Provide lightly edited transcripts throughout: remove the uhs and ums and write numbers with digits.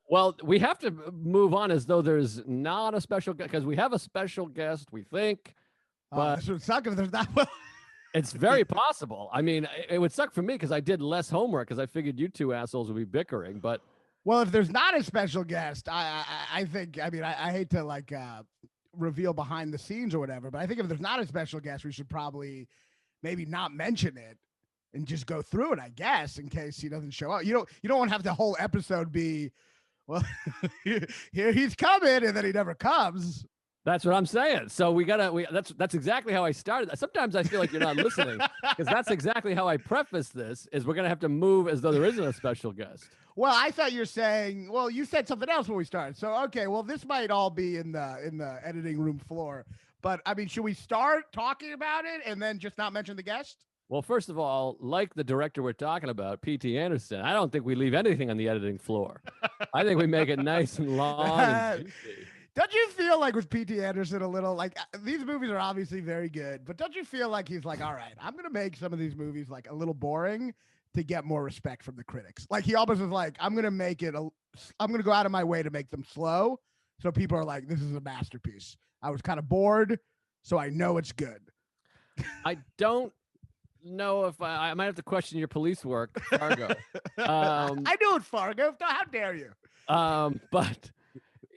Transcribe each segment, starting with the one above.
Well, we have to move on as though there's not a special guest because we have a special guest, we think, but this would suck if there's not. Well, it's very possible. I mean, it would suck for me because I did less homework because I figured you two assholes would be bickering. But well, if there's not a special guest, I think. I mean, I hate to like reveal behind the scenes or whatever, but I think if there's not a special guest, we should probably maybe not mention it and just go through it. I guess in case he doesn't show up. You don't want to have the whole episode be, well, here he's coming, and then he never comes. that's what I'm saying. So that's exactly how I started. Sometimes I feel like you're not listening because that's exactly how I preface this is we're going to have to move as though there isn't a special guest. Well, I thought you're saying, well, you said something else when we started. So, okay, well, this might all be in the editing room floor. But I mean, should we start talking about it and then just not mention the guest? Well, first of all, like the director we're talking about, P.T. Anderson, I don't think we leave anything on the editing floor. I think we make it nice and long and juicy. Don't you feel like with P.T. Anderson a little like these movies are obviously very good, but don't you feel like he's like, all right, I'm going to make some of these movies like a little boring to get more respect from the critics. Like he almost was like, I'm going to go out of my way to make them slow. So people are like, this is a masterpiece. I was kind of bored, so I know it's good. I don't know if I might have to question your police work, Fargo. I knew it, Fargo. How dare you? But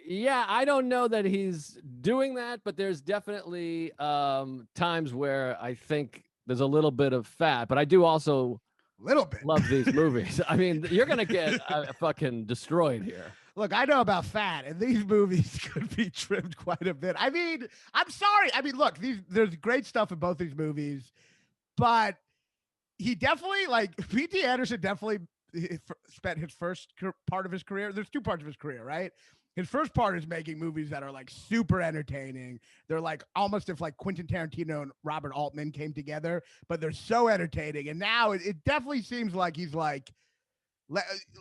yeah, I don't know that he's doing that, but there's definitely times where I think there's a little bit of fat, but I do also little bit love these movies. I mean, you're going to get fucking destroyed here. Look, I know about fat, and these movies could be trimmed quite a bit. I mean, I'm sorry. I mean, look, there's great stuff in both these movies, but he definitely, like, P.T. Anderson definitely spent his first part of his career. There's two parts of his career, right? His first part is making movies that are like super entertaining. They're like almost if like Quentin Tarantino and Robert Altman came together, but they're so entertaining. And now it definitely seems like he's like,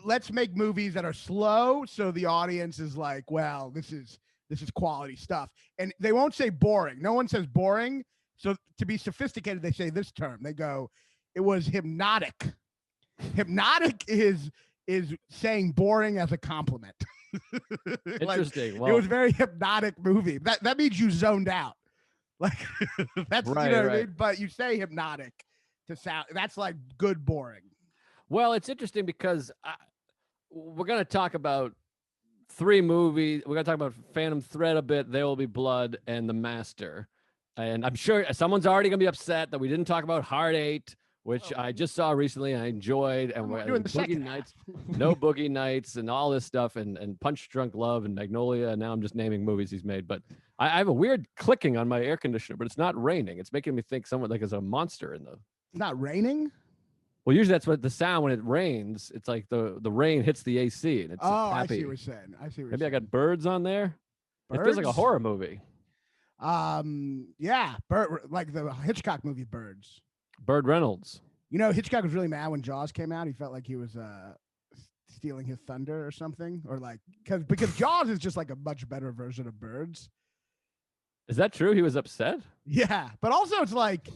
let's make movies that are slow. So the audience is like, well, this is quality stuff. And they won't say boring. No one says boring. So to be sophisticated, they say this term. They go, it was hypnotic. Hypnotic is saying boring as a compliment. Interesting. Like, it was a very hypnotic movie. That means you zoned out. Like that's right, you know what right. I mean? But you say hypnotic to sound that's like good boring. Well, it's interesting because we're going to talk about three movies. We're going to talk about Phantom Thread a bit, There Will Be Blood, and The Master. And I'm sure someone's already going to be upset that we didn't talk about Heart 8, which I just saw recently and I enjoyed. And we're doing the Boogie Nights, no Boogie Nights, and all this stuff, and Punch Drunk Love and Magnolia. And now I'm just naming movies he's made. But I have a weird clicking on my air conditioner, but it's not raining. It's making me think someone like there's a monster in the. It's not raining? Well, usually that's what the sound when it rains. It's like the rain hits the AC and it's happy. I see what you're saying. Maybe I got birds on there. Birds? It feels like a horror movie. Yeah, like the Hitchcock movie Birds. Bird Reynolds. You know, Hitchcock was really mad when Jaws came out. He felt like he was stealing his thunder or something, or like because Jaws is just like a much better version of Birds. Is that true? He was upset? Yeah, but also it's like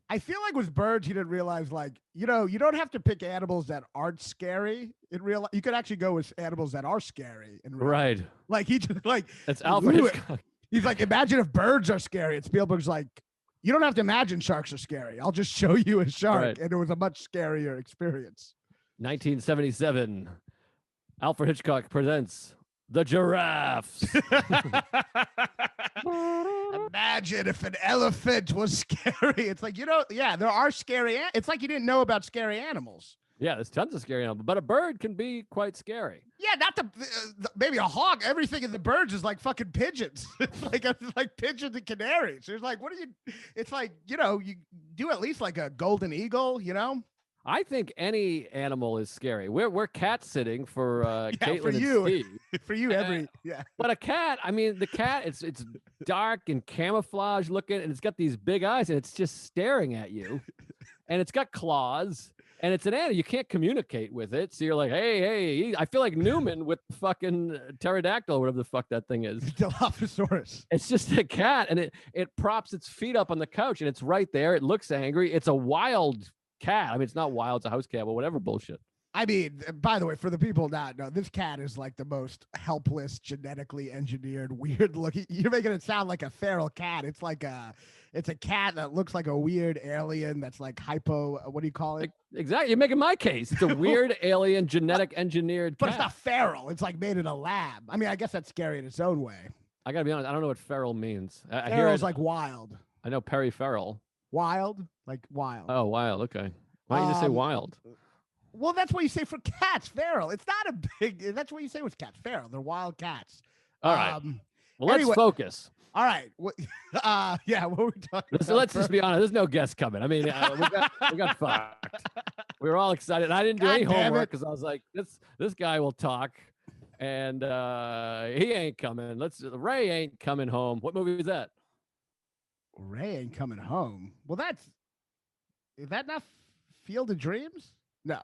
I feel like with Birds, he didn't realize like you don't have to pick animals that aren't scary in real life. You could actually go with animals that are scary in real right. life. Like he just like that's Alfred Hitchcock. He's like, imagine if birds are scary. And Spielberg's like, you don't have to imagine sharks are scary. I'll just show you a shark. Right. And it was a much scarier experience. 1977. Alfred Hitchcock presents The Giraffes. Imagine if an elephant was scary. It's like, there are scary. It's like you didn't know about scary animals. Yeah, there's tons of scary animals, but a bird can be quite scary. Yeah, not maybe a hawk. Everything in the birds is like fucking pigeons. It's like pigeons and canaries. There's like, it's like, you do at least like a golden eagle, I think any animal is scary. We're cat sitting for Caitlin for you. And Steve. For you, But a cat, I mean, the cat, it's dark and camouflage looking, and it's got these big eyes, and it's just staring at you, and it's got claws. And it's an animal. You can't communicate with it. So you're like, hey. I feel like Newman with fucking pterodactyl, whatever the fuck that thing is. Dilophosaurus. It's just a cat. And it props its feet up on the couch. And it's right there. It looks angry. It's a wild cat. I mean, it's not wild. It's a house cat, but whatever bullshit. I mean, by the way, for the people not know, this cat is like the most helpless, genetically engineered, weird looking. You're making it sound like a feral cat. It's a cat that looks like a weird alien that's like hypo. What do you call it? Exactly. You're making my case. It's a weird alien genetic engineered cat. But it's not feral. It's like made in a lab. I mean, I guess that's scary in its own way. I gotta be honest. I don't know what feral means. Feral's like wild. I know peripheral. Wild, like wild. Oh, wild. Okay. Why don't you just say wild? Well, that's what you say for cats, feral. It's not a big. That's what you say with cats, feral. They're wild cats. All right. Well, let's focus. All right. Yeah. What were we talking about? Let's just be honest. There's no guest coming. I mean, we got fucked. We were all excited. I didn't do any homework because I was like, this guy will talk, and he ain't coming. Ray ain't coming home. What movie is that? Ray ain't coming home. Well, is that not Field of Dreams? No.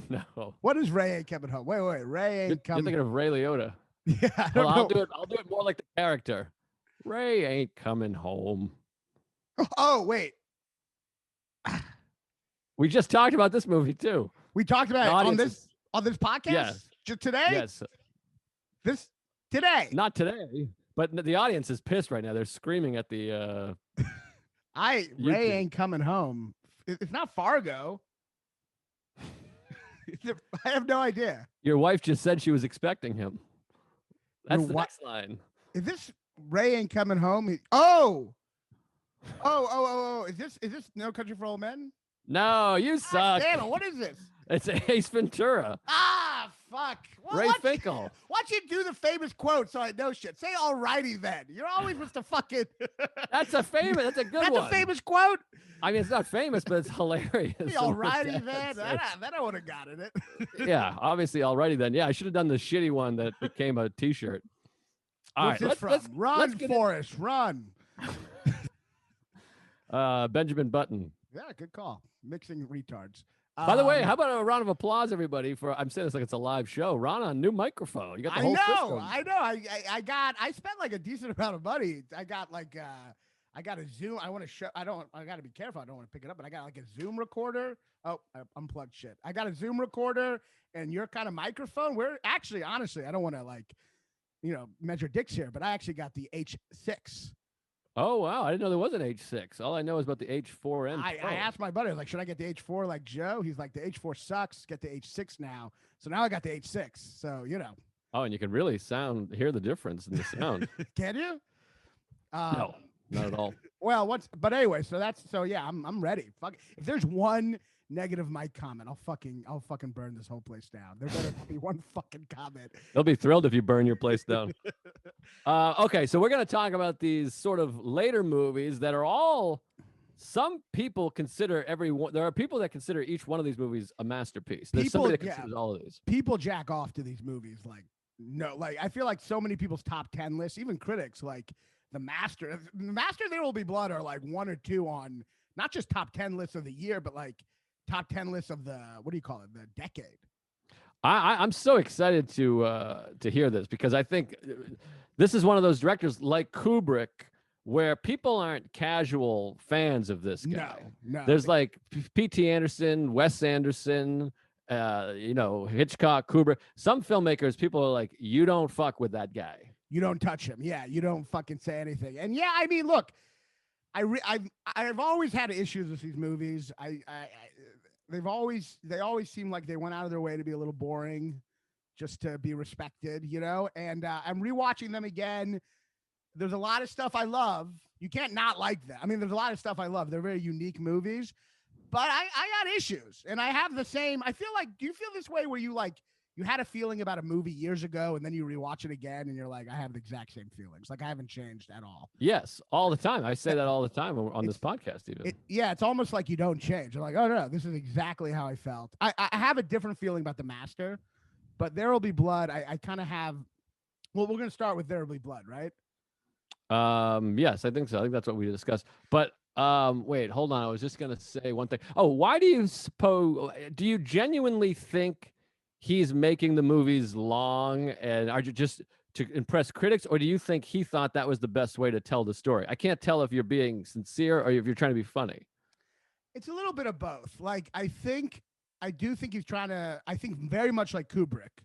No. What is Ray ain't coming home? Wait. Ray ain't coming. You're thinking of Ray Liotta. Yeah. I'll do it more like the character. Ray ain't coming home. Oh, wait. We just talked about this movie too. We talked about it on this podcast? Yes. Today? Yes. Today. Not today, but the audience is pissed right now. They're screaming at the Ray ain't coming home. It's not Fargo. I have no idea. Your wife just said she was expecting him. That's the next line. Is this Ray ain't coming home? Oh. Is this No Country for Old Men? No, you suck. Damn it, what is this? It's Ace Ventura. Ah, fuck. Well, Ray Finkel. Why don't you do the famous quote so I know shit? Say alrighty then. You're always supposed to fucking That's a good one. That's a famous quote. I mean, it's not famous, but it's hilarious. Alrighty then. That I would have gotten it. Yeah, obviously alrighty then. Yeah, I should have done the shitty one that became a t-shirt. All What's right, this from? Run, Forrest, run. Benjamin Button. Yeah, good call. Mixing retards. By the way, how about a round of applause, everybody? I'm saying this like it's a live show. Raanan, new microphone. You got the whole system. I know. I spent like a decent amount of money. I got a Zoom. I got to be careful. I don't want to pick it up, but I got like a Zoom recorder. Oh, I unplugged shit. I got a Zoom recorder and your kind of microphone. We're actually, honestly, I don't want to measure dicks here, but I actually got the H6. Oh, wow. I didn't know there was an H6. All I know is about the H4N. I asked my buddy, like, should I get the H4 like Joe? He's like, the H4 sucks. Get the H6 now. So now I got the H6. So, Oh, and you can really hear the difference in the sound. Can you? No, not at all. Well, but anyway, yeah, I'm ready. Fuck. If there's one negative mic comment, I'll fucking burn this whole place down. There better be one fucking comment. They'll be thrilled if you burn your place down. Okay, so we're going to talk about these sort of later movies that are all. Some people consider there are people that consider each one of these movies a masterpiece. There's somebody that considers all of these. People jack off to these movies I feel like so many people's top 10 lists, even critics, like The Master, There Will Be Blood are like one or two on not just top 10 lists of the year, but like top 10 lists of the, what do you call it, the decade. I'm so excited to hear this because I think this is one of those directors like Kubrick where people aren't casual fans of this guy. No. There's like P.T. Anderson, Wes Anderson, Hitchcock, Kubrick. Some filmmakers, people are like, you don't fuck with that guy. You don't touch him. Yeah, you don't fucking say anything. And yeah, I mean, look, I've always had issues with these movies. They always seem like they went out of their way to be a little boring, just to be respected, And I'm rewatching them again. There's a lot of stuff I love. You can't not like them. I mean, there's a lot of stuff I love. They're very unique movies, but I got issues, and I have the same. I feel like, do you feel this way where you had a feeling about a movie years ago and then you rewatch it again and you're like, I have the exact same feelings. Like I haven't changed at all. Yes. All the time. I say that all the time on this podcast, even. It's almost like you don't change. I'm like, oh no, this is exactly how I felt. I have a different feeling about The Master, but There Will Be Blood. I kind of have, well, we're going to start with There Will Be Blood, right? Yes, I think so. I think that's what we discussed, but wait, hold on. I was just going to say one thing. Oh, why do you genuinely think he's making the movies long, and are you just to impress critics, or do you think he thought that was the best way to tell the story? I can't tell if you're being sincere or if you're trying to be funny. It's a little bit of both. Like, I think I do think he's trying to. I think very much like Kubrick,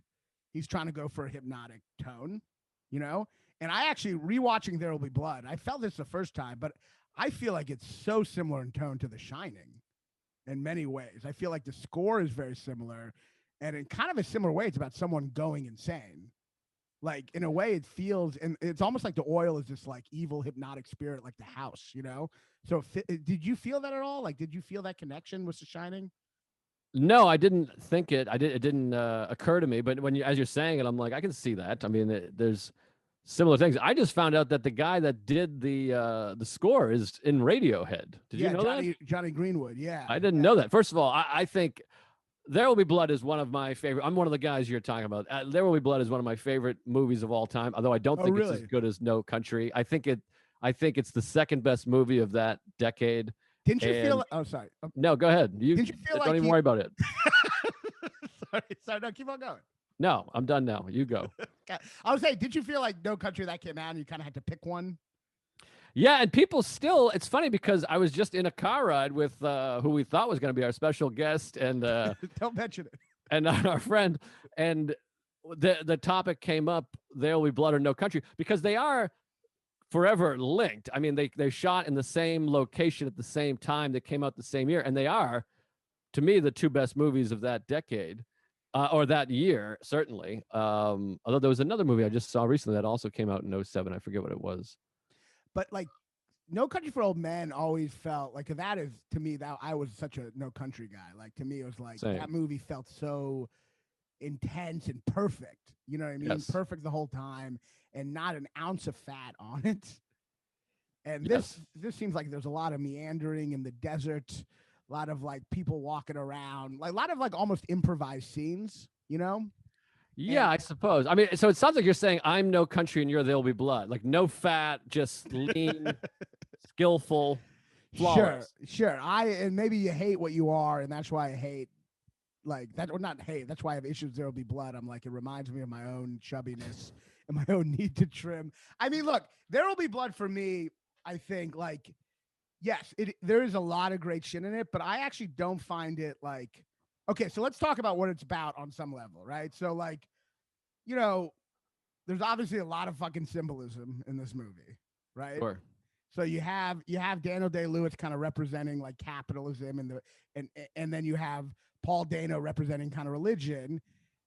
he's trying to go for a hypnotic tone, you know. And I actually rewatching There Will Be Blood. I felt this the first time, but I feel like it's so similar in tone to The Shining in many ways. I feel like the score is very similar, and in kind of a similar way, it's about someone going insane. Like in a way, it feels, and it's almost like the oil is this like evil hypnotic spirit, like the house, you know. So, did you feel that at all? Like, did you feel that connection with The Shining? No, I didn't think it. It didn't occur to me. But when you, as you're saying it, I'm like, I can see that. I mean, there's similar things. I just found out that the guy that did the score is in Radiohead. Did you know that? Johnny Greenwood. Yeah, I didn't know that. First of all, I think There Will Be Blood is one of my favorite. I'm one of the guys you're talking about. There Will Be Blood is one of my favorite movies of all time. Although I don't think it's as good as No Country. I think it's the second best movie of that decade. Didn't you feel? Oh, sorry. No, go ahead. Didn't you feel don't even worry about it. sorry. No, keep on going. No, I'm done now. You go. I was saying, did you feel like No Country that came out and you kind of had to pick one? Yeah, and people still, it's funny because I was just in a car ride with who we thought was going to be our special guest and don't mention it. And our friend, and the topic came up, There Will Be Blood or No Country, because they are forever linked. I mean, they shot in the same location at the same time. They came out the same year, and they are, to me, the two best movies of that decade. Or that year, certainly. Although there was another movie I just saw recently that also came out in 2007. I forget what it was. But like No Country for Old Men always felt like that is, to me, that I was such a No Country guy. Like to me, it was like that movie felt so intense and perfect. You know what I mean? Yes. Perfect the whole time and not an ounce of fat on it. And this seems like there's a lot of meandering in the desert. A lot of like people walking around, like a lot of like almost improvised scenes, you know? Yeah, I suppose. I mean, so it sounds like you're saying I'm No Country and you're There'll Be Blood. Like no fat, just lean, skillful, flawless. Sure. And maybe you hate what you are, and that's why I hate like that, or not hate. That's why I have issues. There'll Be Blood. I'm like, it reminds me of my own chubbiness and my own need to trim. I mean, look, There Will Be Blood for me, I think like, yes, there is a lot of great shit in it, but I actually don't find it like, okay, so let's talk about what it's about on some level, right? So like, you know, there's obviously a lot of fucking symbolism in this movie, right? Sure. So you have Daniel Day-Lewis kind of representing like capitalism and then you have Paul Dano representing kind of religion.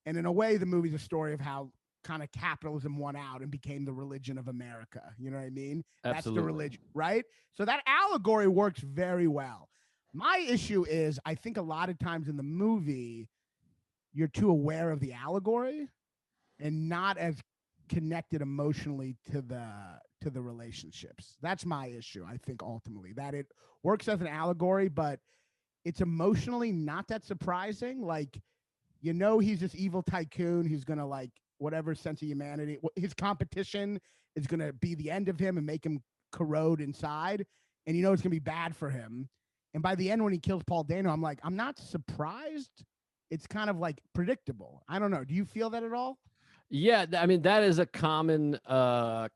And in a way, the movie's a story of how kind of capitalism won out and became the religion of America. You know what I mean? Absolutely. That's the religion, right? So that allegory works very well. My issue is I think a lot of times in the movie, you're too aware of the allegory and not as connected emotionally to the relationships. That's my issue, I think, ultimately. That it works as an allegory, but it's emotionally not that surprising. Like, you know, he's this evil tycoon who's going to like, whatever sense of humanity, his competition is going to be the end of him and make him corrode inside. And you know, it's going to be bad for him. And by the end, when he kills Paul Dano, I'm like, I'm not surprised. It's kind of like predictable. I don't know. Do you feel that at all? Yeah. I mean, that is a common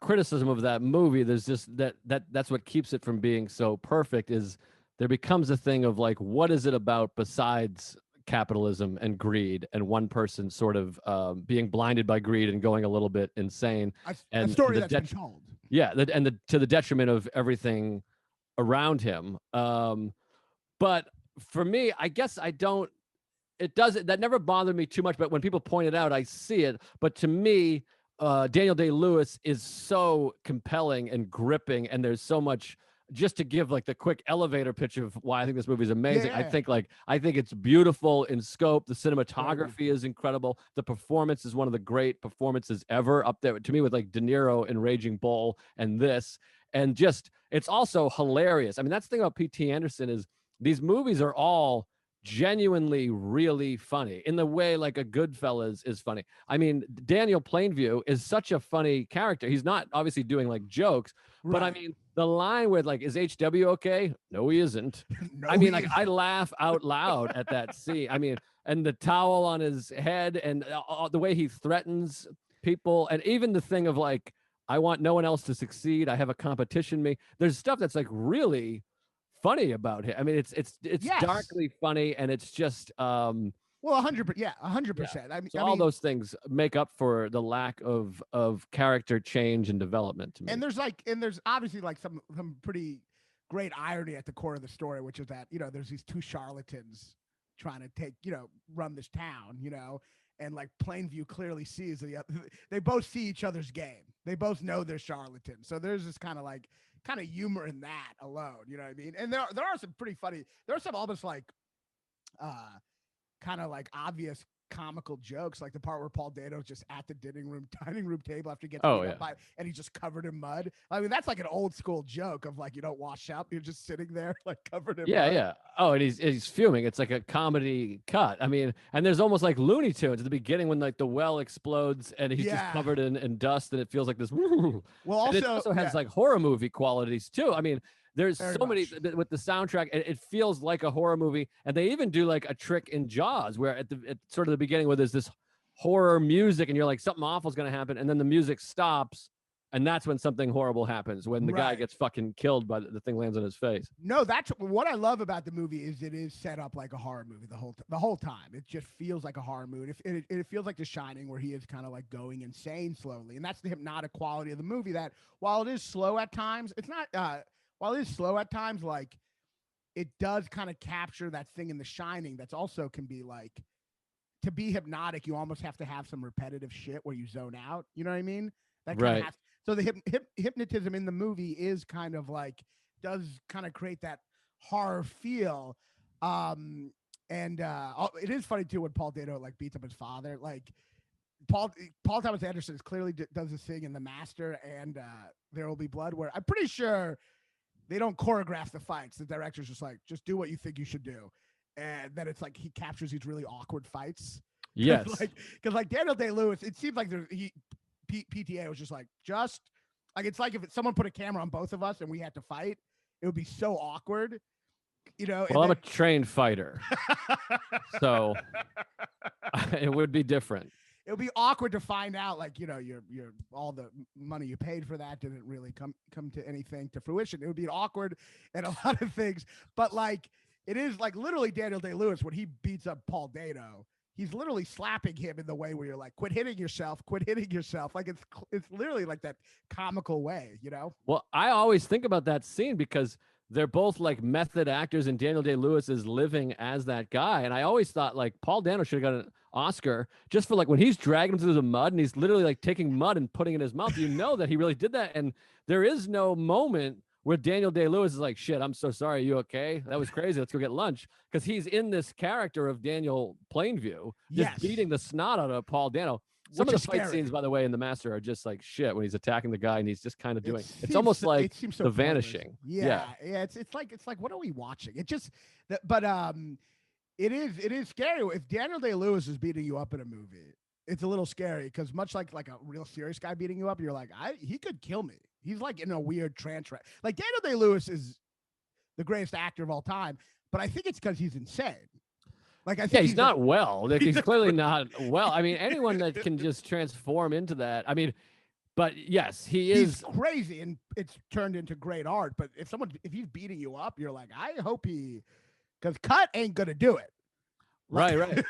criticism of that movie. There's just that's what keeps it from being so perfect is there becomes a thing of like, what is it about besides capitalism and greed and one person sort of being blinded by greed and going a little bit insane. And a story that's been told. Yeah, to the detriment of everything around him. But for me, I guess I don't. That never bothered me too much. But when people point it out, I see it. But to me, Daniel Day-Lewis is so compelling and gripping, and there's so much. Just to give like the quick elevator pitch of why I think this movie is amazing. Yeah. I think it's beautiful in scope. The cinematography is incredible. The performance is one of the great performances ever, up there to me with like De Niro in Raging Bull and this. And just, it's also hilarious. I mean, that's the thing about P.T. Anderson is these movies are all genuinely really funny in the way like a Goodfellas is funny. I mean, Daniel Plainview is such a funny character. He's not obviously doing like jokes, but I mean, the line with like, is HW okay? No, he isn't. No, I mean, like I laugh out loud at that scene. I mean, and the towel on his head and the way he threatens people. And even the thing of like, I want no one else to succeed. I have a competition me. There's stuff that's like really funny about him. I mean, it's Yes. darkly funny, and it's just Well, 100, yeah, yeah. 100%. So I all mean, those things make up for the lack of character change and development to me. and there's obviously like some pretty great irony at the core of the story, which is that there's these two charlatans trying to take run this town, and like Plainview clearly sees they both see each other's game. They both know they're charlatans, so there's this kind of humor in that alone. You know what I mean? And there are some pretty funny. There are some almost like uh kind of like obvious comical jokes, like the part where Paul Dano's just at the dining room table after he gets Oh beat yeah. up by, and he's just covered in mud. I mean, that's like an old school joke of like you don't wash up, you're just sitting there like covered in Yeah, mud. yeah. Oh, and he's fuming. It's like a comedy cut. I mean, and there's almost like Looney Tunes at the beginning when like the well explodes and he's just Yeah. covered in dust and it feels like this. And Well, it also, also has yeah, like horror movie qualities too. I mean, there's very so many much. with the soundtrack. It feels like a horror movie, and they even do like a trick in Jaws where at sort of the beginning where there's this horror music and you're like something awful is going to happen, and then the music stops. And that's when something horrible happens, when the guy Right. gets fucking killed by the thing lands on his face. No, that's what I love about the movie is it is set up like a horror movie the whole time. It just feels like a horror movie. It feels like The Shining, where he is kind of like going insane slowly, and that's the hypnotic quality of the movie. That while it is slow at times, it's not. While it is slow at times, like it does kind of capture that thing in The Shining. That's also can be like to be hypnotic. You almost have to have some repetitive shit where you zone out. You know what I mean? That kind of Right. has. So the hypnotism in the movie is kind of like does kind of create that horror feel. Um, and it is funny too when Paul Dano like beats up his father. Like Paul Thomas Anderson is clearly does this thing in The Master and There Will Be Blood, where I'm pretty sure they don't choreograph the fights. The director's just like, just do what you think you should do, and then it's like he captures these really awkward fights. Yes. Because like Daniel Day Lewis, it seems like PTA was just like it's like if someone put a camera on both of us and we had to fight, it would be so awkward, Well, I'm a then, trained fighter, so it would be different. it would be awkward to find out like your all the money you paid for that didn't really come to anything to fruition. It would be awkward and a lot of things, but like it is like literally Daniel Day Lewis when he beats up Paul Dano. He's literally slapping him in the way where you're like, quit hitting yourself. Like it's literally like that comical way, Well, I always think about that scene because they're both like method actors, and Daniel Day Lewis is living as that guy. And I always thought like Paul Dano should have got an Oscar just for like when he's dragging him through the mud and he's literally like taking mud and putting it in his mouth. You know that he really did that, and there is no moment where Daniel Day Lewis is like, "Shit, I'm so sorry. Are you okay? That was crazy. Let's go get lunch." Because he's in this character of Daniel Plainview, just Yes. beating the snot out of Paul Dano. Some Which of is the fight scary. scenes, by the way, in The Master are just like shit when he's attacking the guy and he's just kind of doing. It's Seems almost so, like it seems so The pointless. Vanishing. Yeah. It's like what are we watching? It just, but it is scary if Daniel Day Lewis is beating you up in a movie. It's a little scary because much like a real serious guy beating you up, you're like, he could kill me. He's like in a weird trance. Like Daniel Day Lewis is the greatest actor of all time, but I think it's because he's insane. Like I think he's not well. Like, he's clearly not well. I mean, anyone that can just transform into that. I mean, but yes, he's crazy, and it's turned into great art. But if he's beating you up, you're like, I hope because Cut ain't gonna do it. Right.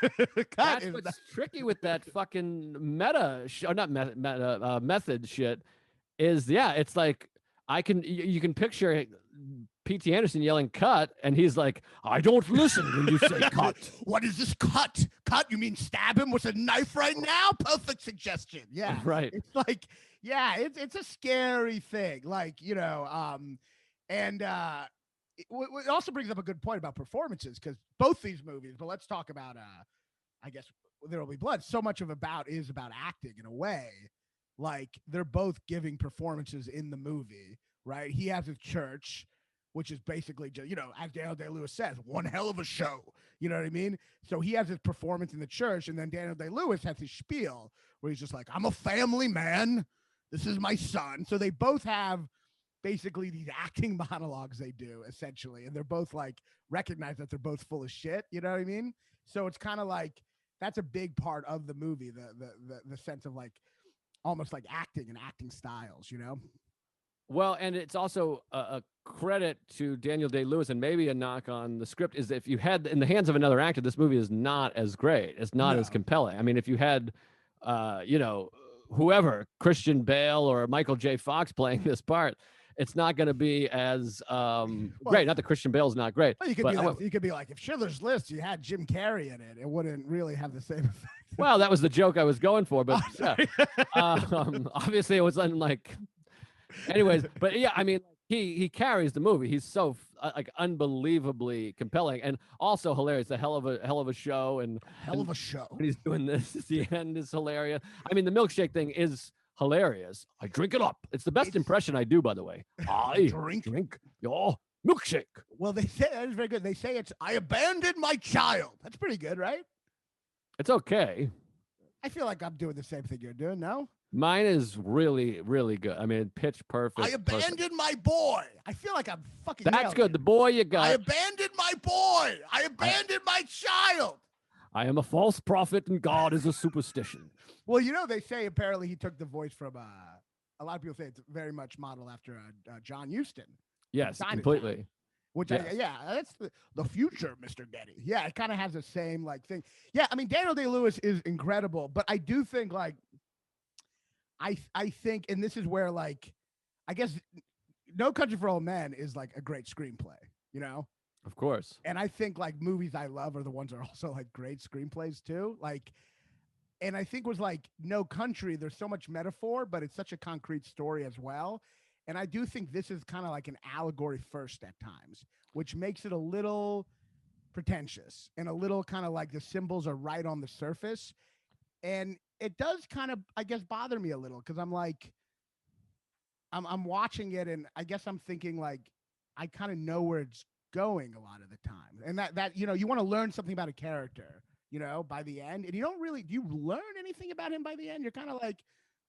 Cut That's what's tricky with that fucking method shit. It's like you can picture P.T. Anderson yelling "cut," and he's like, "I don't listen when you say cut." What is this cut? Cut? You mean stab him with a knife right now? Perfect suggestion. Yeah, right. It's like, yeah, it's a scary thing. Like and it also brings up a good point about performances because both these movies. But let's talk about I guess There Will Be Blood. So much of is about acting in a way. Like they're both giving performances in the movie, right? He has his church, which is basically just, as Daniel Day Lewis says, one hell of a show. You know what I mean? So he has his performance in the church, and then Daniel Day Lewis has his spiel where he's just like, I'm a family man. This is my son. So they both have basically these acting monologues they do essentially, and they're both like recognize that they're both full of shit. You know what I mean? So it's kind of like that's a big part of the movie, the sense of like almost like acting and acting styles, Well, and it's also a credit to Daniel Day-Lewis, and maybe a knock on the script is that if you had in the hands of another actor, this movie is not as great. It's not as No. compelling. I mean, if you had, you know, whoever, Christian Bale or Michael J. Fox playing this part, it's not going to be as Well, great. Not that Christian Bale's not great, well, you could but do that. You could be like, if Schindler's List, you had Jim Carrey in it, it wouldn't really have the same effect. well, that was the joke I was going for. But Oh, yeah, sorry. obviously it was like anyways, but yeah, I mean, he carries the movie. He's so like unbelievably compelling and also hilarious. A hell of a show, and Hell of a show. when he's doing this, the end is hilarious. I mean, the milkshake thing is hilarious. I drink it up. It's the best impression I do, by the way. I drink your milkshake. Well, they say that is very good. They say it's I abandoned my child. That's pretty good, right? It's okay. I feel like I'm doing the same thing you're doing. No, Mine is really, really good. I mean, pitch perfect. I abandoned my boy. I feel like I'm fucking. That's yelling. good. The boy you got. I abandoned my boy. I abandoned my child. I am a false prophet, and God is a superstition. Well, you know, they say apparently he took the voice from a lot of people say it's very much modeled after John Huston. Yes, Chinatown. completely. Which Yes. that's the future, Mr. Getty. Yeah, it kind of has the same like thing. Yeah, I mean Daniel Day-Lewis is incredible, but I do think like I think, and this is where like I guess No Country for Old Men is like a great screenplay, you know? Of course. And I think like movies I love are the ones that are also like great screenplays too. Like, and I think was like No Country, there's so much metaphor, but it's such a concrete story as well. And I do think this is kind of like an allegory first at times, which makes it a little pretentious and a little kind of like the symbols are right on the surface. And it does kind of, I guess, bother me a little because I'm like, I'm watching it and I guess I'm thinking like, I kind of know where it's going a lot of the time. And that, you know, you want to learn something about a character, you know, by the end. And you don't really, do you learn anything about him by the end? You're kind of like,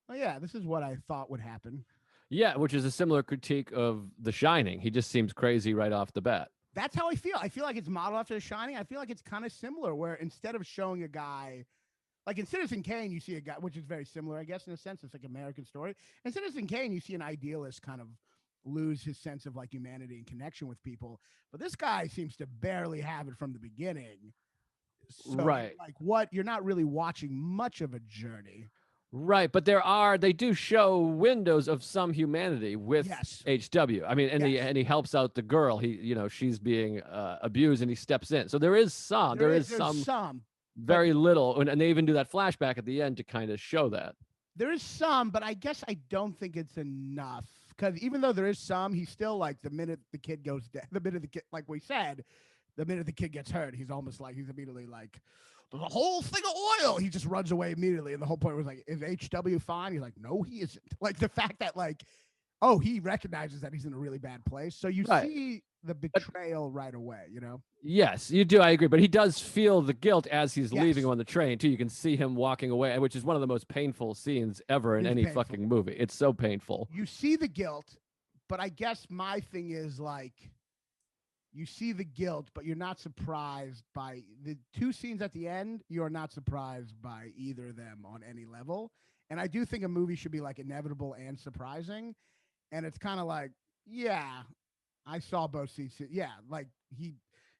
oh yeah, this is what I thought would happen. Yeah, which is a similar critique of The Shining. He just seems crazy right off the bat. That's how I feel. I feel like it's modeled after The Shining. I feel like it's kind of similar where instead of showing a guy, like in Citizen Kane, you see a guy, which is very similar, I guess, in a sense. It's like American Story. In Citizen Kane, you see an idealist kind of lose his sense of like humanity and connection with people. But this guy seems to barely have it from the beginning. So, right. Like what? You're not really watching much of a journey. Right, but they do show windows of some humanity with HW. I mean, and he helps out the girl. She's being abused, and he steps in. So there is some. There's some. Very little, and they even do that flashback at the end to kind of show that. There is some, but I guess I don't think it's enough because even though there is some, he's still like the minute the kid goes dead, the minute the kid, like we said, the minute the kid gets hurt, he's almost like he's immediately like. There's a whole thing of oil. He just runs away immediately. And the whole point was like, is HW fine? He's like, no, he isn't. Like the fact that like, oh, he recognizes that he's in a really bad place. So you see the betrayal right away, you know? Yes, you do. I agree. But he does feel the guilt as he's leaving on the train too. You can see him walking away, which is one of the most painful scenes ever in any fucking movie. It's so painful. You see the guilt, but I guess my thing is like, you see the guilt, but you're not surprised by the two scenes at the end. You're not surprised by either of them on any level. And I do think a movie should be like inevitable and surprising. And it's kind of like, yeah, I saw both scenes. Yeah, like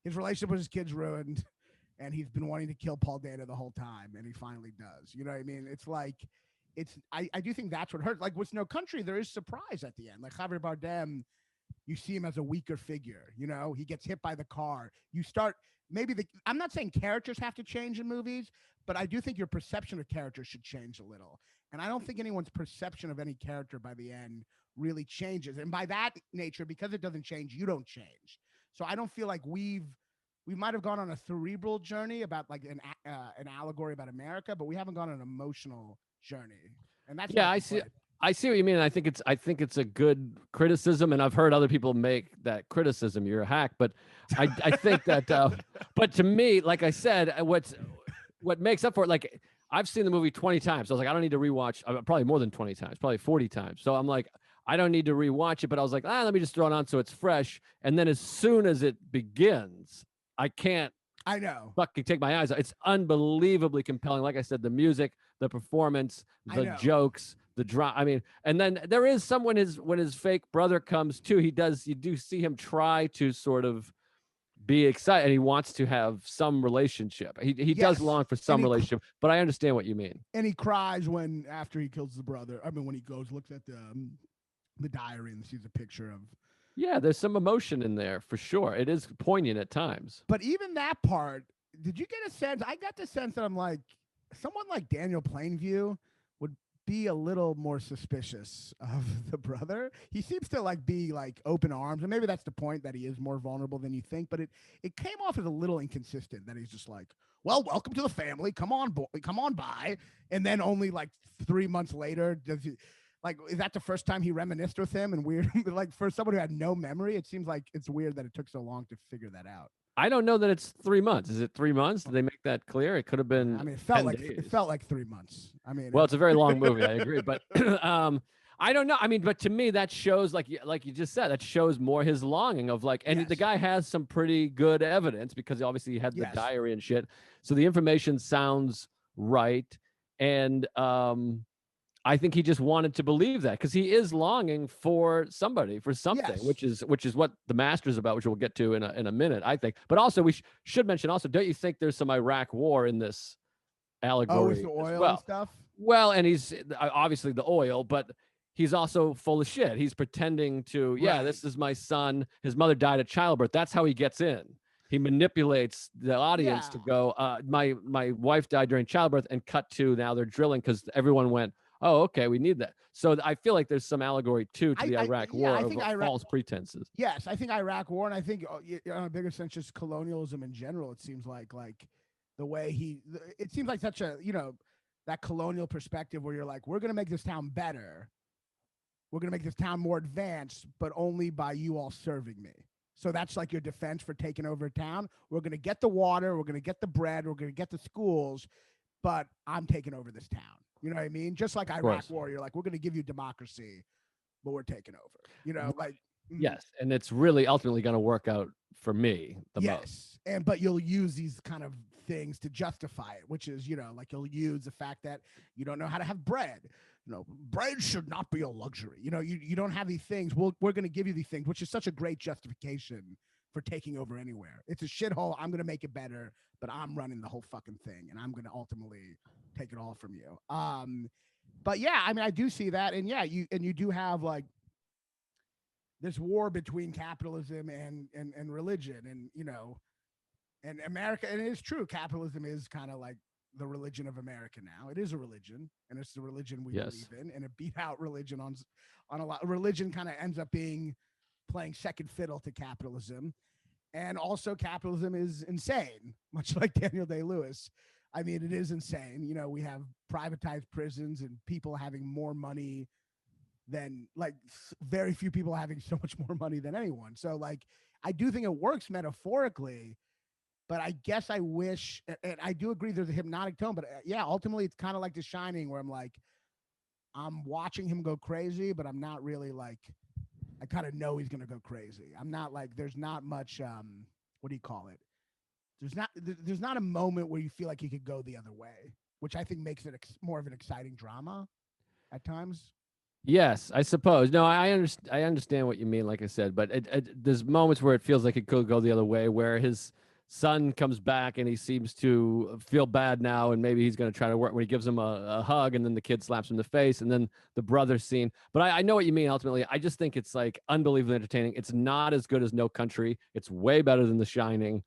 his relationship with his kids ruined, and he's been wanting to kill Paul Dano the whole time, and he finally does. You know what I mean? It's like, I do think that's what hurts. Like with No Country, there is surprise at the end. Like Javier Bardem, you see him as a weaker figure, you know, he gets hit by the car. You start I'm not saying characters have to change in movies, but I do think your perception of characters should change a little. And I don't think anyone's perception of any character by the end really changes. And by that nature, because it doesn't change, you don't change. So I don't feel like we might have gone on a cerebral journey about like an allegory about America, but we haven't gone on an emotional journey. And that's I see what you mean. I think it's a good criticism, and I've heard other people make that criticism. You're a hack, but I think that. But to me, like I said, what makes up for it? Like I've seen the movie 20 times. So I was like, I don't need to rewatch. Probably more than 20 times, probably 40 times. So I'm like, I don't need to rewatch it. But I was like, let me just throw it on so it's fresh. And then as soon as it begins, I can't. I know. Fucking take my eyes off. It's unbelievably compelling. Like I said, the music, the performance, the jokes. the drama. I mean, and then there is some when his fake brother comes too. You do see him try to sort of be excited, and he wants to have some relationship. He does Yes. long for some relationship, but I understand what you mean. And he cries when after he kills the brother. I mean, when he goes looks at the diary and sees a picture of. Yeah, there's some emotion in there for sure. It is poignant at times. But even that part, did you get a sense? I got the sense that I'm like, someone like Daniel Plainview would be a little more suspicious of the brother. He seems to like be like open arms, and maybe that's the point, that he is more vulnerable than you think. But it came off as a little inconsistent, that he's just like, well, welcome to the family. Come on, come on by. And then only like 3 months later, does he, like, is that the first time he reminisced with him? And weird, like for someone who had no memory, it seems like it's weird that it took so long to figure that out. I don't know that it's 3 months. Is it 3 months? Did they make that clear? It could have been. I mean, it 10 felt like 3 months. I mean, well, it's a very long movie. I agree, but I don't know. I mean, but to me, that shows, like you just said, that shows more his longing of like, and Yes. the guy has some pretty good evidence because obviously he had the Yes. diary and shit. So the information sounds right, and I think he just wanted to believe that because he is longing for somebody, for something, Yes. which is what the Master's about, which we'll get to in a minute, I think. But also, we should mention also, don't you think there's some Iraq war in this allegory? with the as oil well? and stuff. Well, and he's obviously the oil, but he's also full of shit. He's pretending to, Right. this is my son. His mother died at childbirth. That's how he gets in. He manipulates the audience to go, my wife died during childbirth, and cut to now they're drilling because everyone went, oh, okay, we need that. So I feel like there's some allegory too to the Iraq war I of think false pretenses. Yes, I think Iraq war, and I think on a bigger sense, just colonialism in general. It seems like the way it seems like such a, that colonial perspective where you're like, we're going to make this town better. We're going to make this town more advanced, but only by you all serving me. So that's like your defense for taking over a town. We're going to get the water. We're going to get the bread. We're going to get the schools, but I'm taking over this town. You know what I mean? Just like Iraq war, you're like, we're going to give you democracy, but we're taking over. Yes, and it's really ultimately going to work out for me the most. But you'll use these kind of things to justify it, which is, like you'll use the fact that you don't know how to have bread. Bread should not be a luxury. You don't have these things. We're going to give you these things, which is such a great justification for taking over anywhere. It's a shithole. I'm going to make it better, but I'm running the whole fucking thing, and I'm going to ultimately take it all from you. But yeah, I mean, I do see that, and yeah, you do have like this war between capitalism and religion, and America. And it is true, capitalism is kind of like the religion of America now. It is a religion, and it's the religion we believe in, and it beat out religion on a lot. Religion kind of ends up playing second fiddle to capitalism. And also capitalism is insane, much like Daniel Day-Lewis. I mean, it is insane. We have privatized prisons and people having more money than, like, very few people having so much more money than anyone. So like, I do think it works metaphorically, but I guess I wish, and I do agree there's a hypnotic tone, but yeah, ultimately it's kind of like The Shining, where I'm like, I'm watching him go crazy, but I'm not really like, I kind of know he's going to go crazy. I'm not like, there's not much, what do you call it? There's not a moment where you feel like he could go the other way, which I think makes it more of an exciting drama at times. Yes, I suppose. No, I understand what you mean, like I said, but there's moments where it feels like it could go the other way, where his son comes back and he seems to feel bad now, and maybe he's going to try to work when he gives him a hug, and then the kid slaps him in the face, and then the brother scene. But I know what you mean. Ultimately, I just think it's like unbelievably entertaining. It's not as good as No Country. It's way better than The Shining.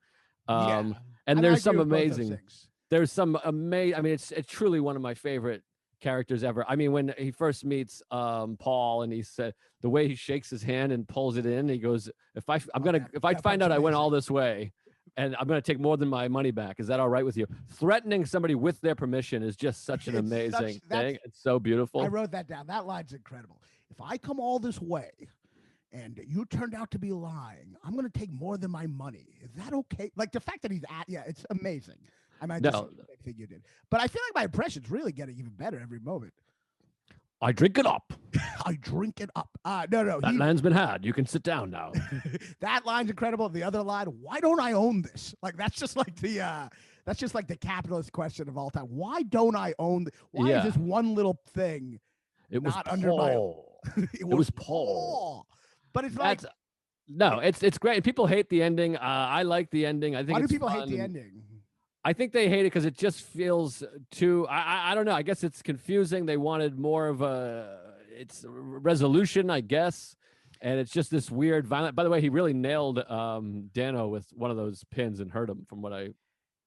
And there's some amazing. There's some amazing. I mean, it's truly one of my favorite characters ever. I mean, when he first meets Paul, and he said the way he shakes his hand and pulls it in, he goes, if I find out I went all this way, and I'm going to take more than my money back, is that all right with you? Threatening somebody with their permission is just such an amazing thing. It's so beautiful. I wrote that down. That line's incredible. If I come all this way and you turned out to be lying, I'm going to take more than my money. Is that okay? Like the fact that he's it's amazing. I might just think you did. But I feel like my impression's really getting even better every moment. I drink it up. I drink it up. No. That line's been had. You can sit down now. That line's incredible. The other line, why don't I own this? Like that's just like the capitalist question of all time. Why don't I own? Why is this one little thing It was not under my. Paul. It It was was Paul. But it's like, That's no, it's great. People hate the ending. I like the ending. I think why do it's people hate fun. the And ending? I think they hate it because it just feels too. I don't know. I guess it's confusing. They wanted more of a it's a resolution, I guess, and it's just this weird violent. By the way, he really nailed Dano with one of those pins and hurt him, from what I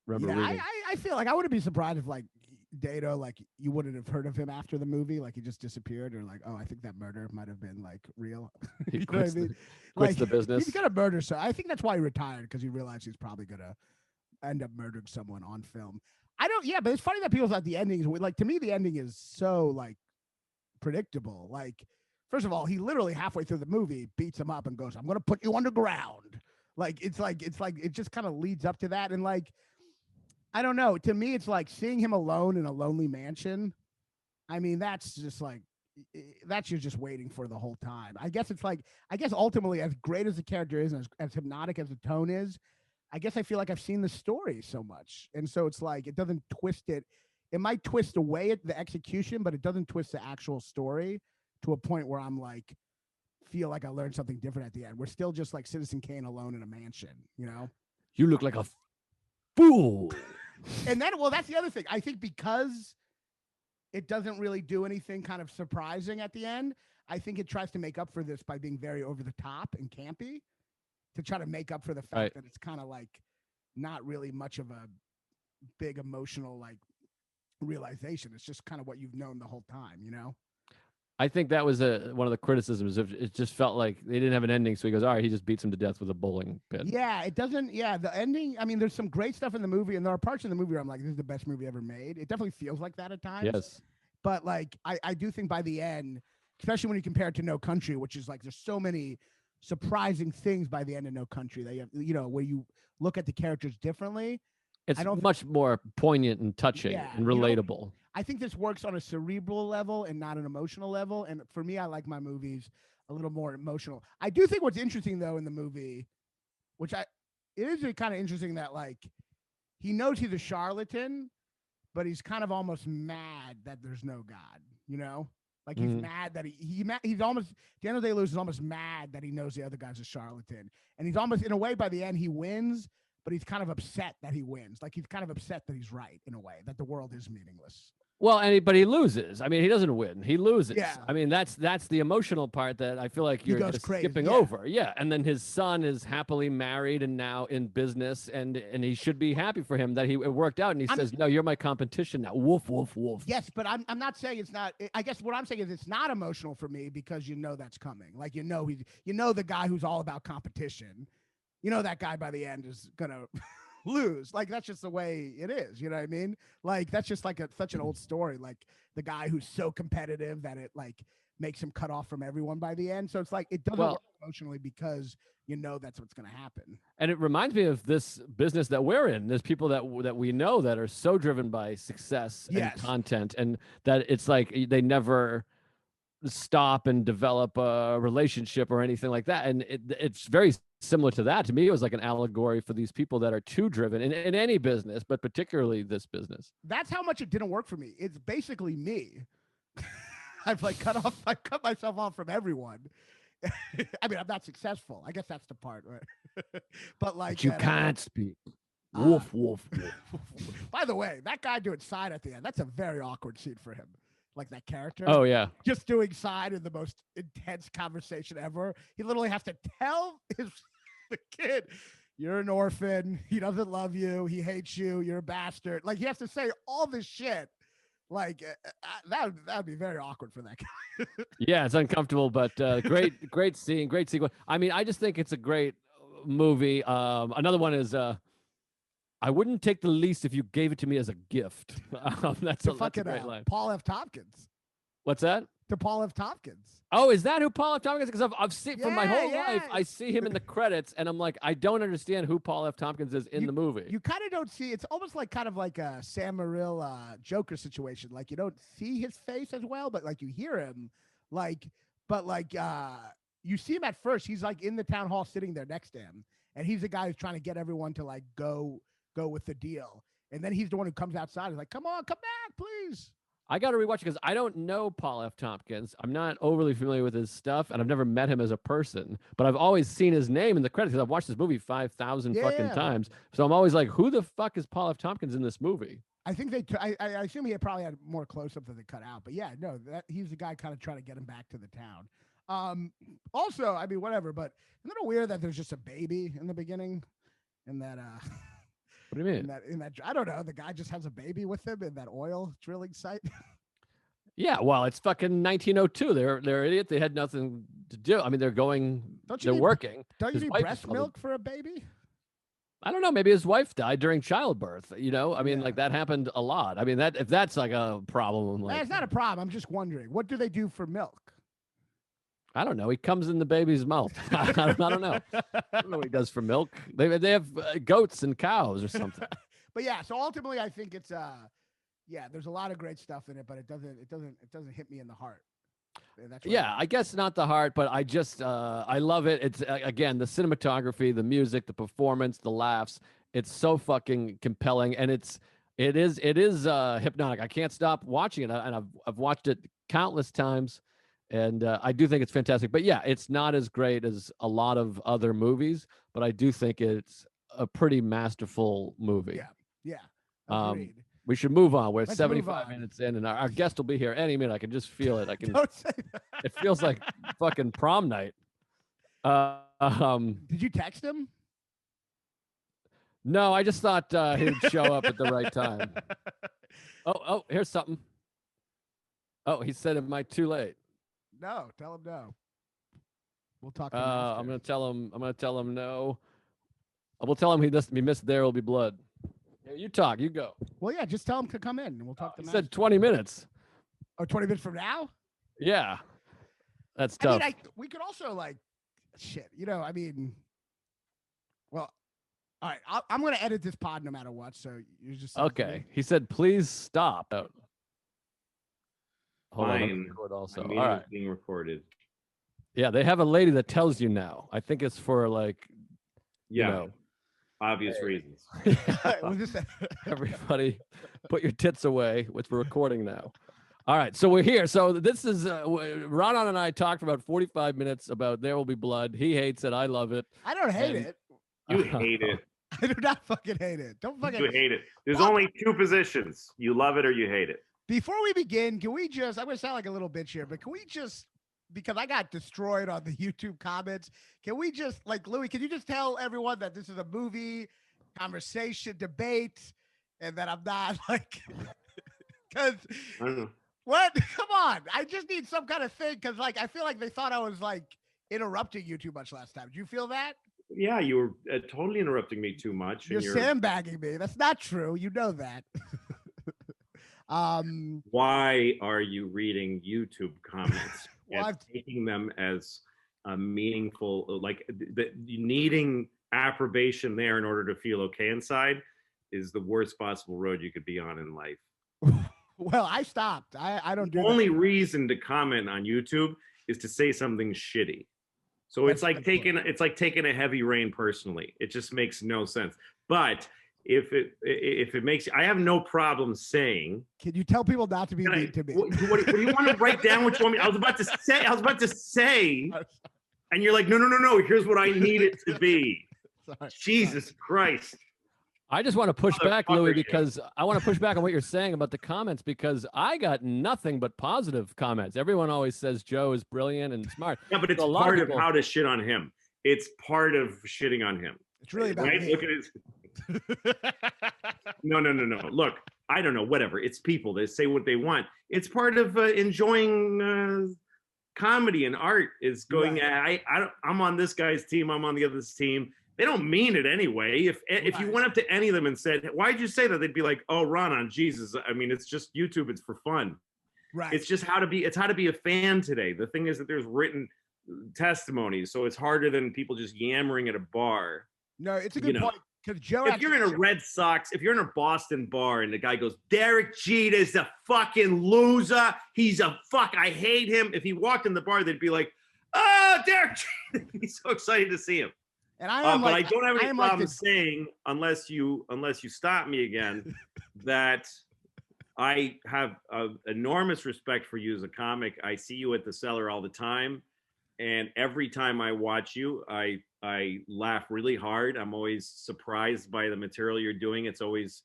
remember Yeah, reading. I feel like I wouldn't be surprised if like Dado, like you wouldn't have heard of him after the movie, like he just disappeared, or like, oh, I think that murder might have been like real. He You know what I quits mean? quits Like the he's business. gonna murder. So I think that's why he retired, because he realized he's probably gonna end up murdering someone on film. I don't. Yeah, but it's funny that people thought the endings. Like to me, the ending is so like predictable. Like, first of all, he literally halfway through the movie beats him up and goes, "I'm gonna put you underground." Like it just kind of leads up to that, and like I don't know. To me, it's like seeing him alone in a lonely mansion. I mean, that's just like that's you're just waiting for the whole time. I guess it's like I guess ultimately, as great as the character is, and as hypnotic as the tone is, I guess I feel like I've seen the story so much, and so it's like it doesn't twist it. It might twist away at the execution, but it doesn't twist the actual story to a point where I'm like feel like I learned something different at the end. We're still just like Citizen Kane alone in a mansion, you know? You look like a fool. And then, well, that's the other thing. I think because it doesn't really do anything kind of surprising at the end, I think it tries to make up for this by being very over the top and campy to try to make up for the fact Right. that it's kind of like not really much of a big emotional like realization. It's just kind of what you've known the whole time, you know? I think that was one of the criticisms. Of it just felt like they didn't have an ending, so he goes, "All right," he just beats him to death with a bowling pin. Yeah, it doesn't. Yeah, the ending. I mean, there's some great stuff in the movie, and there are parts in the movie where I'm like, this is the best movie ever made. It definitely feels like that at times. Yes. But like, I do think by the end, especially when you compare it to No Country, which is like, there's so many surprising things by the end of No Country that you have, you know, where you look at the characters differently. It's I don't. much more poignant and touching Yeah, and you know, relatable. I think this works on a cerebral level and not an emotional level. And for me, I like my movies a little more emotional. I do think what's interesting though in the movie, which it is kind of interesting that like he knows he's a charlatan, but he's kind of almost mad that there's no God, you know? Like he's mad that he's almost Daniel Day-Lewis is almost mad that he knows the other guy's a charlatan. And he's almost in a way by the end he wins, but he's kind of upset that he wins. Like he's kind of upset that he's right in a way, that the world is meaningless. Well, but he loses. I mean, he doesn't win. He loses. Yeah. I mean, that's the emotional part that I feel like He you're goes just crazy, skipping yeah. over. Yeah, and then his son is happily married and now in business, and he should be happy for him that it worked out. And he says, "No, you're my competition now." Woof, woof, woof. Yes, but I'm not saying it's not. I guess what I'm saying is it's not emotional for me because you know that's coming. Like you know the guy who's all about competition. You know that guy by the end is gonna lose. Like that's just the way it is. You know what I mean? Like that's just like such an old story. Like the guy who's so competitive that it like makes him cut off from everyone by the end. So it's like it doesn't work emotionally because you know that's what's going to happen. And it reminds me of this business that we're in. There's people that we know that are so driven by success and content, and that it's like they never stop and develop a relationship or anything like that. And it's very similar to that. To me, it was like an allegory for these people that are too driven in any business, but particularly this business. That's how much it didn't work for me. It's basically me. I cut myself off from everyone. I mean, I'm not successful. I guess that's the part, right? But you can't speak. Woof, woof, woof. By the way, that guy doing side at the end, that's a very awkward scene for him. Like that character. Oh, yeah. Just doing side in the most intense conversation ever. He literally has to tell the kid, you're an orphan. He doesn't love you. He hates you. You're a bastard. Like he has to say all this shit. Like that would be very awkward for that guy. Yeah, it's uncomfortable, but great scene, great sequence. I mean, I just think it's a great movie. Another one is I wouldn't take the least if you gave it to me as a gift. That's a great line. Paul F. Tompkins. What's that? To Paul F. Tompkins. Oh, is that who Paul F. Tompkins is? Because I've seen for my whole life, I Yes. see him in the credits, and I'm like, I don't understand who Paul F. Tompkins is in the movie. You kind of don't see. It's almost like kind of like a Sam Morril Joker situation. Like you don't see his face as well, but like you hear him. You see him at first. He's like in the town hall sitting there next to him, and he's the guy who's trying to get everyone to like go with the deal. And then he's the one who comes outside. He's like, "Come on, come back, please." I got to rewatch it because I don't know Paul F. Tompkins. I'm not overly familiar with his stuff, and I've never met him as a person. But I've always seen his name in the credits because I've watched this movie 5,000 fucking Yeah. times. So I'm always like, who the fuck is Paul F. Tompkins in this movie? I think I assume he had probably had more close up than they cut out, but yeah, no, that he's the guy kind of trying to get him back to the town. Also, I mean, whatever, but isn't it weird that there's just a baby in the beginning, and that What do you mean? in that I don't know, the guy just has a baby with him in that oil drilling site. Yeah, well, it's fucking 1902. They're idiot. They had nothing to do. I mean, they're working. Don't you His need wife is breast probably- milk for a baby? I don't know. Maybe his wife died during childbirth. I mean, Yeah. like that happened a lot. I mean, that if that's like a problem, like That's not a problem. I'm just wondering, what do they do for milk? I don't know. He comes in the baby's mouth. I don't know. I don't know what he does for milk. They have goats and cows or something. But yeah, so ultimately, I think it's yeah, there's a lot of great stuff in it, but it doesn't hit me in the heart. And that's Yeah, I guess not the heart, but I just I love it. It's again the cinematography, the music, the performance, the laughs. It's so fucking compelling, and it is hypnotic. I can't stop watching it, and I've watched it countless times, and I do think it's fantastic. But yeah, it's not as great as a lot of other movies, but I do think it's a pretty masterful movie. Yeah, Um, agreed. We should move on. We're Let's move 75 on. minutes in, and our guest will be here any minute. I can just feel it. I can. Don't say that. It feels like fucking prom night. Did you text him? No, I just thought he'd show up at the right time. Oh, here's something. Oh, he said it might too late. No, tell him no. We'll talk. To I'm gonna tell him. I'm gonna tell him no. I will tell him he missed There Will Be Blood. Yeah, you talk. You go. Well, yeah, just tell him to come in, and we'll talk to He Master. said 20 minutes. Oh, 20 minutes from now? Yeah, that's I tough. mean, we could also like, shit. I mean, well, all right. I'm going to edit this pod no matter what. So you just Okay. He said, please stop. Oh. Hold on. let me Fine. record also. My All meeting right. is being recorded. Yeah, they have a lady that tells you now. I think it's for like, Yeah, you know, obvious reasons. Was this everybody put your tits away. We're recording now. All right, so we're here. So this is Raanan and I talked for about 45 minutes about There Will Be Blood. He hates it. I love it. I don't hate And- it. You hate it. I do not fucking hate it. Don't fucking. You hate it. There's Well- only two positions. You love it or you hate it. Before we begin, can we just? I'm going to sound like a little bitch here, but can we just? Because I got destroyed on the YouTube comments. Can we just, like, Louis? Can you just tell everyone that this is a movie, conversation, debate, and that I'm not like, because I don't know. what? Come on! I just need some kind of thing because, like, I feel like they thought I was like interrupting you too much last time. Do you feel that? Yeah, you were totally interrupting me too much. You're sandbagging me. That's not true. You know that. Why are you reading YouTube comments Well, and taking them as a meaningful, like needing approbation there in order to feel okay inside is the worst possible road you could be on in life. well, I stopped. I don't do The that. only reason to comment on YouTube is to say something shitty. So That's it's like taking a heavy rain personally. It just makes no sense. But if it makes, I have no problem saying. Can you tell people not to be Can I- mean to me? What do you want to write down? What you want me? I was about to say, and you're like, no. Here's what I need it to be. Sorry. Jesus Christ. I just want to push back, Motherfucker Louis, shit. because I want to push back on what you're saying about the comments because I got nothing but positive comments. Everyone always says Joe is brilliant and smart. Yeah, but it's A lot of part of people- how to shit on him. It's part of shitting on him. It's really about Right? me. Look at his. No. Look, I don't know. Whatever. It's people. They say what they want. It's part of enjoying comedy and art. Is going. Right. I'm on this guy's team. I'm on the other's team. They don't mean it anyway. If you Right. went up to any of them and said, "Why'd you say that?" They'd be like, "Oh, Raanan, Jesus. I mean, it's just YouTube. It's for fun. Right. It's just how to be. It's how to be a fan today. The thing is that there's written testimonies, so it's harder than people just yammering at a bar. No, it's a good you know, point because Joe. If you're in a Red Sox, if you're in a Boston bar and the guy goes, Derek Jeter's a fucking loser. He's a fuck. I hate him. If he walked in the bar, they'd be like, oh, Derek Jeter. He's so excited to see him. and I am But like, I don't have I any am like problem this- saying, unless you stop me again, that I have enormous respect for you as a comic. I see you at the Cellar all the time, and every time I watch you, I laugh really hard. I'm always surprised by the material you're doing. It's always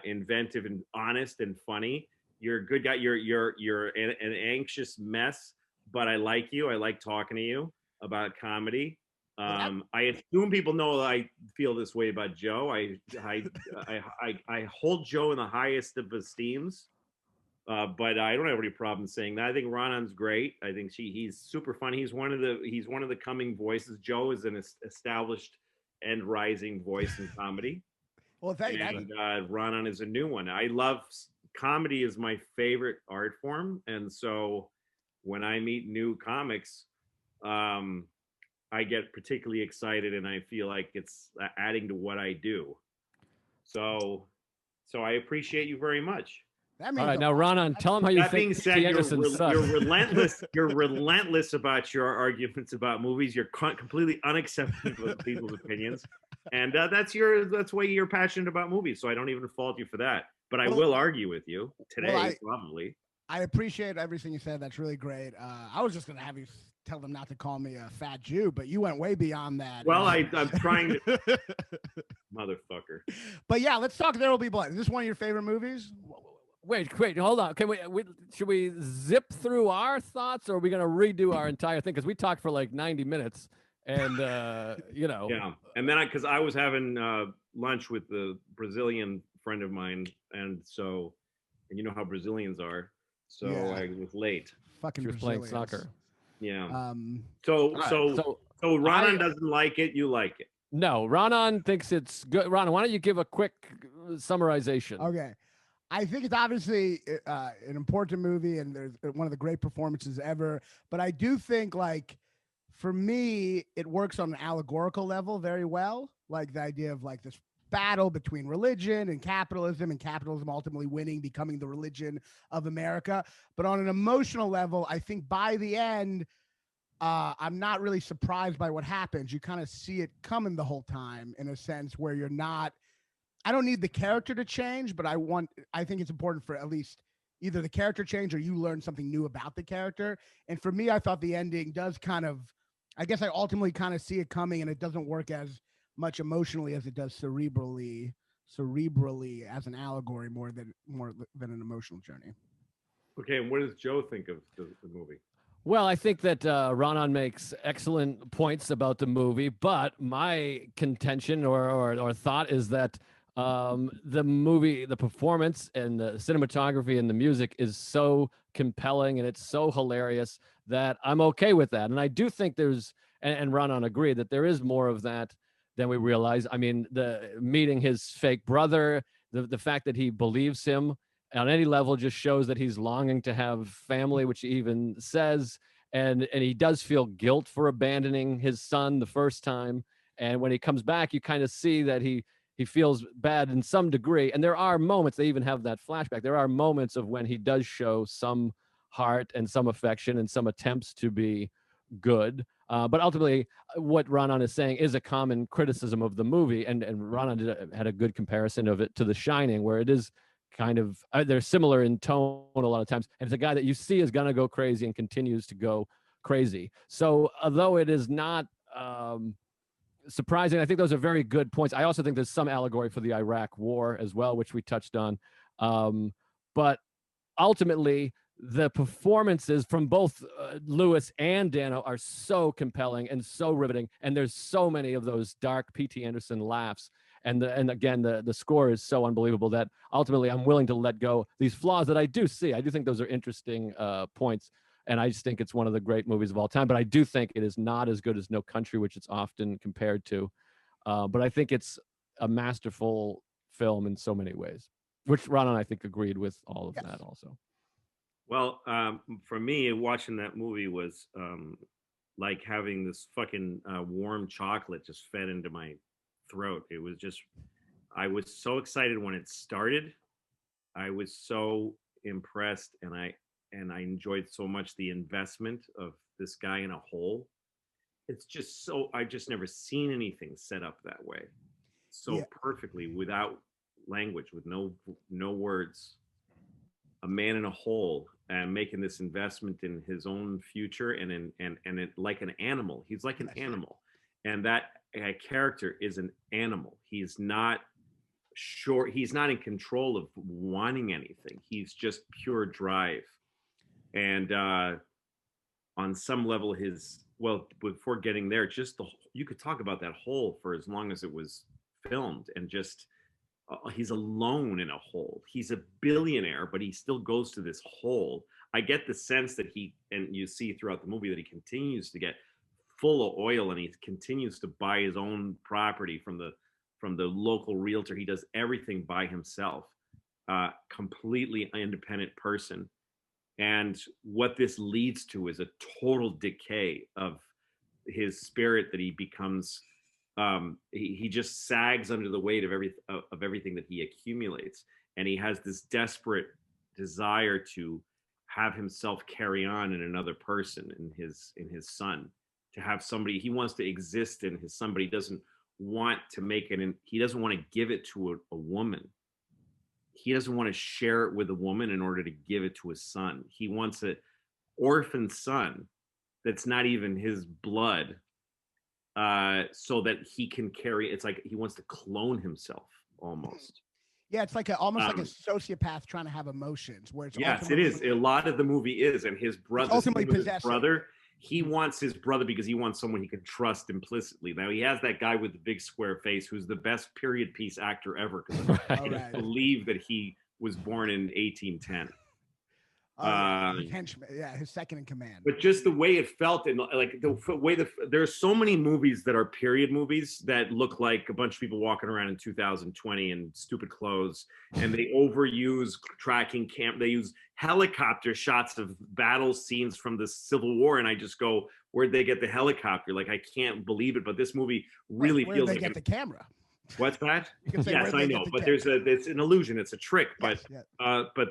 inventive and honest and funny. You're a good guy. You're an anxious mess, but I like you. I like talking to you about comedy. I assume people know that I feel this way about Joe. I hold Joe in the highest of esteems, but I don't have any problem saying that. I think Raanan's great. I think he's super funny. He's one of the coming voices. Joe is an established and rising voice in comedy. Well, thank you. And Raanan is a new one. I love comedy is my favorite art form, and so when I meet new comics, I get particularly excited, and I feel like it's adding to what I do. So I appreciate you very much. That means All right, now Raanan, tell him how you That being think said, P.T. Anderson sucks. you're relentless. You're relentless about your arguments about movies. You're completely unaccepting of people's opinions, and that's why you're passionate about movies. So I don't even fault you for that. But I will argue with you today, probably. I appreciate everything you said. That's really great. I was just gonna have you tell them not to call me a fat Jew, but you went way beyond that. Well, I'm trying to, motherfucker. But yeah, let's talk There Will Be Blood. Is this one of your favorite movies? Wait, hold on. Can we should we zip through our thoughts, or are we going to redo our entire thing? Because we talked for like 90 minutes, and you know. Yeah, and then because I was having lunch with the Brazilian friend of mine, and you know how Brazilians are, so I was late. Fucking she was playing soccer. Yeah. So Raanan doesn't like it. You like it? No, Raanan thinks it's good. Raanan, why don't you give a quick summarization? Okay. I think it's obviously an important movie, and there's one of the great performances ever. But I do think, like, for me, it works on an allegorical level very well. Like the idea of like this battle between religion and capitalism ultimately winning, becoming the religion of America. But on an emotional level, I think by the end, I'm not really surprised by what happens. You kind of see it coming the whole time, in a sense where you're not. I don't need the character to change, but I think it's important for at least either the character change or you learn something new about the character. And for me, I thought the ending does I guess I ultimately kind of see it coming, and it doesn't work as much emotionally as it does cerebrally as an allegory more than an emotional journey. Okay, and what does Joe think of the movie? Well, I think that Raanan makes excellent points about the movie, but my contention or thought is that the movie, the performance and the cinematography and the music is so compelling and it's so hilarious that I'm okay with that. And I do think and Raanan agreed that there is more of that than we realize. I mean, the meeting his fake brother, the fact that he believes him on any level just shows that he's longing to have family, which he even says. And he does feel guilt for abandoning his son the first time. And when he comes back, you kind of see that he feels bad in some degree. And there are moments, they even have that flashback. There are moments of when he does show some heart and some affection and some attempts to be good. But ultimately, what Raanan is saying is a common criticism of the movie. And Raanan had a good comparison of it to The Shining, where it is kind of, they're similar in tone a lot of times. And it's a guy that you see is going to go crazy and continues to go crazy. So although it is not surprising, I think those are very good points. I also think there's some allegory for the Iraq War as well, which we touched on. But ultimately, the performances from both Lewis and Dano are so compelling and so riveting. And there's so many of those dark P.T. Anderson laughs. And again, the score is so unbelievable that ultimately I'm willing to let go these flaws that I do see. I do think those are interesting points. And I just think it's one of the great movies of all time. But I do think it is not as good as No Country, which it's often compared to. But I think it's a masterful film in so many ways, which Raanan, I think, agreed with all of that also. Well, for me, watching that movie was like having this fucking warm chocolate just fed into my throat. It was just, I was so excited when it started. I was so impressed, and I enjoyed so much the investment of this guy in a hole. It's just so, I've just never seen anything set up that way so perfectly, without language, with no words. a man in a hole and making this investment in his own future like an animal. He's like an animal, and that character is an animal. He's not sure. He's not in control of wanting anything. He's just pure drive, and on some level, before getting there, just you could talk about that hole for as long as it was filmed, and just he's alone in a hole. He's a billionaire, but he still goes to this hole. I get the sense that and you see throughout the movie that he continues to get full of oil, and he continues to buy his own property from the local realtor. He does everything by himself, completely independent person. And what this leads to is a total decay of his spirit, that he becomes he just sags under the weight of everything that he accumulates, and he has this desperate desire to have himself carry on in another person, in his son, to have somebody he wants to exist in his son, but he doesn't want to make it, and he doesn't want to give it to a woman. He doesn't want to share it with a woman in order to give it to his son. He wants an orphan son that's not even his blood, so that he can carry. It's like he wants to clone himself almost. Yeah, it's like almost like a sociopath trying to have emotions. Where it's yes, it is. A lot of the movie is, and his brother, ultimately possessing. He wants his brother because he wants someone he can trust implicitly. Now he has that guy with the big square face who's the best period piece actor ever, because I can't believe that he was born in 1810. His henchman, his second in command. But just the way it felt, and like the way there's so many movies that are period movies that look like a bunch of people walking around in 2020 in stupid clothes, and they overuse tracking they use helicopter shots of battle scenes from the Civil War, and I just go, where'd they get the helicopter? Like, I can't believe it, but this movie really feels like they get the camera. What's that? Yes, I know, but it's an illusion, it's a trick. But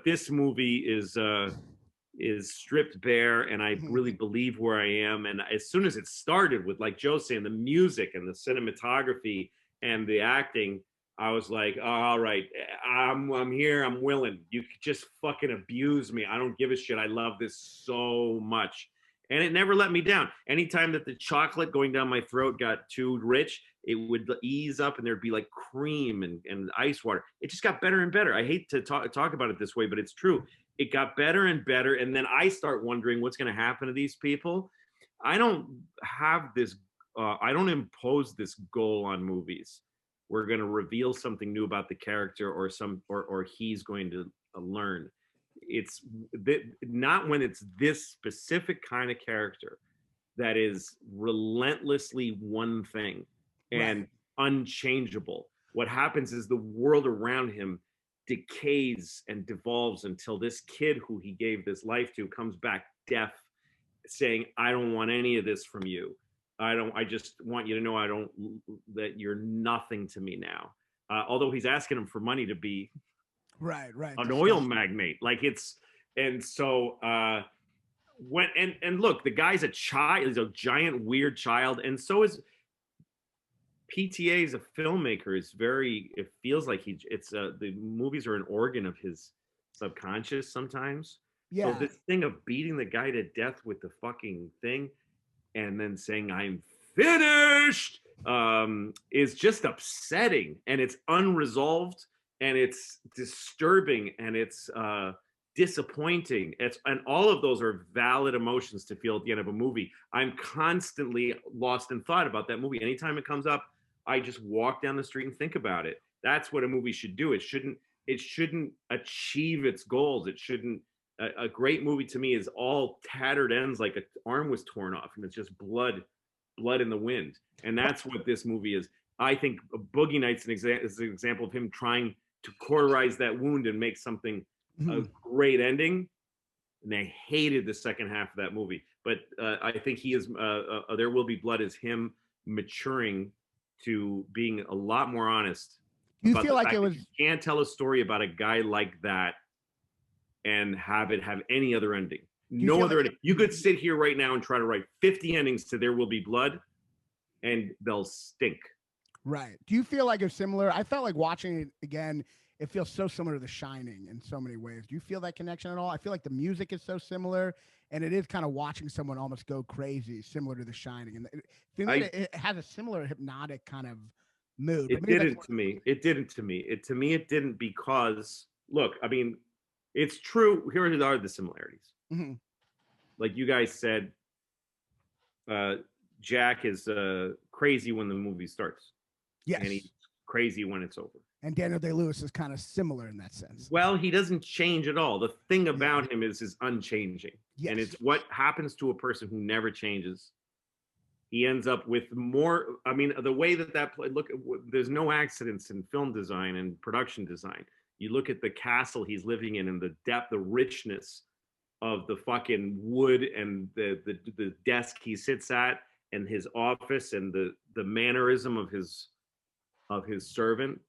this movie is stripped bare, and I really believe where I am. And as soon as it started with, like Joe saying, the music and the cinematography and the acting, I was like, oh, all right, I'm here, I'm willing. You could just fucking abuse me. I don't give a shit. I love this so much. And it never let me down. Anytime that the chocolate going down my throat got too rich, it would ease up, and there'd be like cream and ice water. It just got better and better. I hate to talk about it this way, but it's true. It got better and better. And then I start wondering what's going to happen to these people. I don't have this, I don't impose this goal on movies. We're going to reveal something new about the character, or he's going to learn. It's not when it's this specific kind of character that is relentlessly one thing and unchangeable. What happens is the world around him decays and devolves until this kid who he gave this life to comes back deaf, saying, I don't want any of this from you. I just want you to know that you're nothing to me now. Although he's asking him for money to be an oil magnate. Like look, the guy's a child. He's a giant weird child, and so is PTA as a filmmaker. It feels like the movies are an organ of his subconscious sometimes. So this thing of beating the guy to death with the fucking thing and then saying I'm finished is just upsetting, and it's unresolved, and it's disturbing, and it's disappointing. And all of those are valid emotions to feel at the end of a movie. I'm constantly lost in thought about that movie. Anytime it comes up, I just walk down the street and think about it. That's what a movie should do. It shouldn't achieve its goals. It shouldn't. A great movie to me is all tattered ends, like an arm was torn off, and it's just blood in the wind. And that's what this movie is. I think Boogie Nights is an example of him trying to cauterize that wound and make something a great ending. And I hated the second half of that movie. But I think he is. There Will Be Blood is him maturing to being a lot more honest. You feel like it was? You can't tell a story about a guy like that and have it have any other ending. No other ending. You could sit here right now and try to write 50 endings to There Will Be Blood, and they'll stink. Right. Do you feel like it's similar? I felt like watching it again, it feels so similar to The Shining in so many ways. Do you feel that connection at all? I feel like the music is so similar, and it is kind of watching someone almost go crazy, similar to The Shining. And it has a similar hypnotic kind of mood. It didn't to me. It didn't to me. It didn't because look, I mean, it's true. Here are the similarities. Mm-hmm. Like you guys said, Jack is crazy when the movie starts. Yes. And he's crazy when it's over. And Daniel Day-Lewis is kind of similar in that sense. Well, he doesn't change at all. The thing about him is unchanging. Yes. And it's what happens to a person who never changes. He ends up with more. I mean, the way that look, there's no accidents in film design and production design. You look at the castle he's living in and the depth, the richness of the fucking wood and the desk he sits at and his office and the mannerism of his servant.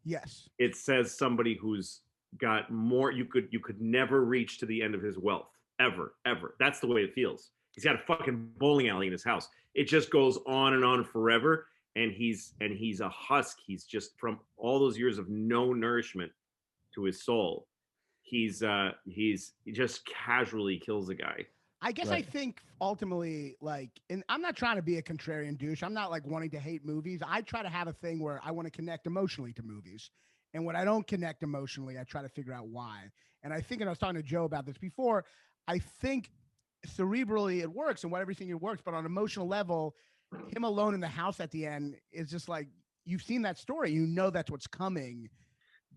Yes. It says somebody who's got more. You could never reach to the end of his wealth ever. That's the way it feels. He's got a fucking bowling alley in his house. It just goes on forever. And he's a husk. He's just, from all those years of no nourishment to his soul, he just casually kills a guy. I guess I think ultimately, like, and I'm not trying to be a contrarian douche. I'm not like wanting to hate movies. I try to have a thing where I want to connect emotionally to movies. And when I don't connect emotionally, I try to figure out why. And I think, and I was talking to Joe about this before, I think cerebrally it works and everything it works, but on an emotional level, him alone in the house at the end is just like, you've seen that story. You know that's what's coming.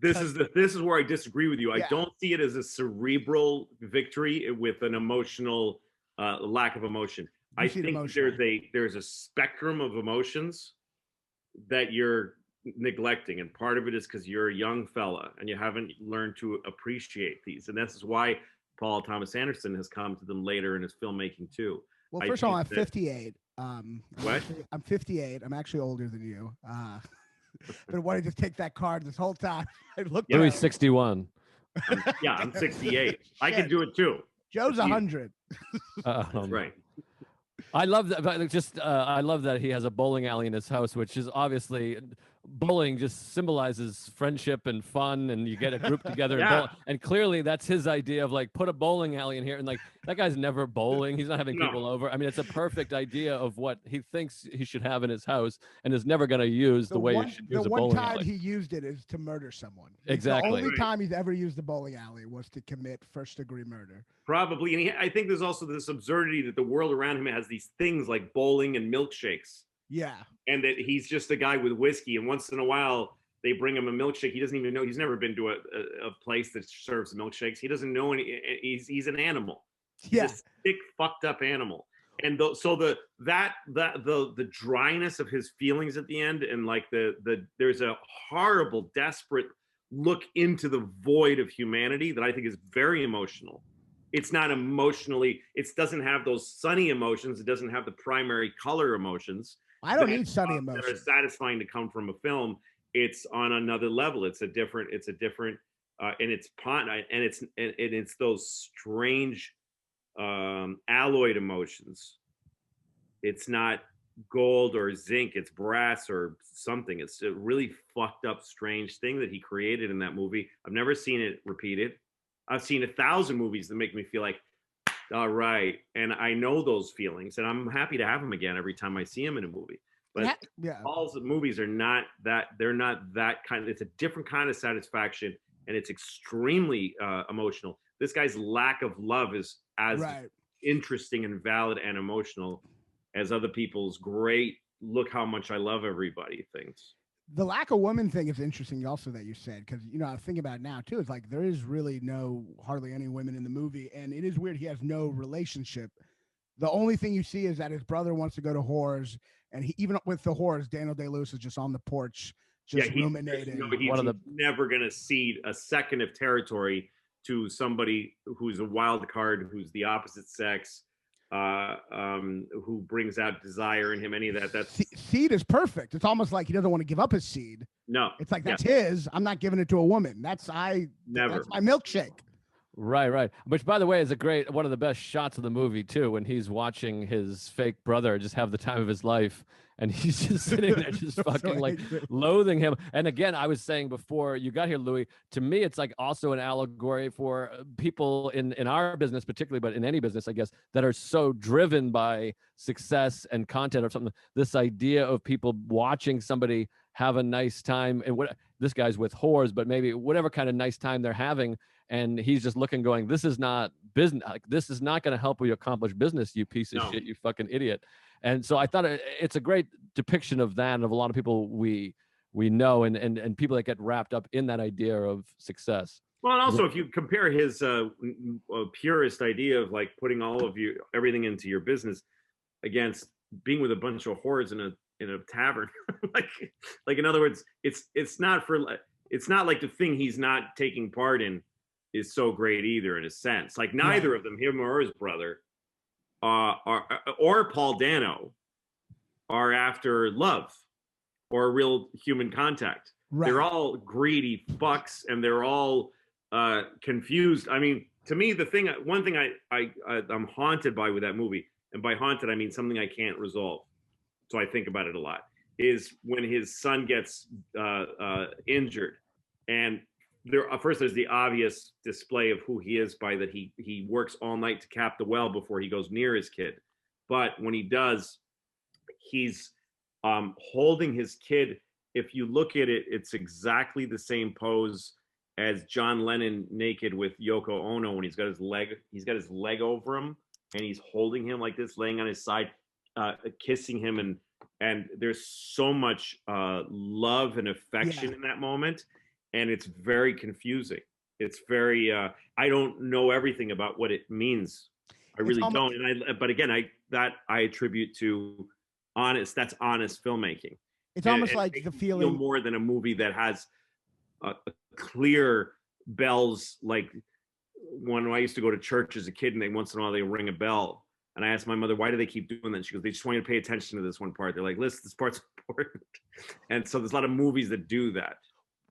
This is where I disagree with you. I don't see it as a cerebral victory with an emotional lack of emotion. I think there's a spectrum of emotions that you're neglecting, and part of it is because you're a young fella and you haven't learned to appreciate these, and this is why Paul Thomas Anderson has come to them later in his filmmaking too. Well, first of all, I'm 58. What? I'm 58. I'm actually older than you. Been wanting to take that card this whole time. I looked. Louis 61. I'm 68. I can do it too. Joe's 100. Right. I love that. I love that he has a bowling alley in his house, which is obviously bowling just symbolizes friendship and fun, and you get a group together and bowl. And clearly that's his idea of like, put a bowling alley in here, and like that guy's never bowling. He's not having people over. I mean, it's a perfect idea of what he thinks he should have in his house, and is never going to use the way you should use a bowling alley. The one time he used it is to murder someone. Exactly. The only time he's ever used the bowling alley was to commit first-degree murder. Probably, and I think there's also this absurdity that the world around him has these things like bowling and milkshakes. Yeah. And that he's just a guy with whiskey, and once in a while they bring him a milkshake. He doesn't even know. He's never been to a place that serves milkshakes. He doesn't know any. He's an animal. He's a sick, fucked up animal. And the dryness of his feelings at the end, and like there's a horrible, desperate look into the void of humanity that I think is very emotional. It's not emotionally. It doesn't have those sunny emotions. It doesn't have the primary color emotions. I don't need sunny emotions. That are satisfying to come from a film. It's on another level. It's a different, and it's those strange alloyed emotions. It's not gold or zinc. It's brass or something. It's a really fucked up, strange thing that he created in that movie. I've never seen it repeated. I've seen 1,000 movies that make me feel like, all right. And I know those feelings, and I'm happy to have them again every time I see him in a movie. But Paul's movies are not that. They're not that kind of. It's a different kind of satisfaction, and it's extremely emotional. This guy's lack of love is as interesting and valid and emotional as other people's great "look how much I love everybody" things. The lack of woman thing is interesting also that you said, because, you know, I'm thinking about it now too. It's like there is really hardly any women in the movie, and it is weird. He has no relationship. The only thing you see is that his brother wants to go to whores, and even with the whores, Daniel Day-Lewis is just on the porch, just ruminating. He's never going to cede a second of territory to somebody who's a wild card, who's the opposite sex, who brings out desire in him. Any of that. That's seed is perfect. It's almost like he doesn't want to give up his seed. No, it's like that's his. I'm not giving it to a woman. That's my milkshake. Right. Which, by the way, is one of the best shots of the movie too, when he's watching his fake brother just have the time of his life, and he's just sitting there, just So fucking like angry. loathing him. And again, I was saying before you got here, Louis, to me, it's like also an allegory for people in our business, particularly, but in any business, I guess, that are so driven by success and content or something. This idea of people watching somebody have a nice time, and what this guy's with whores, but maybe whatever kind of nice time they're having. And he's just looking, going, this is not business. Like, this is not going to help you accomplish business, you piece of shit, you fucking idiot. And so I thought it's a great depiction of that, and of a lot of people we know, and people that get wrapped up in that idea of success. Well, and also if you compare his purist idea of like putting everything into your business against being with a bunch of whores in a tavern, like in other words, it's not like the thing he's not taking part in is so great either, in a sense. Like neither of them, him or his brother, or Paul Dano, are after love or real human contact. Right. They're all greedy fucks, and they're all confused. I mean, to me, one thing I'm haunted by with that movie, and by haunted I mean something I can't resolve, so I think about it a lot, is when his son gets injured, and there's the obvious display of who he is by that he works all night to cap the well before he goes near his kid. But when he does, he's holding his kid. If you look at it, it's exactly the same pose as John Lennon naked with Yoko Ono, when he's got his leg over him, and he's holding him like this, laying on his side, kissing him, and there's so much love and affection in that moment. And it's very confusing. It's very, I don't know everything about what it means. I really don't. But again, I attribute to that's honest filmmaking. It's almost like the feeling more than a movie that has a clear bells. Like when I used to go to church as a kid, and once in a while they ring a bell. And I asked my mother, why do they keep doing that? She goes, they just want you to pay attention to this one part. They're like, listen, this part's important. And so there's a lot of movies that do that.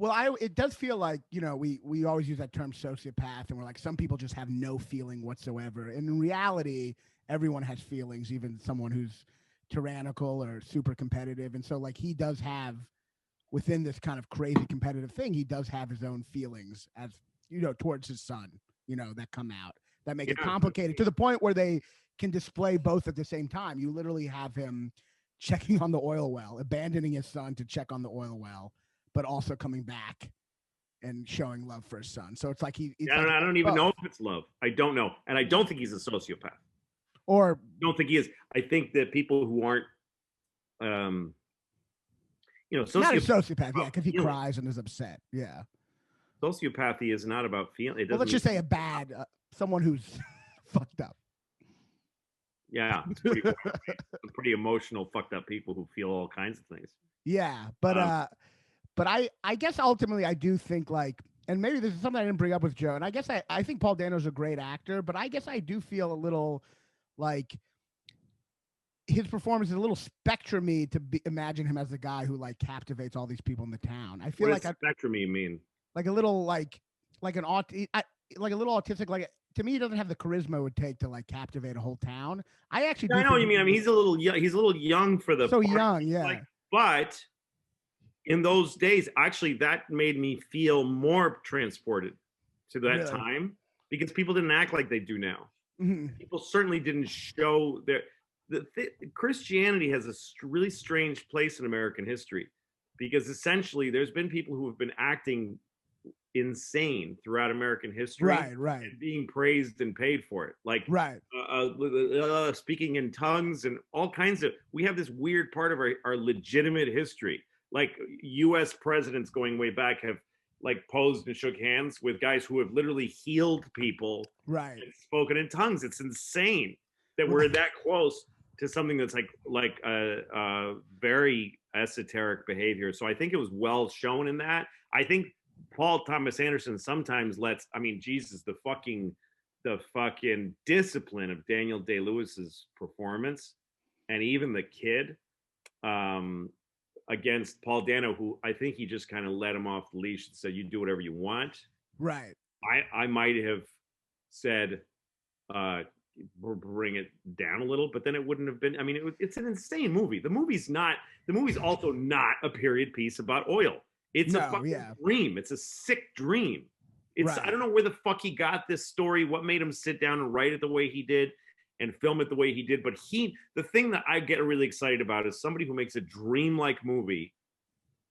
Well, it does feel like, we always use that term sociopath, and we're like, some people just have no feeling whatsoever. And in reality, everyone has feelings, even someone who's tyrannical or super competitive. And so like he does have, within this kind of crazy competitive thing, he does have his own feelings as, towards his son, that come out, that make it complicated to the point where they can display both at the same time. You literally have him checking on the oil well, abandoning his son to check on the oil well, but also coming back and showing love for his son. So it's like I don't even know if it's love. I don't know. And I don't think he's a sociopath. Or I don't think he is. I think that people who aren't, not a sociopath, because he cries and is upset. Yeah. Sociopathy is not about feeling. Well, let's just say someone who's fucked up. Yeah. Pretty emotional, fucked up people who feel all kinds of things. Yeah. But I guess ultimately I do think like, and maybe this is something I didn't bring up with Joe, and I guess I think Paul Dano's a great actor, but I guess I do feel a little like his performance is a little spectrum-y to imagine him as the guy who like captivates all these people in the town. I feel what does spectrum-y mean? Like a little like a little autistic. Like to me, he doesn't have the charisma it would take to like captivate a whole town. I actually, I know what you mean. I mean, he's a little young for the so part. Young, yeah. Like, but in those days, actually, that made me feel more transported to that time, because people didn't act like they do now. Mm-hmm. People certainly didn't show Christianity has a really strange place in American history, because essentially there's been people who have been acting insane throughout American history, right, and being praised and paid for it, like speaking in tongues and all kinds of. We have this weird part of our legitimate history, like U.S. presidents going way back have like posed and shook hands with guys who have literally healed people, and spoken in tongues. It's insane that we're that close to something that's like a very esoteric behavior. So I think it was well shown in that. I think Paul Thomas Anderson sometimes Jesus, the fucking discipline of Daniel Day-Lewis's performance, and even the kid against Paul Dano, who I think he just kind of let him off the leash and said, you do whatever you want. Right. I might have said, bring it down a little, but then it wouldn't have been. I mean, it's an insane movie. The movie's also not a period piece about oil. It's a fucking dream. It's a sick dream. It's I don't know where the fuck he got this story, what made him sit down and write it the way he did and film it the way he did. But the thing that I get really excited about is somebody who makes a dreamlike movie,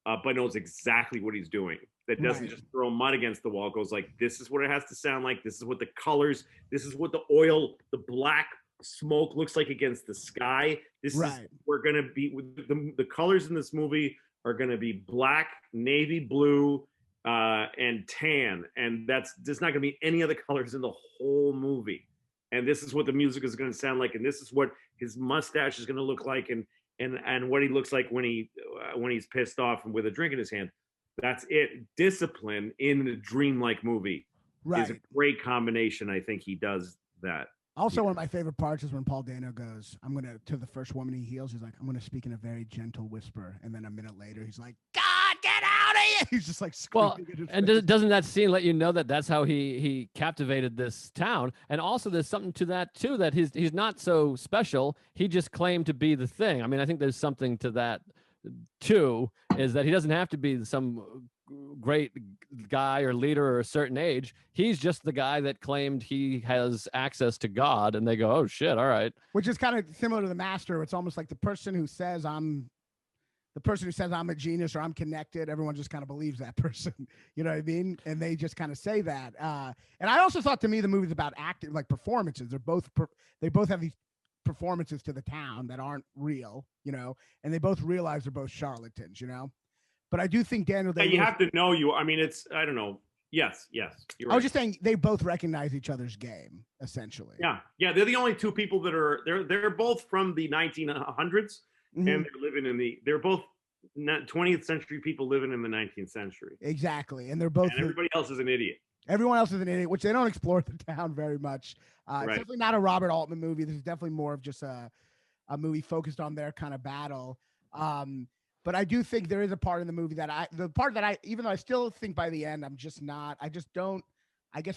but knows exactly what he's doing. That doesn't just throw mud against the wall, goes like, this is what it has to sound like. This is what the colors, this is what the oil, the black smoke looks like against the sky. This is, we're going to be, the colors in this movie are going to be black, navy blue, and tan. And there's not going to be any other colors in the whole movie. And this is what the music is going to sound like. And this is what his mustache is going to look like. And what he looks like when he's pissed off and with a drink in his hand. That's it. Discipline in a dreamlike movie is a great combination. I think he does that. Also, one of my favorite parts is when Paul Dano goes, to the first woman he heals, he's like, I'm going to speak in a very gentle whisper. And then a minute later, he's like, God, get out of here. He's just like screaming. Well, and doesn't that scene let you know that that's how he captivated this town? And also there's something to that too, that he's not so special. He just claimed to be the thing. I mean, I think there's something to that too, is that he doesn't have to be some great guy or leader or a certain age. He's just the guy that claimed he has access to God, and they go, oh shit, all right. Which is kind of similar to the Master. It's almost like the person who says I'm a genius or I'm connected, everyone just kind of believes that person. You know what I mean? And they just kind of say that. And I also thought, to me, the movie's about acting, like performances. They both have these performances to the town that aren't real, you know, and they both realize they're both charlatans, you know. But I do think Daniel Day-Lewis, you have to know I mean, I don't know. Yes. You're right. I was just saying they both recognize each other's game, essentially. Yeah. They're the only two people that are they're both from the 1900s, and they're both 20th century people living in the 19th century. Exactly, and they're both. And everybody else is an idiot. Everyone else is an idiot, which they don't explore the town very much. It's definitely not a Robert Altman movie. This is definitely more of just a movie focused on their kind of battle. But I do think there is a part in the movie even though I still think by the end, I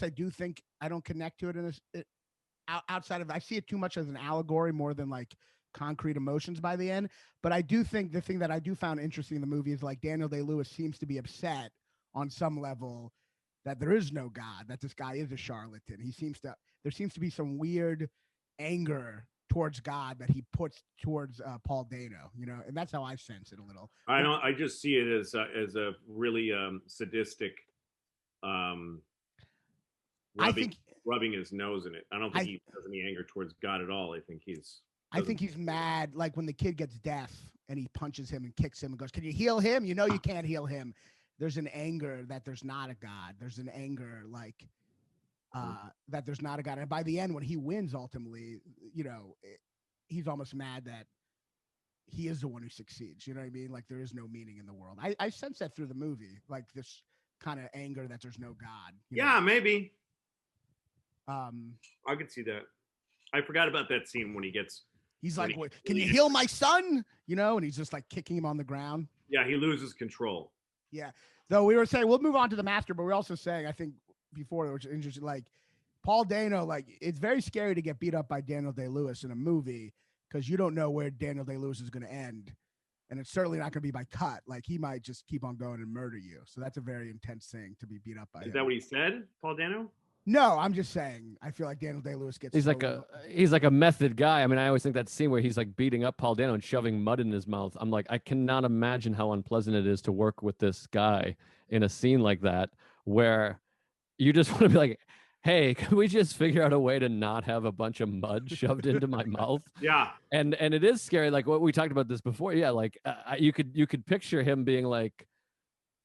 do think I don't connect to it outside of, I see it too much as an allegory more than like concrete emotions by the end. But I do think the thing that I do found interesting in the movie is like Daniel Day-Lewis seems to be upset on some level that there is no God, that this guy is a charlatan. There seems to be some weird anger towards God that he puts towards Paul Dano, you know, and that's how I sense it a little. I just see it as a really sadistic, rubbing his nose in it. I don't think he has any anger towards God at all. I think he's mad, like when the kid gets deaf and he punches him and kicks him and goes, "Can you heal him? You know you can't heal him." There's an anger that there's not a God. There's an anger like that there's not a God. And by the end, when he wins, ultimately, you know, he's almost mad that he is the one who succeeds. You know what I mean? Like there is no meaning in the world. I sense that through the movie, like this kind of anger that there's no God. Yeah, know? Maybe. I could see that. I forgot about that scene when he's like, "Can you heal my son?" You know, and he's just like kicking him on the ground. Yeah, he loses control. Yeah. Though we were saying we'll move on to the Master, but we're also saying, I think before, which is interesting, like Paul Dano, like it's very scary to get beat up by Daniel Day-Lewis in a movie because you don't know where Daniel Day-Lewis is going to end. And it's certainly not going to be by cut. Like he might just keep on going and murder you. So that's a very intense thing to be beat up by. Is that what he said, Paul Dano? No, I'm just saying. I feel like Daniel Day-Lewis gets. He's like a method guy. I mean, I always think that scene where he's like beating up Paul Dano and shoving mud in his mouth. I'm like, I cannot imagine how unpleasant it is to work with this guy in a scene like that, where you just want to be like, "Hey, can we just figure out a way to not have a bunch of mud shoved into my mouth?" Yeah, and it is scary. Like what we talked about this before. Yeah, like you could picture him being like,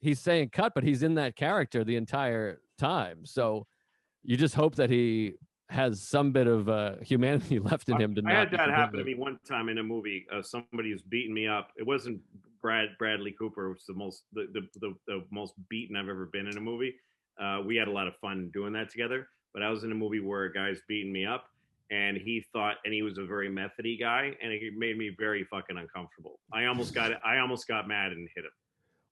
he's saying cut, but he's in that character the entire time. So. You just hope that he has some bit of humanity left in him to. I had that happen to me one time in a movie. Somebody was beating me up. It wasn't Bradley Cooper. It was the most beaten I've ever been in a movie. We had a lot of fun doing that together. But I was in a movie where a guy's beating me up, and he was a very methody guy, and it made me very fucking uncomfortable. I almost got mad and hit him.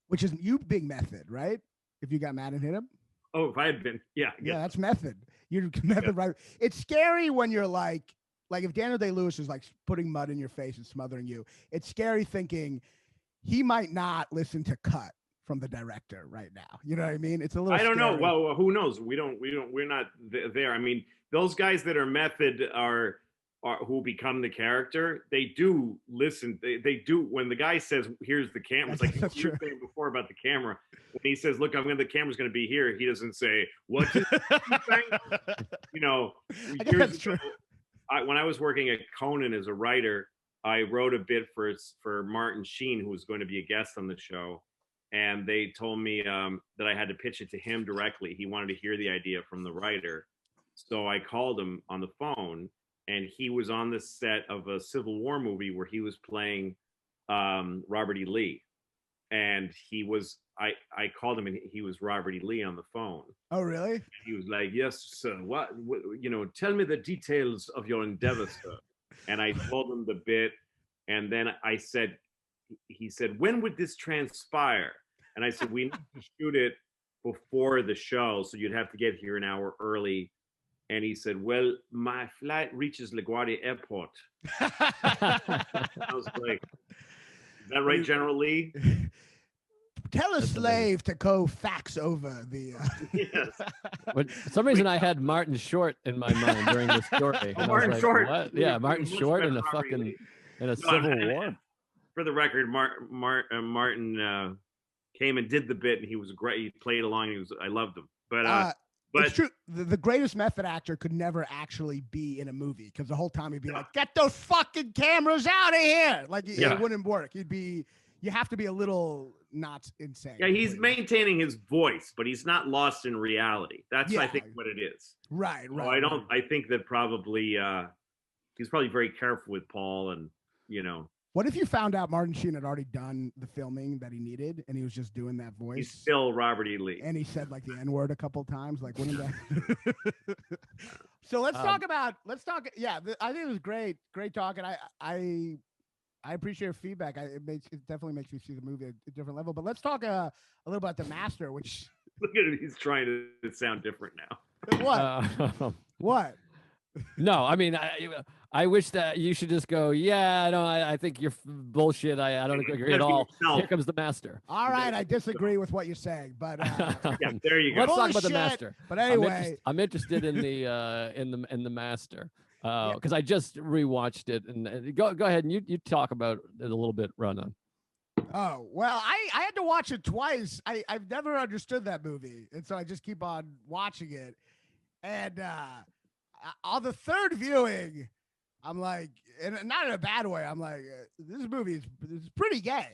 Which is you being method, right? If you got mad and hit him. Oh, if I had been, yeah. Yeah, that's method. You're method, right? It's scary when you're like if Daniel Day-Lewis is like putting mud in your face and smothering you. It's scary thinking he might not listen to cut from the director right now. You know what I mean? It's a little. I don't scary. know. Well, who knows? We're not there. I mean, those guys that are method are who become the character. They do listen. They do when the guy says, "Here's the camera." It's like That's you were saying before about the camera. When he says, "Look, the camera's going to be here," he doesn't say, "What did you think?" You know, I guess that's true. When I was working at Conan as a writer, I wrote a bit for Martin Sheen, who was going to be a guest on the show. And they told me that I had to pitch it to him directly. He wanted to hear the idea from the writer. So I called him on the phone, and he was on the set of a Civil War movie where he was playing Robert E. Lee. And I called him, and he was Robert E. Lee on the phone. Oh, really? And he was like, "Yes, sir. What, tell me the details of your endeavor, sir." And I told him the bit. And then he said, "When would this transpire?" And I said, "We need to shoot it before the show, so you'd have to get here an hour early." And he said, "Well, my flight reaches LaGuardia Airport." I was like, "Is that right, General Lee?" Tell a slave to go fax over the. Yes. But for some reason, I had Martin Short in my mind during the story. Martin Short. What? Yeah, Martin Short in a Civil War. For the record, Martin came and did the bit, and he was great. He played along. I loved him. But it's true. The greatest method actor could never actually be in a movie because the whole time he'd be like, "Get those fucking cameras out of here!" Like it wouldn't work. You have to be a little not insane. Yeah, he's maintaining his voice, but he's not lost in reality. That's I think what it is. Right. So I think that probably he's probably very careful with Paul, and What if you found out Martin Sheen had already done the filming that he needed, and he was just doing that voice? He's still Robert E. Lee, and he said like the N-word a couple times. Like, wouldn't that? So let's talk. Yeah, I think it was great talking. I appreciate your feedback. It definitely makes me see the movie at a different level. But let's talk a little about The Master, which look at him. He's trying to sound different now. What? What? No, I mean, I wish that you should just go, yeah, no, I think you're bullshit. I don't agree at all. Here comes The Master. All right, I disagree with what you're saying, but yeah, there you go. Let's talk about The Master. But anyway, I'm interested in the Master because I just rewatched it, and go ahead and you talk about it a little bit, Raanan. Oh, well, I had to watch it twice. I've never understood that movie, and so I just keep on watching it. And on the third viewing, I'm like, and not in a bad way, I'm like, this movie is pretty gay.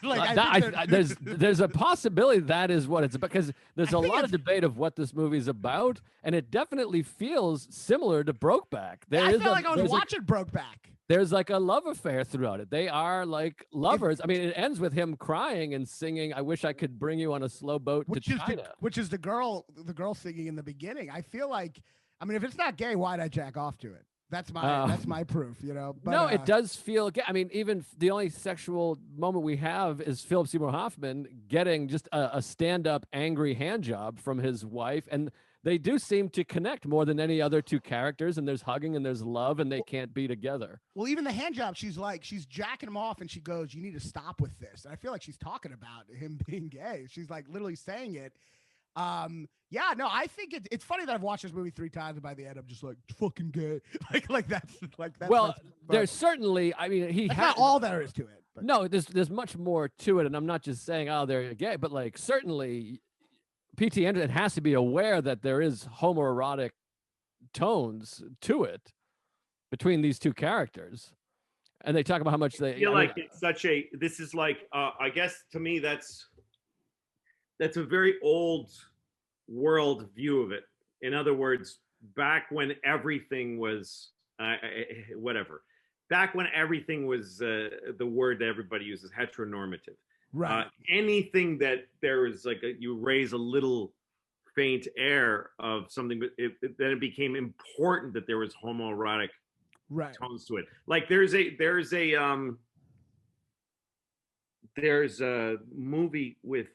There's a possibility that is what it's about, because there's a lot of debate of what this movie is about, and it definitely feels similar to Brokeback. I feel like I was watching Brokeback. There's like a love affair throughout it. They are like lovers. I mean, it ends with him crying and singing, "I wish I could bring you on a slow boat to China," which is the girl singing in the beginning. I feel like, I mean, if it's not gay, why'd I jack off to it? That's my proof, But, no, it does feel gay. I mean, even the only sexual moment we have is Philip Seymour Hoffman getting just a stand-up angry hand job from his wife, and they do seem to connect more than any other two characters, and there's hugging and there's love, and they can't be together. Well, even the hand job, she's jacking him off, and she goes, "You need to stop with this." And I feel like she's talking about him being gay. She's like literally saying it. Yeah, no, I think it's funny that I've watched this movie 3 times, and by the end I'm just like, fucking gay. like that's well, there's certainly, I mean, he has not all there is to it. But. No, there's much more to it, and I'm not just saying, oh, they're gay, but like certainly P.T. Anderson has to be aware that there is homoerotic tones to it between these two characters, and they talk about how much they feel like it's such a. This is like, I guess to me that's a very old world view of it. In other words, back when everything was whatever, back when everything was the word that everybody uses, heteronormative. Right. Anything that there is like you raise a little faint air of something, but then it became important that there was homoerotic tones to it. Like there's a movie with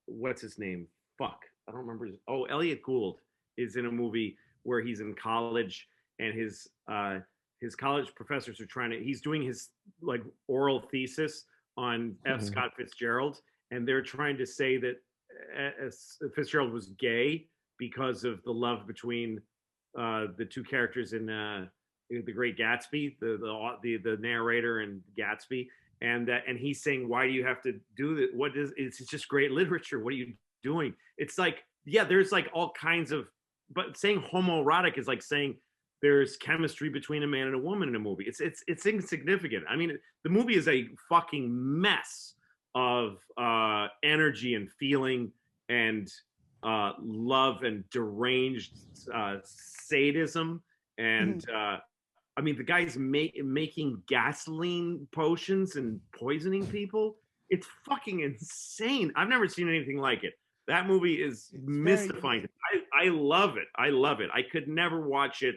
what's his name? Fuck, I don't remember. Elliot Gould is in a movie where he's in college and his college professors are trying to. He's doing his like oral thesis on F. Scott Fitzgerald, and they're trying to say that Fitzgerald was gay because of the love between the two characters in The Great Gatsby, the narrator and Gatsby, and he's saying, why do you have to do that? What is it's just great literature? What are you doing? It's like, yeah, there's like all kinds of, but saying homoerotic is like saying there's chemistry between a man and a woman in a movie. It's insignificant. I mean, the movie is a fucking mess of energy and feeling and love and deranged sadism and I mean, the guy's making gasoline potions and poisoning people. It's fucking insane. I've never seen anything like it. That movie is mystifying. I love it. I love it. I could never watch it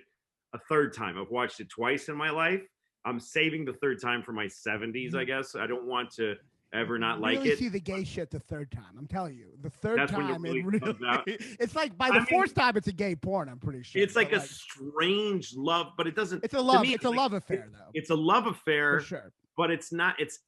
a third time. I've watched it twice in my life. I'm saving the third time for my 70s, I guess. I don't want to ever not like really it. see the gay shit the third time. I'm telling you, the third That's time when it it really comes out. it's like by the fourth time it's a gay porn. I'm pretty sure It's like a strange love, but it doesn't. It's a love. To me, it's a love affair, though. It's a love affair, for sure. But it's not. It's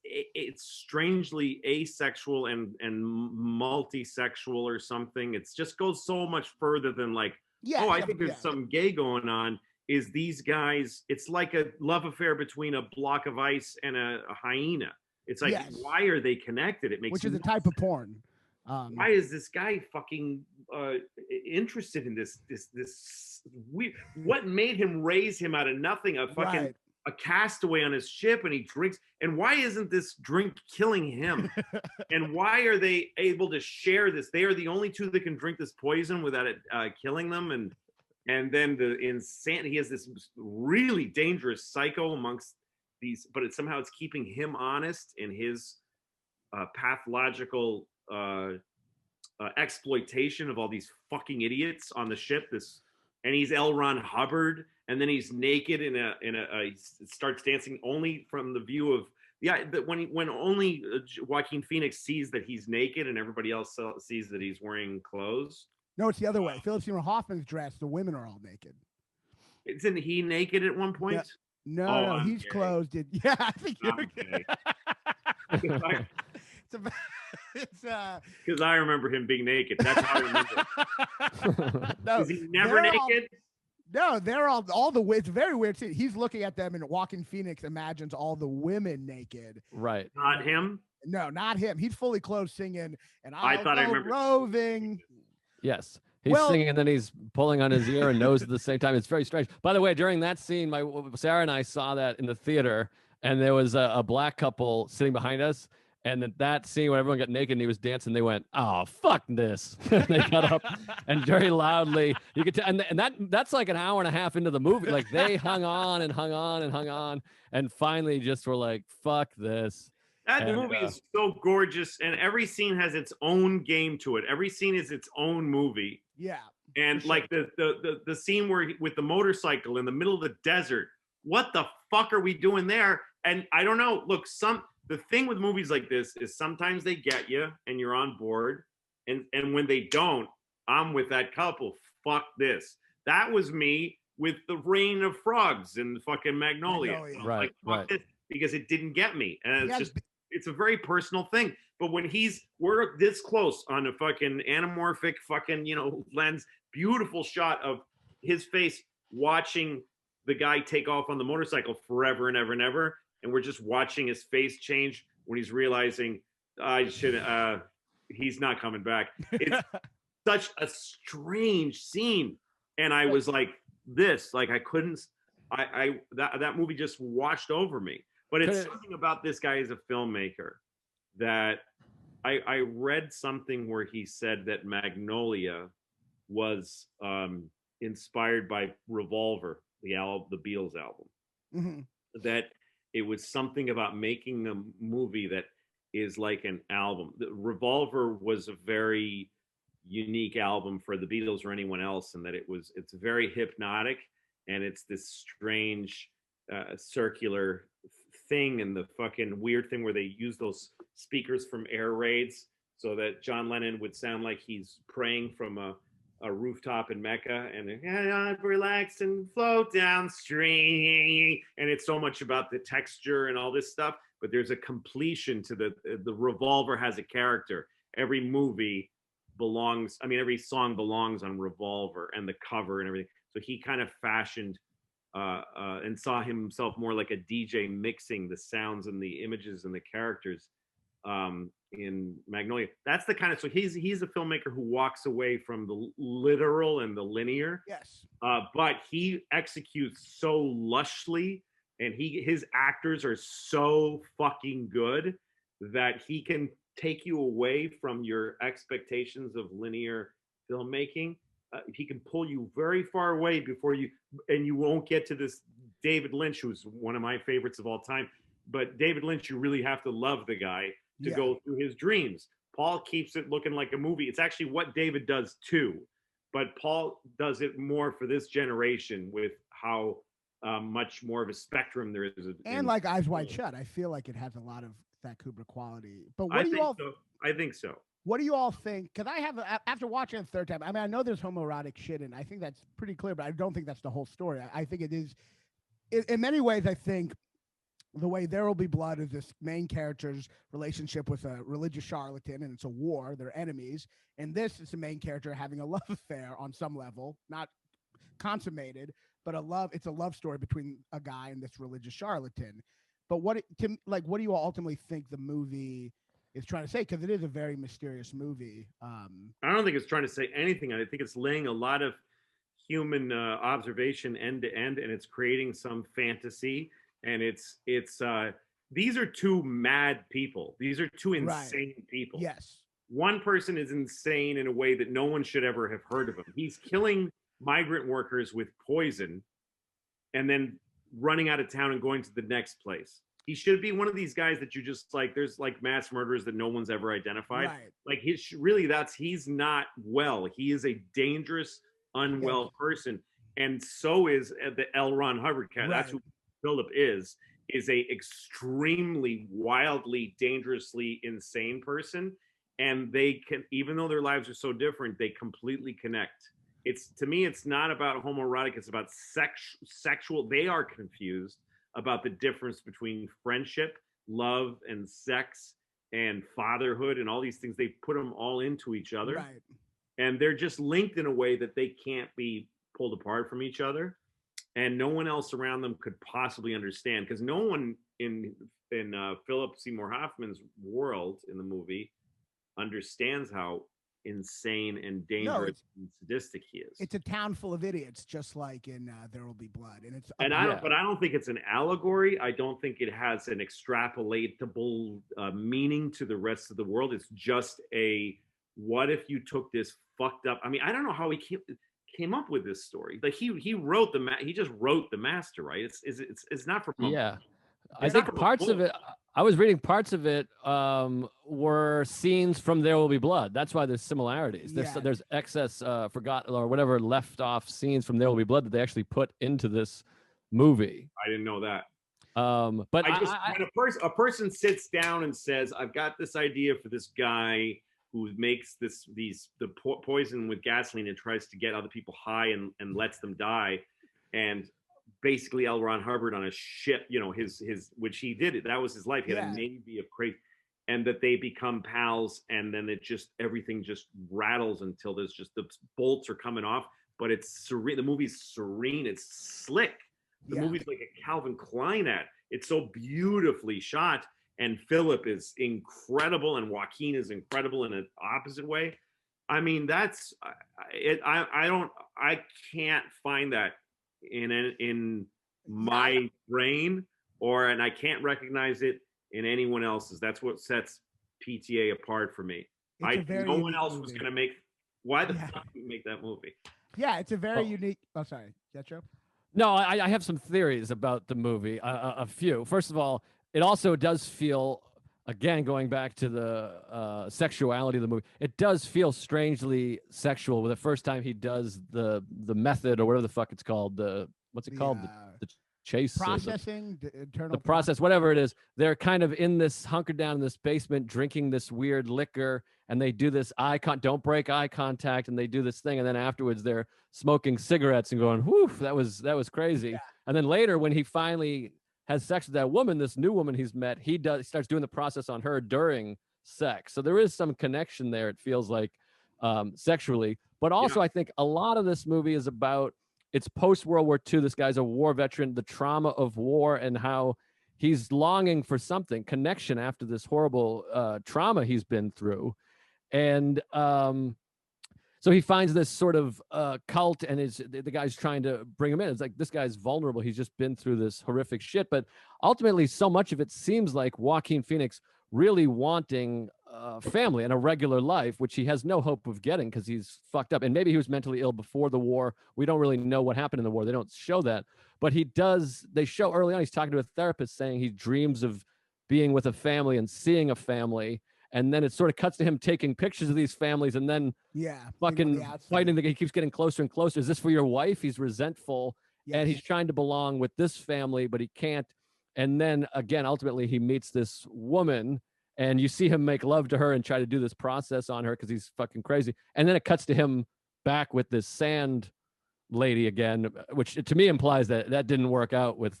strangely asexual and multisexual or something. It just goes so much further than like, oh, I think there's something gay going on. Is these guys? It's like a love affair between a block of ice and a hyena. It's like, why are they connected? It makes which is a type of porn. Why is this guy fucking interested in this weird? What made him raise him out of nothing? A fucking a castaway on his ship, and he drinks. And why isn't this drink killing him? And why are they able to share this? They are the only two that can drink this poison without it killing them. And then the insanity. He has this really dangerous psycho amongst these, but somehow it's keeping him honest in his pathological exploitation of all these fucking idiots on the ship. And he's L. Ron Hubbard, and then he's naked he starts dancing only from the view of when only Joaquin Phoenix sees that he's naked, and everybody else sees that he's wearing clothes. No, it's the other way. Philip Seymour Hoffman's dressed. The women are all naked. Isn't he naked at one point? Yeah. No, he's gay. closed. Yeah, I think you're gay. It's because I remember him being naked. That's how I remember. No, is he never naked? No, they're all the way. It's very weird. Too. He's looking at them, and Joaquin Phoenix imagines all the women naked. Right. Not him. No, not him. He's fully clothed, singing, and I thought I remember roving. Yes. He's singing and then he's pulling on his ear and nose at the same time. It's very strange. By the way, during that scene, Sarah and I saw that in the theater, and there was a black couple sitting behind us. And that scene when everyone got naked and he was dancing, they went, "Oh, fuck this!" They got up and very loudly. You could tell, and that's like an hour and a half into the movie. Like they hung on and hung on and hung on, and finally just were like, "Fuck this." That movie is so gorgeous, and every scene has its own game to it. Every scene is its own movie. Yeah. And like the scene where with the motorcycle in the middle of the desert, what the fuck are we doing there? And I don't know. Look, the thing with movies like this is sometimes they get you and you're on board, and when they don't, I'm with that couple. Fuck this. That was me with the Rain of Frogs and fucking Magnolia. Right. Like, fuck this, because it didn't get me, and it's a very personal thing. But when we're this close on a fucking anamorphic fucking, lens, beautiful shot of his face watching the guy take off on the motorcycle forever and ever and ever. And we're just watching his face change when he's realizing he's not coming back. It's such a strange scene. And I was like, I couldn't, that movie just washed over me. But it's something about this guy as a filmmaker that I read something where he said that Magnolia was inspired by Revolver, the Beatles album. Mm-hmm. That it was something about making a movie that is like an album. The Revolver was a very unique album for the Beatles or anyone else, and that it's very hypnotic, and it's this strange circular thing, and the fucking weird thing where they use those speakers from air raids so that John Lennon would sound like he's praying from a rooftop in Mecca, and I've relaxed and float downstream. And it's so much about the texture and all this stuff, but there's a completion to the Revolver has a character. Every movie belongs, every song belongs on Revolver and the cover and everything. So he kind of fashioned and saw himself more like a DJ mixing the sounds and the images and the characters in Magnolia. That's the kind of, so he's a filmmaker who walks away from the literal and the linear. Yes. But he executes so lushly, and his actors are so fucking good that he can take you away from your expectations of linear filmmaking. He can pull you very far away and you won't get to this David Lynch, who's one of my favorites of all time. But David Lynch, you really have to love the guy to go through his dreams. Paul keeps it looking like a movie. It's actually what David does too, but Paul does it more for this generation with how much more of a spectrum there is. And like Eyes Wide Shut, I feel like it has a lot of that Kubrick quality. But what do you all? I think so. What do you all think? Because I have, after watching it the third time, I know there's homoerotic shit, and I think that's pretty clear, but I don't think that's the whole story. I think it is, in many ways, I think the way There Will Be Blood is this main character's relationship with a religious charlatan, and it's a war, they're enemies. And this is the main character having a love affair on some level, not consummated, but it's a love story between a guy and this religious charlatan. But what do you all ultimately think the movie is trying to say? Because it is a very mysterious movie. I don't think it's trying to say anything. I think it's laying a lot of human observation end to end, and it's creating some fantasy. And these are two mad people. These are two insane people. Yes. One person is insane in a way that no one should ever have heard of him. He's killing migrant workers with poison and then running out of town and going to the next place. He should be one of these guys that you just like, there's like mass murderers that no one's ever identified. Right. Like he's not well. He is a dangerous, unwell person. And so is the L. Ron Hubbard cat. Right. That's who Philip is a extremely wildly, dangerously insane person. And they can, even though their lives are so different, they completely connect. To me, it's not about homoerotic. It's about sexual. They are confused about the difference between friendship, love, and sex, and fatherhood, and all these things. They put them all into each other. Right. And they're just linked in a way that they can't be pulled apart from each other. And no one else around them could possibly understand, because no one in Philip Seymour Hoffman's world in the movie understands how insane and dangerous and sadistic he is. It's a town full of idiots, just like in There Will Be Blood, and it's. And I don't think it's an allegory. I don't think it has an extrapolatable meaning to the rest of the world. It's just what if you took this fucked up? I don't know how he came up with this story. Like he just wrote the master, right? It's not from I think parts of it. I was reading parts of it were scenes from There Will Be Blood. That's why there's similarities. There's excess forgotten or whatever left off scenes from There Will Be Blood that they actually put into this movie. I didn't know that. But when a person sits down and says, "I've got this idea for this guy who makes the poison with gasoline and tries to get other people high and lets them die," and basically L. Ron Hubbard on a ship, his which he did it. That was his life. He had a navy of crazy, and that they become pals, and then everything just rattles until there's just the bolts are coming off. But it's serene. The movie's serene. It's slick. The movie's like a Calvin Klein ad. It's so beautifully shot, and Philip is incredible, and Joaquin is incredible in an opposite way. That's it. I can't find that in my brain, and I can't recognize it in anyone else's. That's what sets PTA apart for me. No one else was going to make. Why the fuck did you make that movie? Yeah, it's a very unique. Oh, sorry, Jetro. No, I have some theories about the movie. A few. First of all, it also does feel, again, going back to the sexuality of the movie, it does feel strangely sexual. The first time he does the method or whatever the fuck it's called, what's it called? The chase processing, the process, whatever it is. They're kind of in this hunkered down in this basement, drinking this weird liquor, and they do this don't break eye contact, and they do this thing, and then afterwards they're smoking cigarettes and going, whew, that was crazy. Yeah. And then later when he finally has sex with that woman, this new woman he's met, he starts doing the process on her during sex. So there is some connection there, it feels like, sexually. But also, I think a lot of this movie is about, it's post World War II. This guy's a war veteran, the trauma of war, and how he's longing for something, connection after this horrible trauma he's been through. And so he finds this sort of cult, and the guy's trying to bring him in. It's like, this guy's vulnerable. He's just been through this horrific shit. But ultimately, so much of it seems like Joaquin Phoenix really wanting family and a regular life, which he has no hope of getting because he's fucked up. And maybe he was mentally ill before the war. We don't really know what happened in the war. They don't show that. But they show early on, he's talking to a therapist saying he dreams of being with a family and seeing a family. And then it sort of cuts to him taking pictures of these families, and then fucking fighting. He keeps getting closer and closer. Is this for your wife? He's resentful, and he's trying to belong with this family, but he can't. And then again, ultimately, he meets this woman, and you see him make love to her and try to do this process on her because he's fucking crazy. And then it cuts to him back with this sand lady again, which to me implies that didn't work out with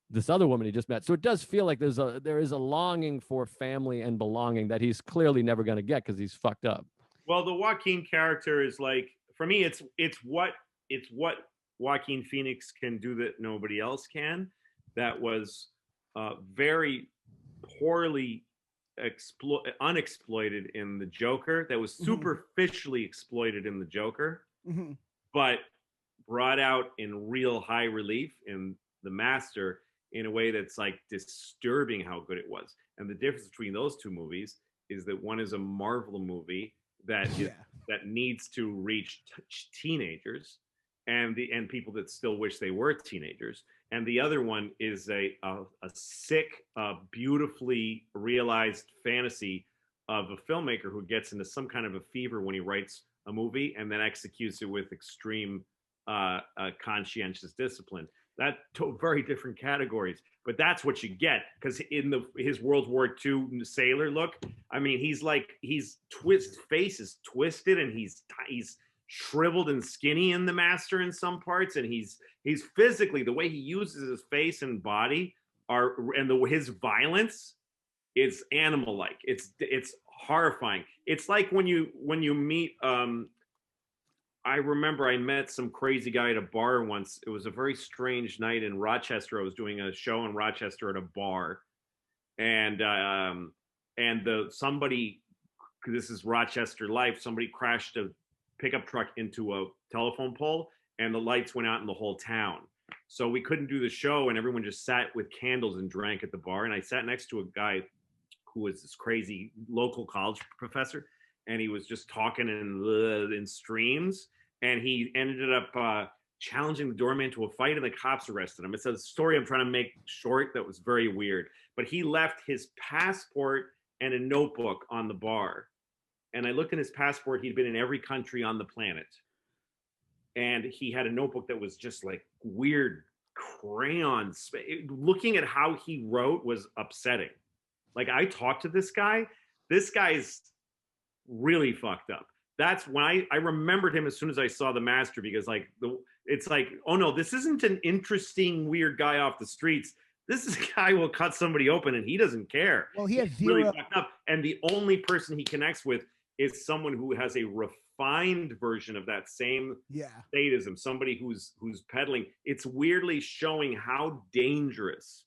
this other woman he just met. So it does feel like there is a longing for family and belonging that he's clearly never going to get because he's fucked up. Well, the Joaquin character is like, for me, it's what Joaquin Phoenix can do that nobody else can. That was very poorly unexploited in the Joker. That was superficially exploited in the Joker, but brought out in real high relief in The Master, in a way that's like disturbing how good it was. And the difference between those two movies is that one is a Marvel movie that that needs to reach teenagers and people that still wish they were teenagers. And the other one is a sick, beautifully realized fantasy of a filmmaker who gets into some kind of a fever when he writes a movie and then executes it with extreme conscientious discipline. That very different categories, but that's what you get, because in his World War II sailor look, I mean, his face is twisted, and he's shriveled and skinny in The Master in some parts, and he's physically, the way he uses his face and body his violence is animal-like. It's horrifying. It's like when you meet. I remember I met some crazy guy at a bar once. It was a very strange night in Rochester. I was doing a show in Rochester at a bar, and somebody, this is Rochester life, somebody crashed a pickup truck into a telephone pole, and the lights went out in the whole town. So we couldn't do the show, and everyone just sat with candles and drank at the bar. And I sat next to a guy who was this crazy local college professor, and he was just talking in streams, and he ended up challenging the doorman to a fight, and the cops arrested him. It's a story I'm trying to make short that was very weird. But he left his passport and a notebook on the bar. And I looked at his passport. He'd been in every country on the planet. And he had a notebook that was just like weird crayons. Looking at how he wrote was upsetting. Like, I talked to this guy. This guy's really fucked up. That's when I remembered him as soon as I saw The Master, because it's like, oh no, this isn't an interesting weird guy off the streets. This is a guy who will cut somebody open and he doesn't care. Well, he has really fucked up, and the only person he connects with is someone who has a refined version of that same sadism. Somebody who's peddling. It's weirdly showing how dangerous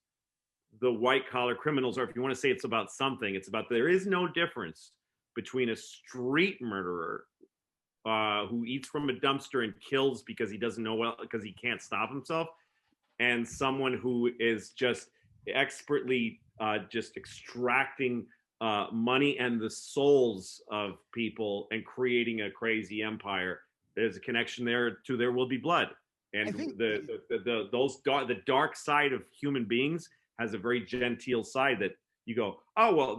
the white collar criminals are. If you want to say it's about something, it's about, there is no difference between a street murderer who eats from a dumpster and kills because he doesn't know because he can't stop himself, and someone who is just expertly just extracting money and the souls of people and creating a crazy empire. There's a connection there to There Will Be Blood, and the dark side of human beings has a very genteel side that you go, oh, well,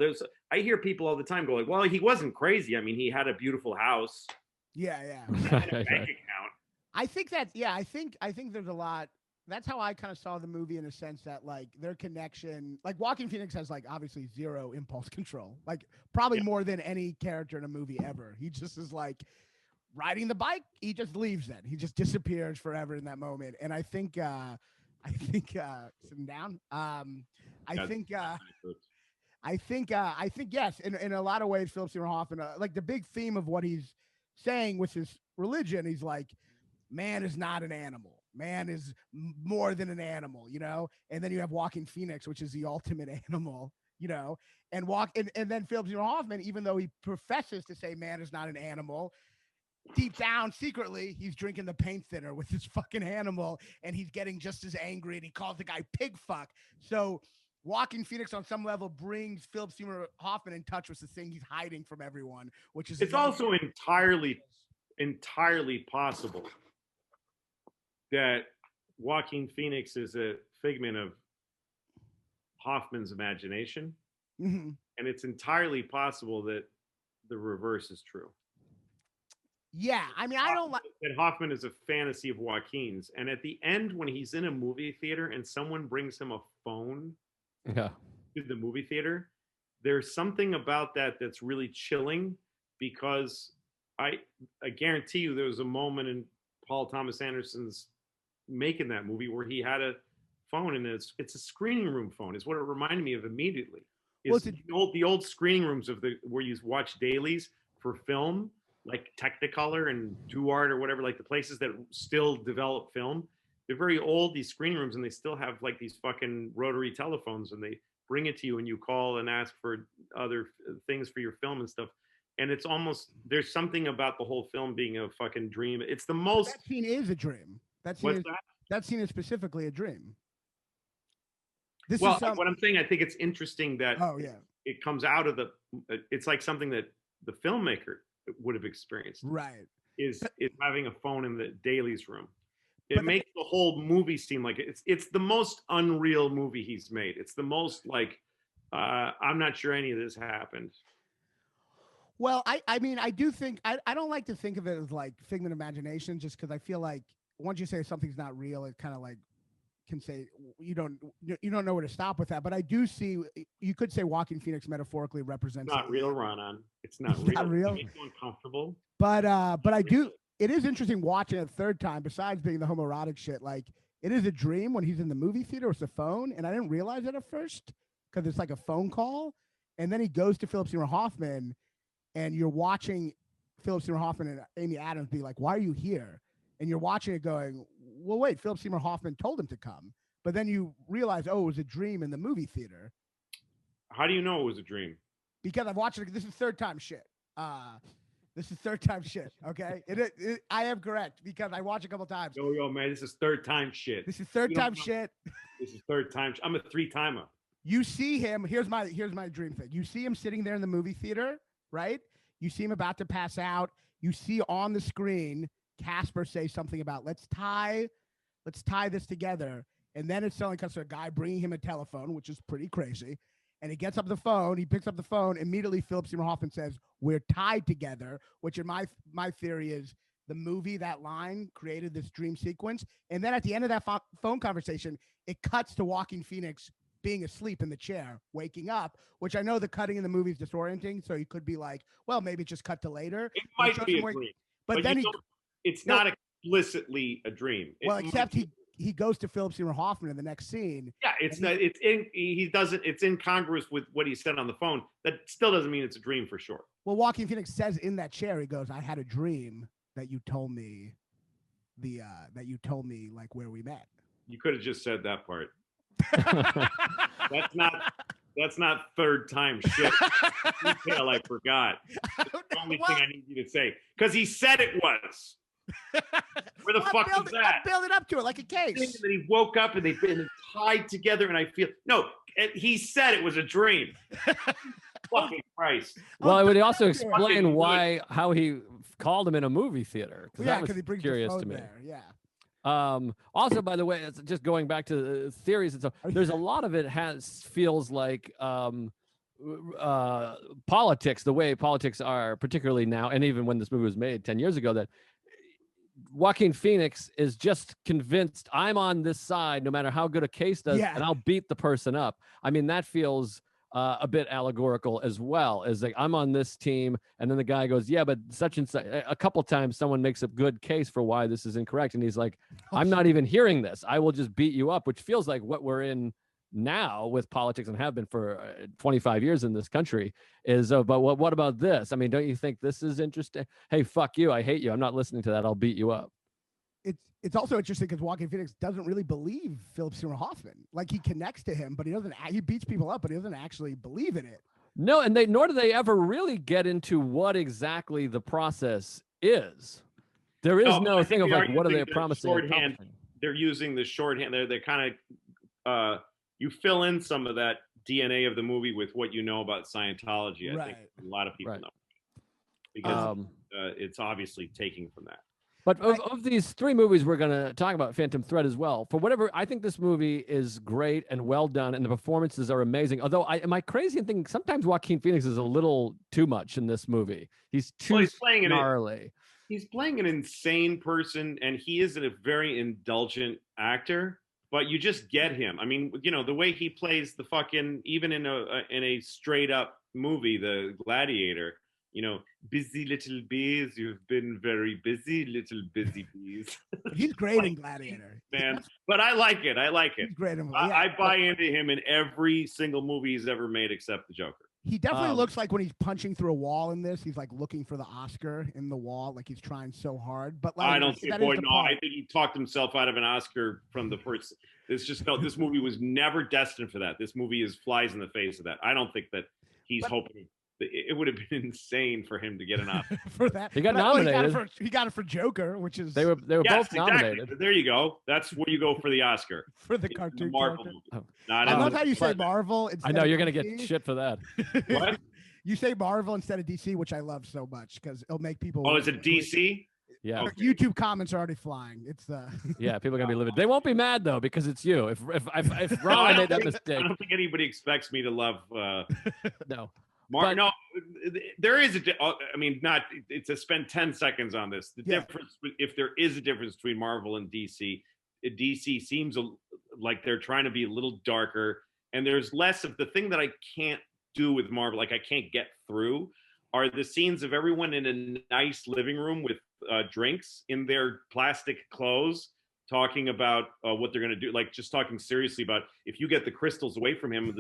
I hear people all the time go like, well, he wasn't crazy. I mean, he had a beautiful house. Yeah. And a bank account. I think that, I think there's a lot that's how I kind of saw the movie, in a sense that like their connection, like Joaquin Phoenix has like obviously zero impulse control, like probably more than any character in a movie ever. He just is like riding the bike. He just leaves it. He just disappears forever in that moment. And I think sitting down. I think yes. In a lot of ways, Philip Seymour Hoffman, like the big theme of what he's saying with his religion, he's like, man is not an animal. Man is more than an animal, you know. And then you have Joaquin Phoenix, which is the ultimate animal, you know. And then Philip Seymour Hoffman, even though he professes to say man is not an animal, deep down, secretly, he's drinking the paint thinner with this fucking animal, and he's getting just as angry, and he calls the guy pig fuck. So Joaquin Phoenix, on some level, brings Philip Seymour Hoffman in touch with the thing he's hiding from everyone, which is it's also entirely possible that Joaquin Phoenix is a figment of Hoffman's imagination, and it's entirely possible that the reverse is true. Yeah, I mean, I don't like that Hoffman is a fantasy of Joaquin's, and at the end, when he's in a movie theater and someone brings him a phone to the movie theater, there's something about that that's really chilling, because I guarantee you there was a moment in Paul Thomas Anderson's making that movie where he had a phone, and it's a screening room phone. Is what it reminded me of immediately. Is the old screening rooms where you watch dailies for film, like Technicolor and DuArt or whatever, like the places that still develop film. They're very old, these screening rooms, and they still have like these fucking rotary telephones, and they bring it to you and you call and ask for other things for your film and stuff. And it's almost, there's something about the whole film being a fucking dream. It's the most. That scene is a dream. That scene is specifically a dream. What I'm saying, I think it's interesting that it comes out of it's like something that the filmmaker would have experienced. Right. Is having a phone in the dailies room. It makes the whole movie seem like it's the most unreal movie he's made. It's the most like, I'm not sure any of this happened. Well, I mean, I do think, I don't like to think of it as like figment of imagination, just because I feel like once you say something's not real, it kind of like can say you don't know where to stop with that. But I do see, you could say Joaquin Phoenix metaphorically represents. It's not real, Raanan. It's not real. Not real. It makes you uncomfortable. But I do. It is interesting watching it a third time. Besides being the homoerotic shit, like it is a dream when he's in the movie theater with the phone, and I didn't realize it at first because it's like a phone call, and then he goes to Philip Seymour Hoffman, and you're watching Philip Seymour Hoffman and Amy Adams be like, "Why are you here?" And you're watching it going, well, wait, Philip Seymour Hoffman told him to come. But then you realize, oh, it was a dream in the movie theater. How do you know it was a dream? Because I've watched it. This is third time shit. This is third time shit. Okay. I am correct because I watched a couple times. Yo, man, this is third time shit. This is third time shit. This is third time. I'm a 3-timer. You see him. Here's my dream thing. You see him sitting there in the movie theater, right? You see him about to pass out. You see on the screen Casper say something about let's tie this together, and then it suddenly comes to a guy bringing him a telephone, which is pretty crazy. And he gets up the phone, he picks up the phone, immediately Philip Seymour Hoffman says, "We're tied together," which in my theory is the movie, that line created this dream sequence. And then at the end of that phone conversation, it cuts to Joaquin Phoenix being asleep in the chair, waking up, which I know the cutting in the movie is disorienting, so you could be like, well, maybe just cut to later. It might be a dream. But then it's not explicitly a dream. Except he goes to Philip Seymour Hoffman in the next scene. Yeah, it's incongruous with what he said on the phone. That still doesn't mean it's a dream for sure. Well, Joaquin Phoenix says in that chair, he goes, "I had a dream that you told me like where we met." You could have just said that part. That's not third time shit. Detail I forgot. That's the only thing I need you to say. Because he said it was. Where the fuck is that? I'm building up to it like a case. That he woke up and they've been tied together, and I feel he said it was a dream. Fucking Christ. Well, would he also explain how he called him in a movie theater? Yeah, because he brings curious the phone to me. There. Yeah. Also, by the way, it's just going back to the theories and stuff, there's a lot of it feels like politics, the way politics are, particularly now, and even when this movie was made 10 years ago, that Joaquin Phoenix is just convinced I'm on this side, no matter how good a case does, Yeah. and I'll beat the person up. I mean, that feels a bit allegorical as well. As like I'm on this team, and then the guy goes, "Yeah, but such and such." A couple times, someone makes a good case for why this is incorrect, and he's like, "I'm not even hearing this. I will just beat you up," which feels like what we're in now with politics and have been for 25 years in this country. Is but what about this? I mean, don't you think this is interesting? Hey, fuck you! I hate you. I'm not listening to that. I'll beat you up. It's also interesting because Joaquin Phoenix doesn't really believe Philip Seymour Hoffman. Like he connects to him, but he doesn't. He beats people up, but he doesn't actually believe in it. No, and nor do they ever really get into what exactly the process is. There is no thing of like what are they promising. Shorthand. They're using the shorthand. They're kind of you fill in some of that DNA of the movie with what you know about Scientology. I think a lot of people know because it's obviously taking from that. But of these three movies we're going to talk about, Phantom Thread as well, for whatever, I think this movie is great and well done, and the performances are amazing. Although, am I crazy in thinking sometimes Joaquin Phoenix is a little too much in this movie? He's too gnarly. He's playing an insane person, and he is a very indulgent actor, but you just get him. I mean, you know, the way he plays the fucking, even in a straight up movie, The Gladiator, you know, busy little bees, you've been very busy, little busy bees. He's great in Gladiator, man. But I like it. He's great in I buy into him in every single movie he's ever made except the Joker. He definitely looks like when he's punching through a wall in this, he's like looking for the Oscar in the wall, like he's trying so hard. But like, I don't think, I think he talked himself out of an Oscar from the first. It's just felt this movie was never destined for that. This movie flies in the face of that. I don't think that he's hoping. It would have been insane for him to get an Oscar for that. He got nominated. He got it for Joker, which is they were both nominated. Exactly. There you go. That's where you go for the Oscar for the cartoon. The Marvel movie. Oh. I love how you say Marvel. I know you're gonna get shit for that. What? You say Marvel instead of DC, which I love so much because it'll make people. Oh, is it DC? Yeah. Okay. YouTube comments are already flying. It's yeah, people are gonna be livid. They won't be mad though because it's you. If Raanan made that mistake, I don't think anybody expects me to love. No. No, there is I mean, not. It's a spend 10 seconds on this. The difference, if there is a difference between Marvel and DC, DC seems like they're trying to be a little darker, and there's less of the thing that I can't do with Marvel. Like I can't get through are the scenes of everyone in a nice living room with drinks in their plastic clothes, talking about what they're going to do, like just talking seriously about if you get the crystals away from him,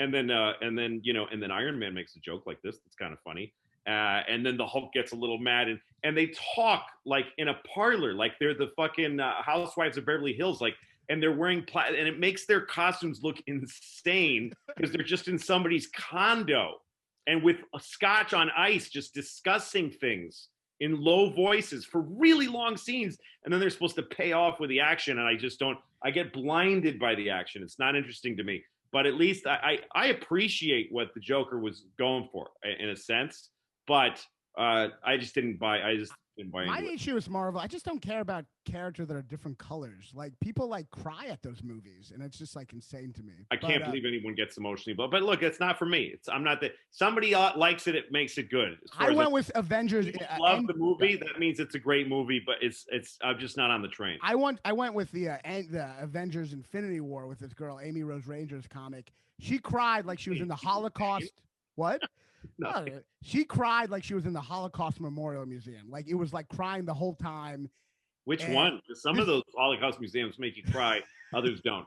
and then Iron Man makes a joke like this that's kind of funny, and then the Hulk gets a little mad, and they talk like in a parlor, like they're the fucking Housewives of Beverly Hills, like, and they're wearing and it makes their costumes look insane because they're just in somebody's condo and with a scotch on ice, just discussing things in low voices for really long scenes, and then they're supposed to pay off with the action, and I get blinded by the action. It's not interesting to me, but at least I appreciate what the Joker was going for in a sense, but I just didn't buy my issue is Marvel. I just don't care about characters that are different colors. Like people like cry at those movies, and it's just like insane to me. I can't believe anyone gets emotionally, but look, it's not for me. I'm not that somebody likes it. It makes it good. I went with Avengers. Love the movie. That means it's a great movie, but I'm just not on the train. I went with the Avengers Infinity War with this girl Amy Rose Ranger's comic. She cried like she was in the Holocaust. What? No, she cried like she was in the Holocaust Memorial Museum. Like it was like crying the whole time. Which one? Some of those Holocaust museums make you cry, others don't.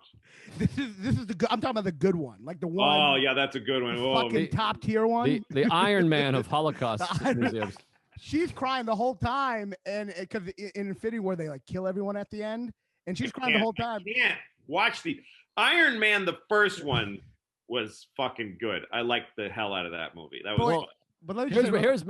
This is the good. I'm talking about the good one, like the one. Oh yeah, that's a good one. Fucking top tier one. The Iron Man of Holocaust museums. She's crying the whole time, and because in Infinity War they like kill everyone at the end, and she's crying the whole time. I can't watch the Iron Man. The first one was fucking good. I liked the hell out of that movie. That was. But let me here's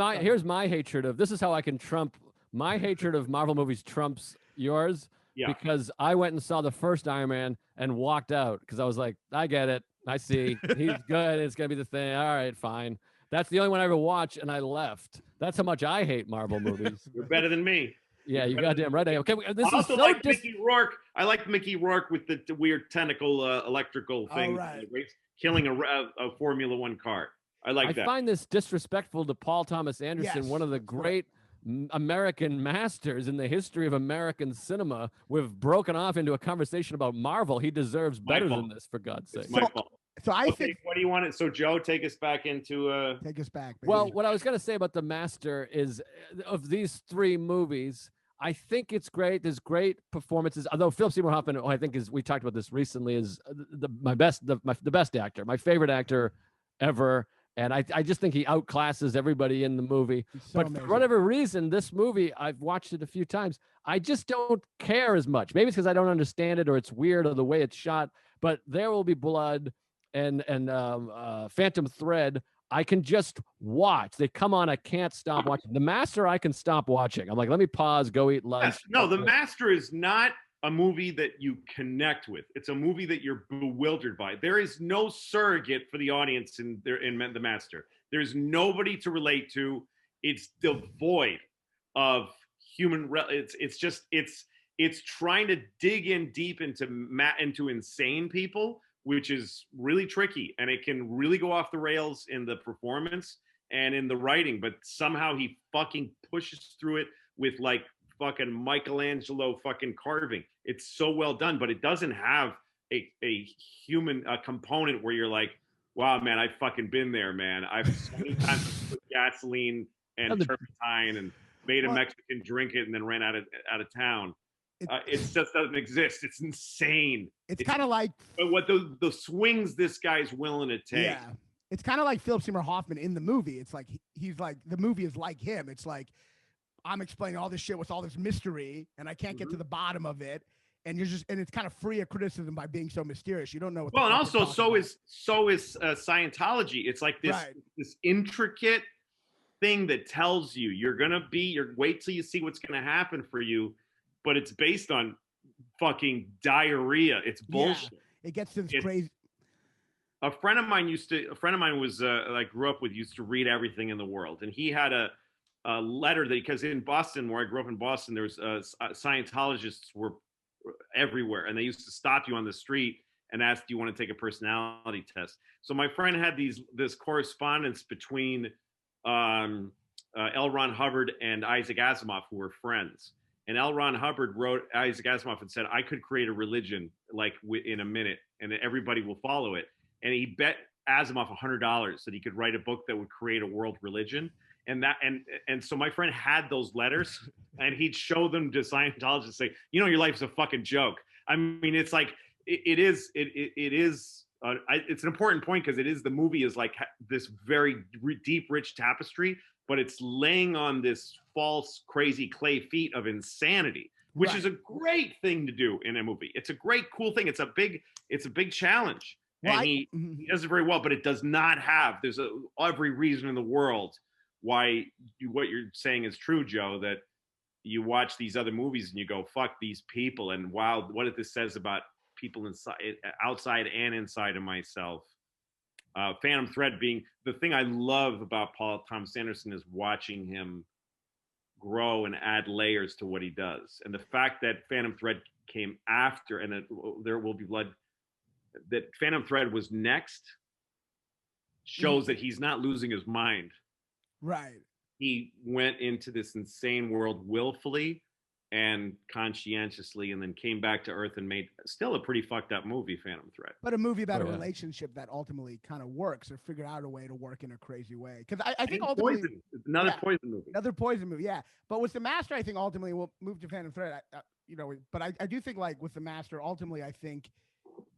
my hatred of this is how I can trump my hatred of Marvel movies trumps yours. Yeah. Because I went and saw the first Iron Man and walked out because I was like, I get it. I see. He's good. It's gonna be the thing. All right, fine. That's the only one I ever watched, and I left. That's how much I hate Marvel movies. You're better than me. Yeah, you goddamn right. Okay, this I is so like Mickey Rourke. I like Mickey Rourke with the weird tentacle electrical thing, killing a Formula One car. I like that. I find this disrespectful to Paul Thomas Anderson, one of the great American masters in the history of American cinema. We've broken off into a conversation about Marvel. He deserves better than this, for God's sake. It's my fault. So I Okay, think. what do you want? So Joe, take us back into. Take us back. Baby. Well, what I was going to say about The Master is, of these three movies, I think it's great. There's great performances. Although Philip Seymour Hoffman, who I think is, we talked about this recently, is the best actor, my favorite actor ever. And I just think he outclasses everybody in the movie. So but for whatever reason, this movie, I've watched it a few times. I just don't care as much. Maybe it's because I don't understand it, or it's weird, or the way it's shot. But There Will Be Blood and Phantom Thread, I can just watch. They come on, I can't stop watching. The Master, I can stop watching. I'm like, let me pause, go eat lunch. Yes. No, The Master is not a movie that you connect with. It's a movie that you're bewildered by. There is no surrogate for the audience in The Master. There's nobody to relate to. It's devoid of human. It's trying to dig in deep into insane people, which is really tricky, and it can really go off the rails in the performance and in the writing. But somehow he fucking pushes through it with like fucking Michelangelo fucking carving. It's so well done, but it doesn't have a human component where you're like, wow, man, I've fucking been there, man. I've so many times put gasoline and turpentine and made a Mexican drink it and then ran out of town. It just doesn't exist. It's insane. It's kind of like what the swings this guy's willing to take. Yeah, it's kind of like Philip Seymour Hoffman in the movie. It's like he's like, the movie is like him. It's like, I'm explaining all this shit with all this mystery, and I can't get to the bottom of it. And it's kind of free of criticism by being so mysterious. You don't know what. Well, and also so is Scientology. It's like this intricate thing that tells you wait till you see what's gonna happen for you, but it's based on fucking diarrhea. It's bullshit. Yeah, it gets to this crazy. A friend of mine was grew up with, used to read everything in the world, and he had a letter because in Boston, where I grew up in Boston, there was Scientologists were everywhere, and they used to stop you on the street and ask, do you want to take a personality test? So my friend had this correspondence between L. Ron Hubbard and Isaac Asimov, who were friends. And L. Ron Hubbard wrote Isaac Asimov and said, I could create a religion like in a minute, and everybody will follow it. And he bet Asimov $100 that he could write a book that would create a world religion. And so my friend had those letters, and he'd show them to Scientologists and say, your life's a fucking joke. I mean, it's like it is. It's an important point because the movie is like this very deep, rich tapestry, but it's laying on this false, crazy clay feet of insanity, which is a great thing to do in a movie. It's a great, cool thing. It's a big challenge, and he does it very well. But it does not have. There's every reason in the world why what you're saying is true, Joe, that you watch these other movies and you go, fuck these people, and wow, what if this says about people outside and inside of myself. Phantom Thread being the thing I love about Paul Thomas Anderson is watching him grow and add layers to what he does. And the fact that Phantom Thread came after, and There Will Be Blood, that Phantom Thread was next, shows that he's not losing his mind. Right. He went into this insane world willfully and conscientiously, and then came back to Earth and made still a pretty fucked up movie, Phantom Thread. But a movie about a relationship that ultimately kind of works, or figured out a way to work in a crazy way. Because I think ultimately another Poison movie. Yeah. But with The Master, I think ultimately we'll move to Phantom Thread. But I do think like with The Master, ultimately I think,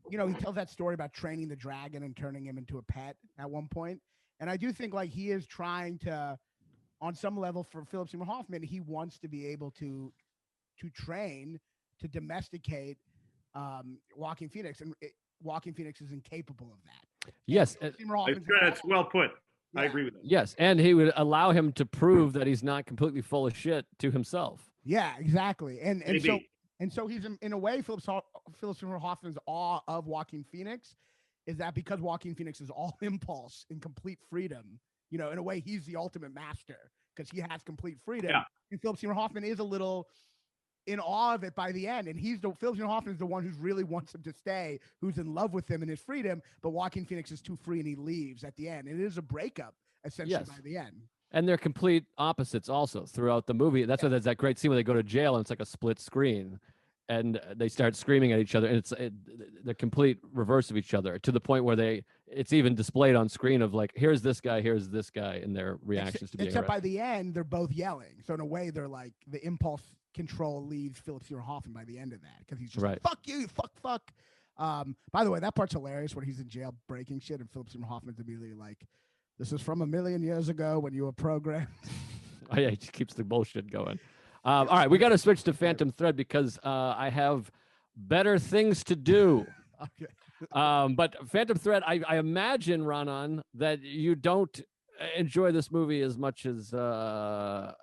he tells that story about training the dragon and turning him into a pet at one point. And I do think like he is trying to, on some level, for Philip Seymour Hoffman, he wants to be able to train, to domesticate Joaquin Phoenix, and Joaquin Phoenix is incapable of that. Yes, that's well put. Yeah. I agree with that. Yes, and he would allow him to prove that he's not completely full of shit to himself. Yeah, exactly. And so he's in a way, Philip Seymour Hoffman's awe of Joaquin Phoenix is that because Joaquin Phoenix is all impulse and complete freedom, in a way he's the ultimate master because he has complete freedom. Yeah. And Philip Seymour Hoffman is a little in awe of it by the end. And Philip Seymour Hoffman is the one who's really wants him to stay, who's in love with him and his freedom, but Joaquin Phoenix is too free and he leaves at the end. And it is a breakup essentially by the end. And they're complete opposites also throughout the movie. That's why there's that great scene where they go to jail and it's like a split screen, and they start screaming at each other, and the complete reverse of each other, to the point where it's even displayed on screen of like, here's this guy, and their reactions to being except by arrested. the end they're both yelling. So in a way, they're like the impulse control leaves Philip Seymour Hoffman by the end of that, because he's just Right. like, fuck you, fuck. By the way, that part's hilarious when he's in jail breaking shit, and Philip Seymour Hoffman's immediately like, "This is from a million years ago when you were programmed." Oh yeah, he just keeps the bullshit going. All right, we got to switch to Phantom Thread because I have better things to do. Okay. But Phantom Thread, I imagine, Raanan, that you don't enjoy this movie as much as I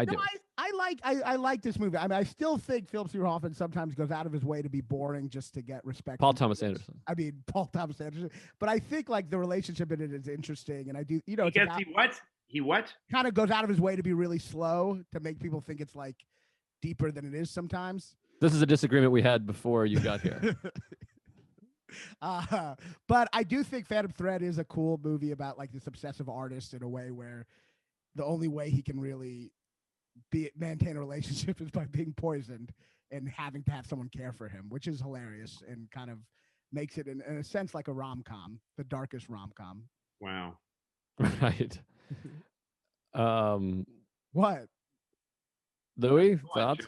do. No, I like this movie. I mean, I still think Philip Seymour Hoffman sometimes goes out of his way to be boring just to get respect. Paul from Thomas viewers. Anderson. I mean, Paul Thomas Anderson. But I think like the relationship in it is interesting, and I do, you know, He gets he what? kind of goes out of his way to be really slow to make people think it's like deeper than it is sometimes. This is a disagreement we had before you got here. But I do think Phantom Thread is a cool movie about like this obsessive artist in a way where the only way he can really maintain a relationship is by being poisoned and having to have someone care for him, which is hilarious and kind of makes it in a sense like a rom-com, the darkest rom-com. Wow. Right. What? Louis, thoughts?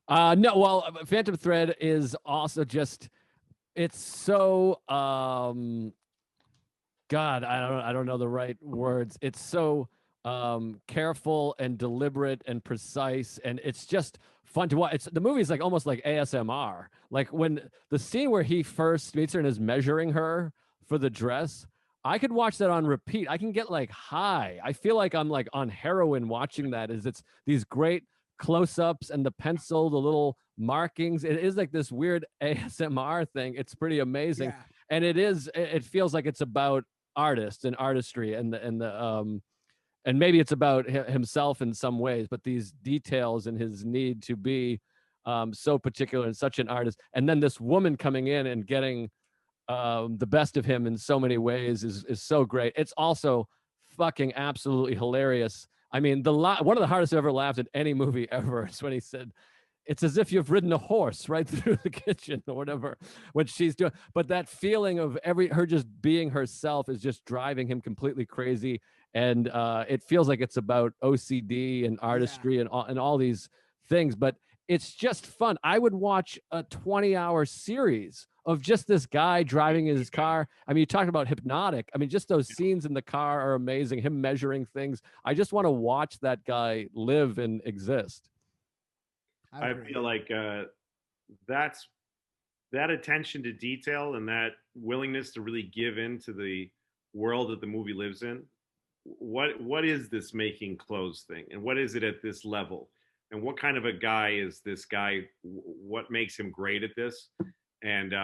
No, well, Phantom Thread is also just, it's so God, I don't know the right words. It's so careful and deliberate and precise, and it's just fun to watch. The movie is like almost like ASMR. Like when the scene where he first meets her and is measuring her for the dress, I could watch that on repeat. I can get like high. I feel like I'm like on heroin watching that. It's these great close-ups and the pencil, the little markings. It is like this weird ASMR thing. It's pretty amazing. Yeah. And it feels like it's about artists and artistry and maybe it's about himself in some ways, but these details and his need to be so particular and such an artist. And then this woman coming in and getting the best of him in so many ways is so great. It's also fucking absolutely hilarious. I mean, one of the hardest I've ever laughed at any movie ever is when he said, "It's as if you've ridden a horse right through the kitchen," or whatever, what she's doing. But that feeling of her just being herself is just driving him completely crazy. And it feels like it's about OCD and artistry and all these things, but it's just fun. I would watch a 20-hour series of just this guy driving his car. I mean, you talked about hypnotic. I mean, just those scenes in the car are amazing. Him measuring things. I just want to watch that guy live and exist. I feel like that's that attention to detail and that willingness to really give in to the world that the movie lives in. What is this making clothes thing, and what is it at this level, and what kind of a guy is this guy? What makes him great at this? And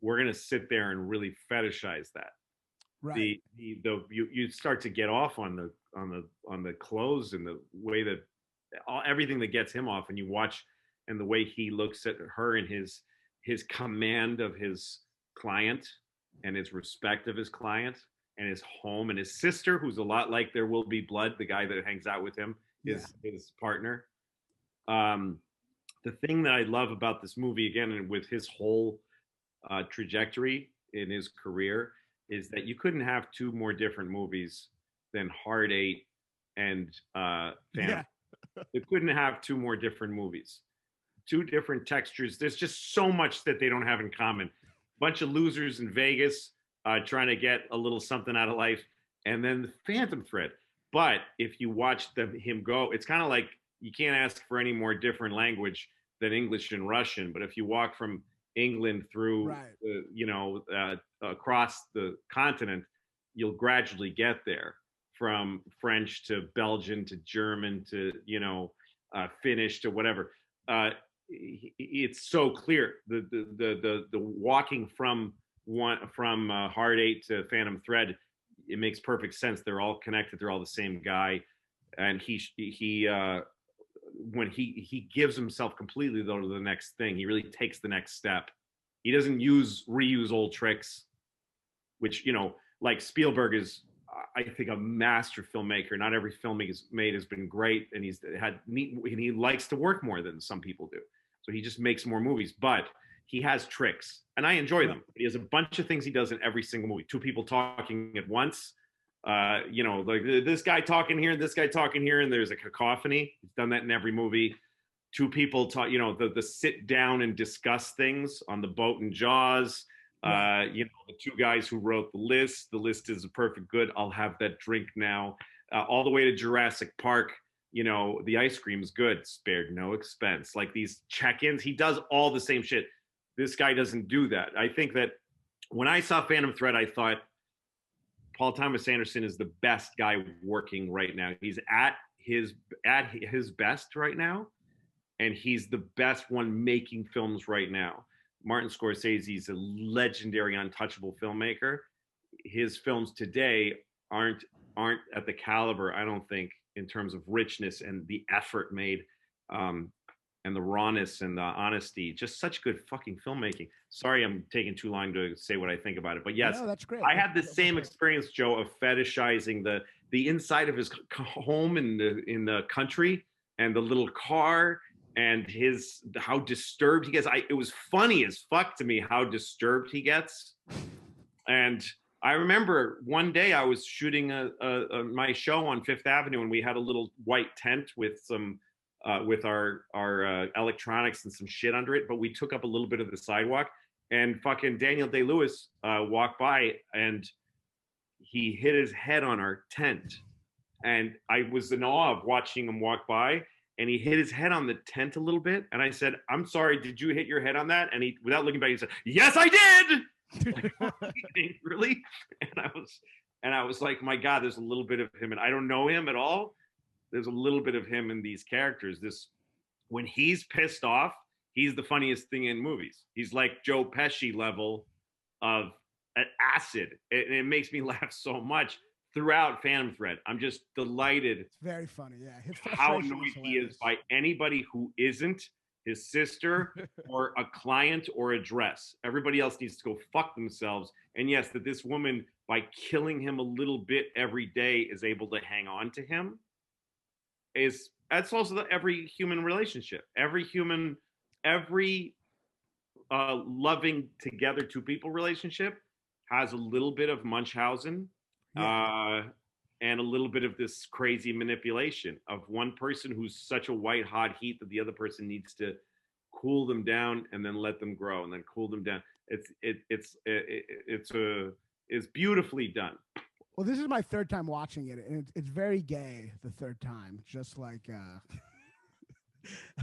we're gonna sit there and really fetishize that. Right. You start to get off on the clothes and the way that everything that gets him off, and you watch and the way he looks at her and his command of his client and his respect of his client and his home and his sister, who's a lot like There Will Be Blood, the guy that hangs out with him, his partner. The thing that I love about this movie, again, and with his whole trajectory in his career, is that you couldn't have two more different movies than Hard Eight and Phantom. Yeah. You couldn't have two more different movies. Two different textures. There's just so much that they don't have in common. Bunch of losers in Vegas trying to get a little something out of life, and then the Phantom Thread. But if you watch him go, it's kind of like you can't ask for any more different language than English and Russian. But if you walk from England through, across the continent, you'll gradually get there. From French to Belgian to German to Finnish to whatever. It's so clear the walking from Hard Eight to Phantom Thread. It makes perfect sense. They're all connected. They're all the same guy, and when he gives himself completely though to the next thing, he really takes the next step. He doesn't reuse old tricks, which like Spielberg is I think, a master filmmaker. Not every film he's made has been great, and he likes to work more than some people do. So he just makes more movies, but he has tricks, and I enjoy them. He has a bunch of things he does in every single movie. Two people talking at once, like this guy talking here, this guy talking here, and there's a cacophony. He's done that in every movie. Two people talk, the sit down and discuss things on the boat in Jaws. The two guys who wrote the list. The list is a perfect good. I'll have that drink now. All the way to Jurassic Park. The ice cream is good. Spared no expense. Like these check-ins, he does all the same shit. This guy doesn't do that. I think that when I saw Phantom Thread, I thought Paul Thomas Anderson is the best guy working right now. He's at his best right now, and he's the best one making films right now. Martin Scorsese is a legendary, untouchable filmmaker. His films today aren't at the caliber, I don't think, in terms of richness and the effort made, and the rawness and the honesty. Just such good fucking filmmaking. Sorry, I'm taking too long to say what I think about it, but yes, no, that's great. I had the same experience, Joe, of fetishizing the inside of his home in the country, and the little car, and how disturbed he gets. It was funny as fuck to me how disturbed he gets. And I remember one day I was shooting my show on Fifth Avenue, and we had a little white tent with some with our electronics and some shit under it, but we took up a little bit of the sidewalk, and fucking Daniel Day-Lewis walked by, and he hit his head on our tent, and I was in awe of watching him walk by. And he hit his head on the tent a little bit. And I said, "I'm sorry, did you hit your head on that?" And he, without looking back, he said, "Yes, I did." Like, really? And I was like, my God, there's a little bit of him. And I don't know him at all. There's a little bit of him in these characters. When he's pissed off, he's the funniest thing in movies. He's like Joe Pesci level of acid. It makes me laugh so much. Throughout Phantom Thread, I'm just delighted. It's very funny, yeah. How annoyed he is by anybody who isn't his sister or a client or a dress. Everybody else needs to go fuck themselves. And yes, that this woman, by killing him a little bit every day, is able to hang on to him. That's also every human relationship. Every loving together two people relationship has a little bit of Munchausen. Yeah. And a little bit of this crazy manipulation of one person who's such a white hot heat that the other person needs to cool them down and then let them grow and then cool them down. It's beautifully done. Well, this is my third time watching it, and it's very gay the third time, just like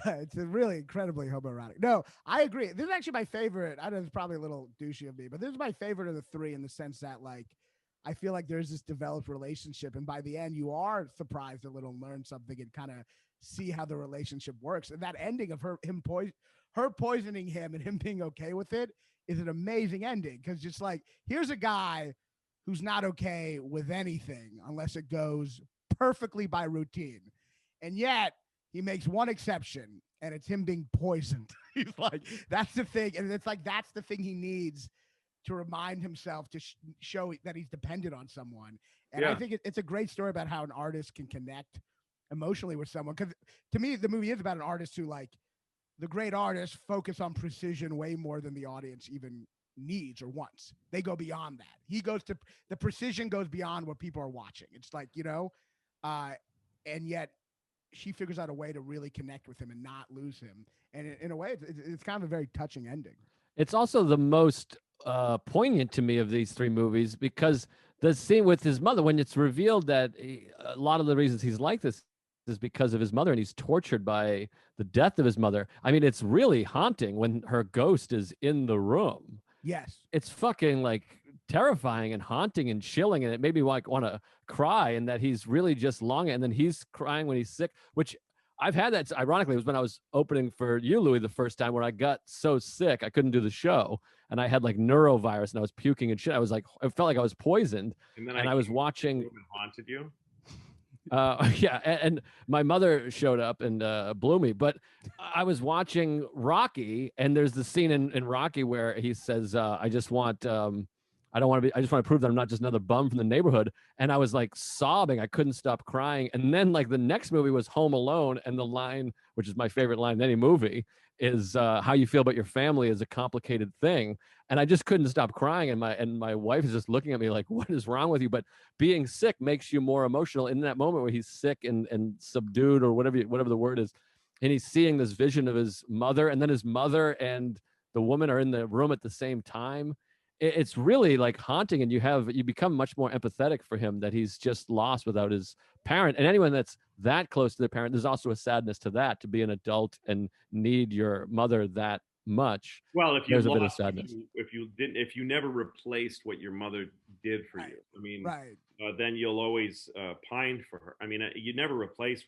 it's really incredibly homoerotic. No, I agree. This is actually my favorite. I know it's probably a little douchey of me, but this is my favorite of the three, in the sense that, like, I feel like there's this developed relationship, and by the end, you are surprised a little, learn something, and kind of see how the relationship works. And that ending of her poisoning him and him being okay with it is an amazing ending, because just like, here's a guy who's not okay with anything unless it goes perfectly by routine, and yet he makes one exception, and it's him being poisoned. He's like, that's the thing, and it's like that's the thing he needs to remind himself to show that he's dependent on someone. And yeah. I think it's a great story about how an artist can connect emotionally with someone. Because to me, the movie is about an artist who, like, the great artists focus on precision way more than the audience even needs or wants. They go beyond that. The precision goes beyond what people are watching. It's like, and yet she figures out a way to really connect with him and not lose him. And in a way, it's kind of a very touching ending. It's also the most poignant to me of these three movies, because the scene with his mother, when it's revealed that a lot of the reasons he's like this is because of his mother, and he's tortured by the death of his mother. I mean, it's really haunting when her ghost is in the room. Yes. It's fucking like terrifying and haunting and chilling, and it made me want to cry, and that he's really just longing, and then he's crying when he's sick, which I've had that. Ironically, it was when I was opening for you, Louis, the first time, where I got so sick I couldn't do the show, and I had like neurovirus, and I was puking and shit. I felt like I was poisoned, and I was watching. Haunted you? Yeah, and my mother showed up and blew me. But I was watching Rocky, and there's the scene in Rocky where he says, "I just want I don't want to be, I just want to prove that I'm not just another bum from the neighborhood. And I was like sobbing. I couldn't stop crying. And then like the next movie was Home Alone. And the line, which is my favorite line in any movie, is how you feel about your family is a complicated thing. And I just couldn't stop crying. And my wife is just looking at me like, what is wrong with you? But being sick makes you more emotional in that moment where he's sick and subdued or whatever the word is. And he's seeing this vision of his mother, and then his mother and the woman are in the room at the same time. It's really like haunting, and you become much more empathetic for him that he's just lost without his parent. And anyone that's that close to the parent, there's also a sadness to that, to be an adult and need your mother that much. Well, if you There's lost, a bit of sadness. if you never replaced what your mother did for you, I mean, Right. then you'll always pine for her. I mean, you never replace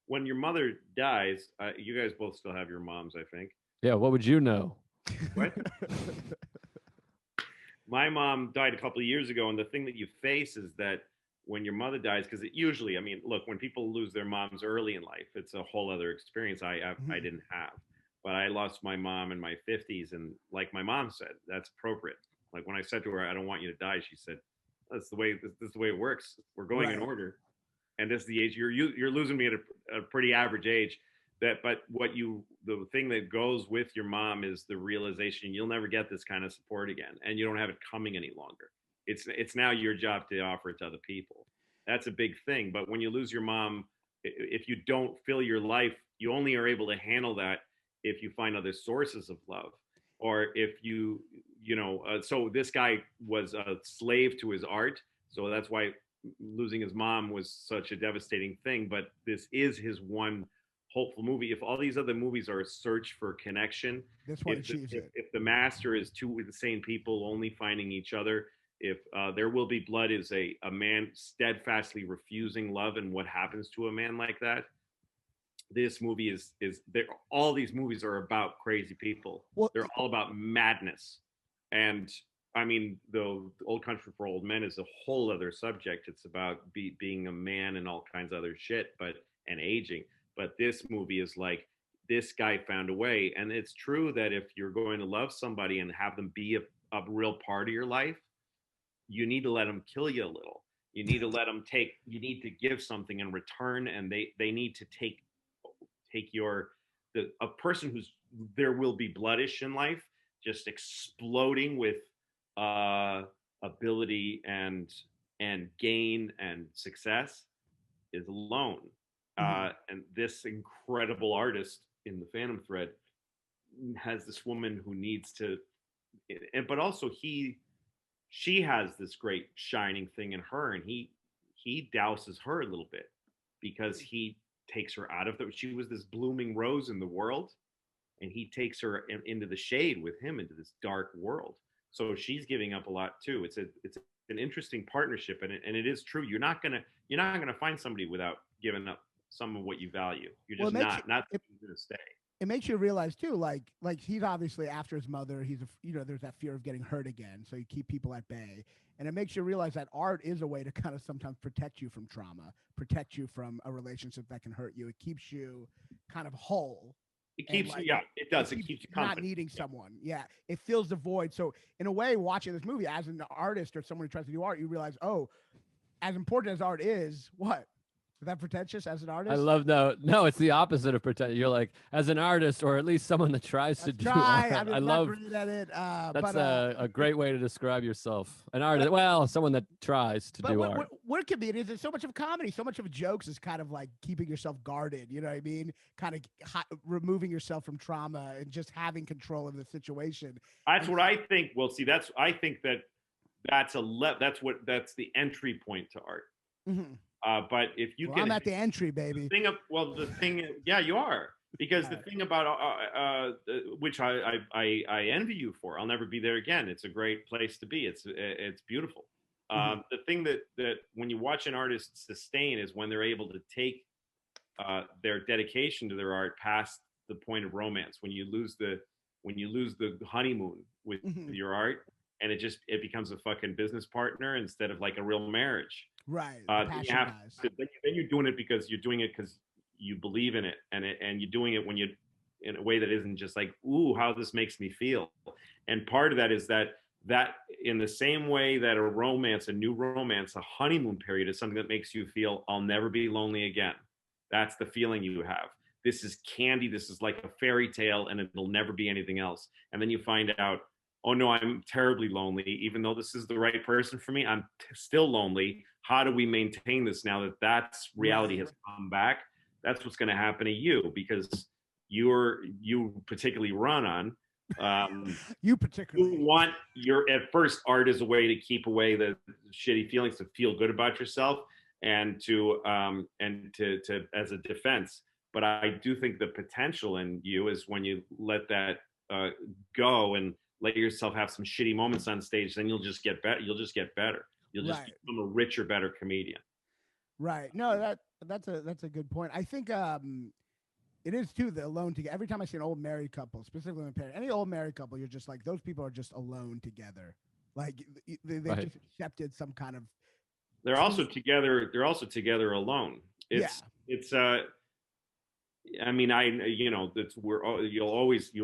when your mother dies. You guys both still have your moms, I think. Yeah, what would you know? What? My mom died a couple of years ago, and the thing that you face is that when your mother dies, because it usually, I mean, look, when people lose their moms early in life, it's a whole other experience I didn't have. But I lost my mom in my 50s, and like my mom said, that's appropriate. Like when I said to her, "I don't want you to die," she said, "That's the way. This is the way it works. We're going in order, and this is the age you're losing me at a pretty average age." But the thing that goes with your mom is the realization you'll never get this kind of support again, and you don't have it coming any longer. It's now your job to offer it to other people. That's a big thing. But when you lose your mom, if you don't fill your life, you only are able to handle that if you find other sources of love, or if so this guy was a slave to his art, so that's why losing his mom was such a devastating thing. But this is his one hopeful movie. If all these other movies are a search for connection, this one achieves it. If The Master is two insane people only finding each other, if There Will Be Blood is a man steadfastly refusing love and what happens to a man like that, this movie is there. All these movies are about crazy people. Well, they're all about madness. And I mean, the Old Country for Old Men is a whole other subject. It's about being a man and all kinds of other shit, and aging. But this movie is like, this guy found a way. And it's true that if you're going to love somebody and have them be a real part of your life, you need to let them kill you a little. You need to let them you need to give something in return. And they need to take a person who's There Will Be Bloodish in life, just exploding with ability and gain and success, is alone. And this incredible artist in the Phantom Thread has this woman who needs to, but also she has this great shining thing in her, and he douses her a little bit because he takes her out of she was this blooming rose in the world, and he takes her into the shade with him, into this dark world. So she's giving up a lot too. It's an interesting partnership, and it is true. You're not gonna find somebody without giving up some of what you value. You're just not going to stay. It makes you realize too, like he's obviously after his mother. He's there's that fear of getting hurt again, so you keep people at bay. And it makes you realize that art is a way to kind of sometimes protect you from trauma, protect you from a relationship that can hurt you. It keeps you kind of whole. It keeps you, it does. It keeps you not needing someone. Yeah, it fills the void. So in a way, watching this movie as an artist or someone who tries to do art, you realize, oh, as important as art is, what? Is that pretentious as an artist? I love that. No, it's the opposite of pretentious. You're like, as an artist, or at least someone that tries to do art. I mean, I love great at it. That's a great way to describe yourself. An artist, well, someone that tries to do art. We're comedians, and so much of comedy, so much of jokes is kind of like keeping yourself guarded. You know what I mean? Kind of removing yourself from trauma and just having control of the situation. That's what I think. Well, see, I think that's the entry point to art. Mm-hmm. But if you I'm at the entry, baby. Yeah, you are, because the thing about which I envy you for. I'll never be there again. It's a great place to be. It's beautiful. The thing that when you watch an artist sustain is when they're able to take their dedication to their art past the point of romance. When you lose the honeymoon with your art, and it becomes a fucking business partner instead of like a real marriage. Right. Then you're doing it because you're doing it because you believe in it, and you're doing it when you in a way that isn't just like, ooh, how this makes me feel. And part of that is that that in the same way that a new romance, a honeymoon period is something that makes you feel I'll never be lonely again. That's the feeling you have. This is candy. This is like a fairy tale and it'll never be anything else. And then you find out, oh no, I'm terribly lonely. Even though this is the right person for me, I'm still lonely. How do we maintain this now that that's reality has come back? That's what's going to happen to you because you particularly Raanan. You particularly want your at first art as a way to keep away the shitty feelings, to feel good about yourself, and to as a defense. But I do think the potential in you is when you let that go and let yourself have some shitty moments on stage, then you'll just get better. You'll just get better. You'll just become a richer, better comedian. Right. No, that's a good point. I think it is too, the alone together. Every time I see an old married couple, specifically when parent, any old married couple, you're just like, those people are just alone together. Like they just accepted some kind of. They're also together. They're also together alone. It's I mean, you'll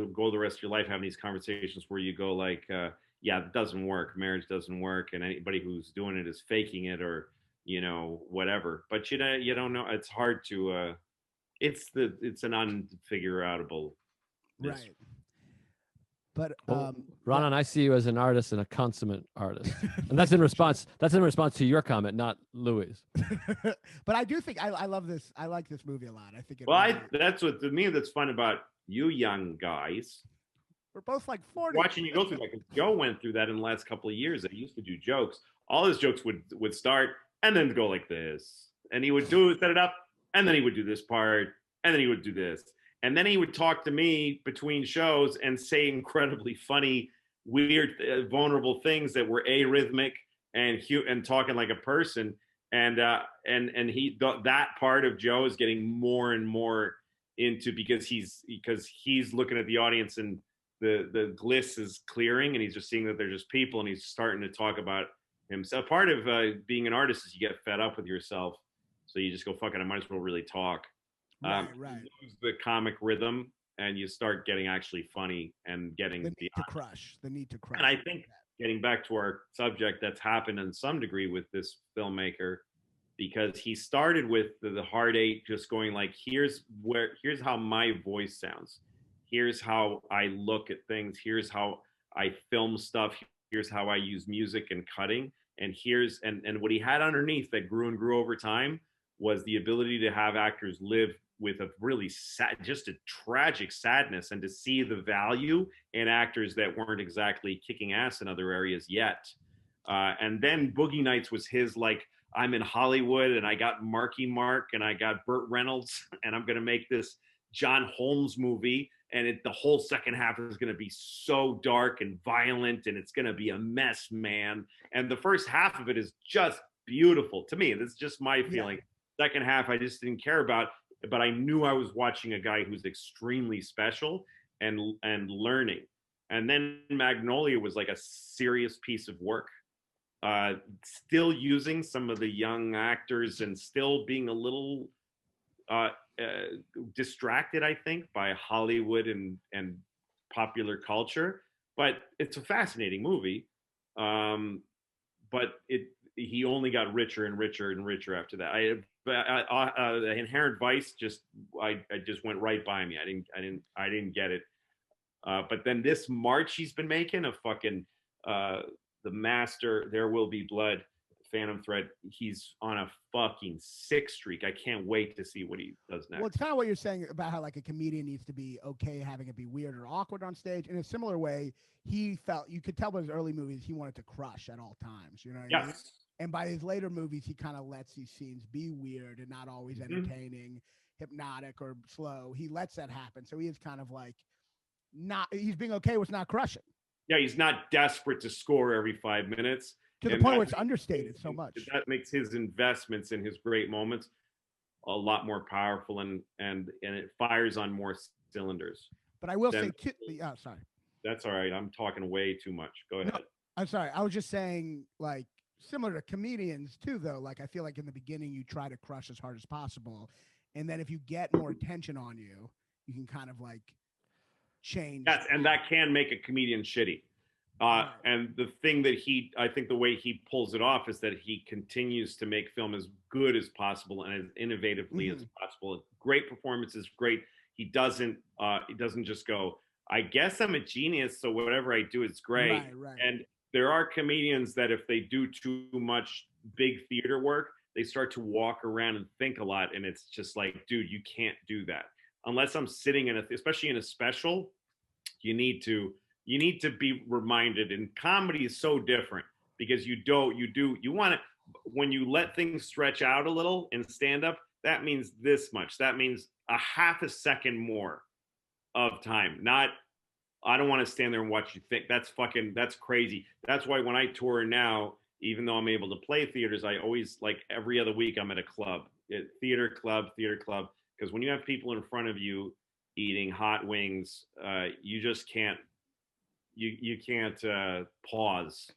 go the rest of your life having these conversations where you go like, yeah, it doesn't work. Marriage doesn't work. And anybody who's doing it is faking it or, whatever. But you don't know. It's hard to, it's an unfigureoutable. Right. But Raanan, I see you as an artist and a consummate artist, and that's in response. That's in response to your comment, not Louis. But I do think I love this. I like this movie a lot. I think it. Well, that's what to me that's fun about you young guys. We're both like 40. Watching you go through that, because Joe went through that in the last couple of years. He used to do jokes. All his jokes would start and then go like this, and he would set it up, and then he would do this part, and then he would do this. And then he would talk to me between shows and say incredibly funny, weird, vulnerable things that were arrhythmic and talking like a person. And that part of Joe is getting more and more into because he's looking at the audience and the gliss is clearing and he's just seeing that they're just people and he's starting to talk about himself. Part of being an artist is you get fed up with yourself, so you just go, fuck it, I might as well really talk. Right. You lose the comic rhythm and you start getting actually funny and getting the need to crush. And I think getting back to our subject, that's happened in some degree with this filmmaker, because he started with the Hard Eight, just going like, here's how my voice sounds. Here's how I look at things. Here's how I film stuff. Here's how I use music and cutting. And and what he had underneath that grew and grew over time was the ability to have actors live with a really sad, just a tragic sadness, and to see the value in actors that weren't exactly kicking ass in other areas yet. And then Boogie Nights was his, like, I'm in Hollywood and I got Marky Mark and I got Burt Reynolds and I'm going to make this John Holmes movie. And the whole second half is going to be so dark and violent and it's going to be a mess, man. And the first half of it is just beautiful to me. That's just my feeling. Yeah. Second half, I just didn't care about, but I knew I was watching a guy who's extremely special and learning. And then Magnolia was like a serious piece of work. Still using some of the young actors and still being a little distracted, I think, by Hollywood and popular culture. But it's a fascinating movie. But he only got richer and richer and richer after that. Inherent Vice I just went right by me. I didn't get it. But then this March he's been making a fucking The Master, There Will Be Blood, Phantom Thread. He's on a fucking sick streak. I can't wait to see what he does next. Well, it's kind of what you're saying about how like a comedian needs to be okay having it be weird or awkward on stage. In a similar way, he felt, you could tell by his early movies, he wanted to crush at all times. You know what I mean? And by his later movies, he kind of lets these scenes be weird and not always entertaining, hypnotic or slow. He lets that happen. So he is kind of like he's being okay with not crushing. Yeah, he's not desperate to score every 5 minutes. To the point where it's understated so much. That makes his investments in his great moments a lot more powerful and it fires on more cylinders. But I will say, sorry. That's all right. I'm talking way too much. Go ahead. No, I'm sorry. I was just saying, like, similar to comedians too, though. Like, I feel like in the beginning you try to crush as hard as possible, and then if you get more attention on you, you can kind of like change. Yes, and that can make a comedian shitty. And the thing that I think the way he pulls it off is that he continues to make film as good as possible and as innovatively as possible. Great performances, great. He doesn't just go, I guess I'm a genius, so whatever I do is great. Right. And there are comedians that if they do too much big theater work, they start to walk around and think a lot. And it's just like, dude, you can't do that. Unless I'm sitting especially in a special, you need to be reminded. And comedy is so different because you want to, when you let things stretch out a little in stand up, that means this much. That means a half a second more of time. Not, I don't want to stand there and watch you think. That's crazy. That's why when I tour now, even though I'm able to play theaters, I always, like, every other week I'm at a club, theater club. Because when you have people in front of you eating hot wings, you just can't, you can't pause.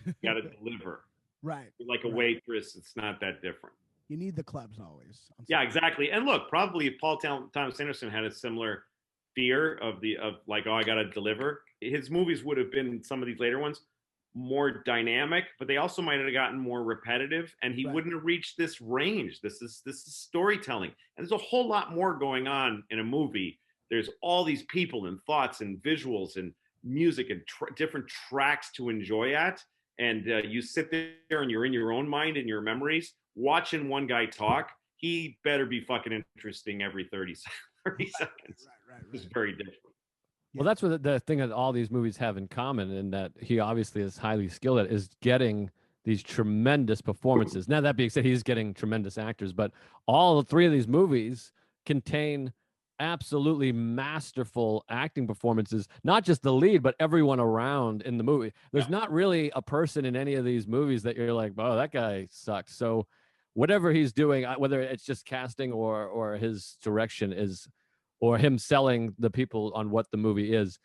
You got to deliver. Right. Like a waitress, it's not that different. You need the clubs always. Yeah, exactly. And look, probably if Paul Thomas Anderson had a similar fear of like, oh, I got to deliver, his movies would have been, some of these later ones, more dynamic, but they also might have gotten more repetitive, and he wouldn't have reached this range. This is storytelling, and there's a whole lot more going on in a movie. There's all these people and thoughts and visuals and music and different tracks to enjoy at, and you sit there and you're in your own mind and your memories watching one guy talk. He better be fucking interesting every 30 seconds. Right. It's very different. Well, that's what the thing that all these movies have in common, and that he obviously is highly skilled at, is getting these tremendous performances. Now, that being said, he's getting tremendous actors, but all three of these movies contain absolutely masterful acting performances, not just the lead, but everyone around in the movie. There's not really a person in any of these movies that you're like, oh, that guy sucks. So whatever he's doing, whether it's just casting or his direction is, or him selling the people on what the movie is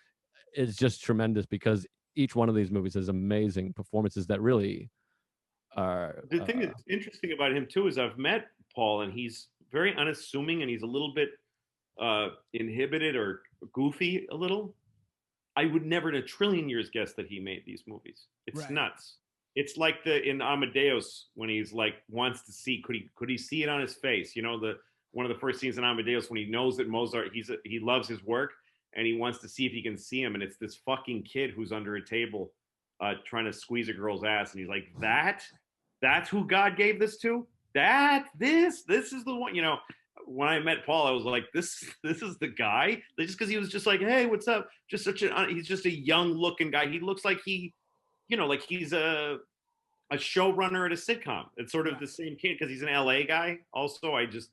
just tremendous, because each one of these movies has amazing performances that really are. The thing that's interesting about him too is I've met Paul, and he's very unassuming, and he's a little bit inhibited or goofy a little. I would never in a trillion years guess that he made these movies. It's nuts. It's like in Amadeus, when he's like wants to see, could he see it on his face? You know, one of the first scenes in Amadeus when he knows that Mozart, he loves his work, and he wants to see if he can see him, and it's this fucking kid who's under a table trying to squeeze a girl's ass, and he's like, that's who God gave this to? This is the one, you know. When I met Paul, I was like, this is the guy. Just because he was just like, hey, what's up? Just he's just a young looking guy. He looks like like he's a showrunner at a sitcom. It's sort of the same kid because he's an LA guy. Also,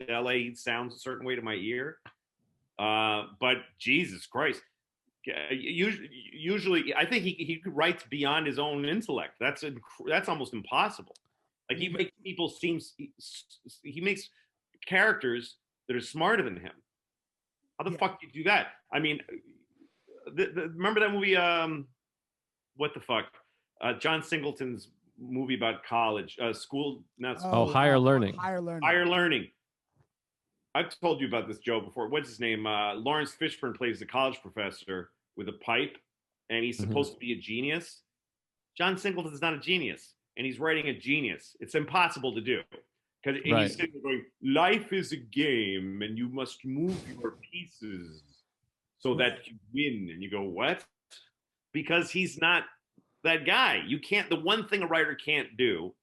LA sounds a certain way to my ear. But Jesus Christ, usually I think he writes beyond his own intellect. That's almost impossible. Like, he makes people he makes characters that are smarter than him. How the fuck do you do that? I mean, remember that movie? What the fuck? John Singleton's movie about college, school. Higher Learning. Higher Learning. I've told you about this, Joe, before. What's his name? Lawrence Fishburne plays a college professor with a pipe, and he's supposed to be a genius. John Singleton's not a genius, and he's writing a genius. It's impossible to do. Because he's sitting there going, life is a game, and you must move your pieces so that you win. And you go, what? Because he's not that guy. You can't. The one thing a writer can't do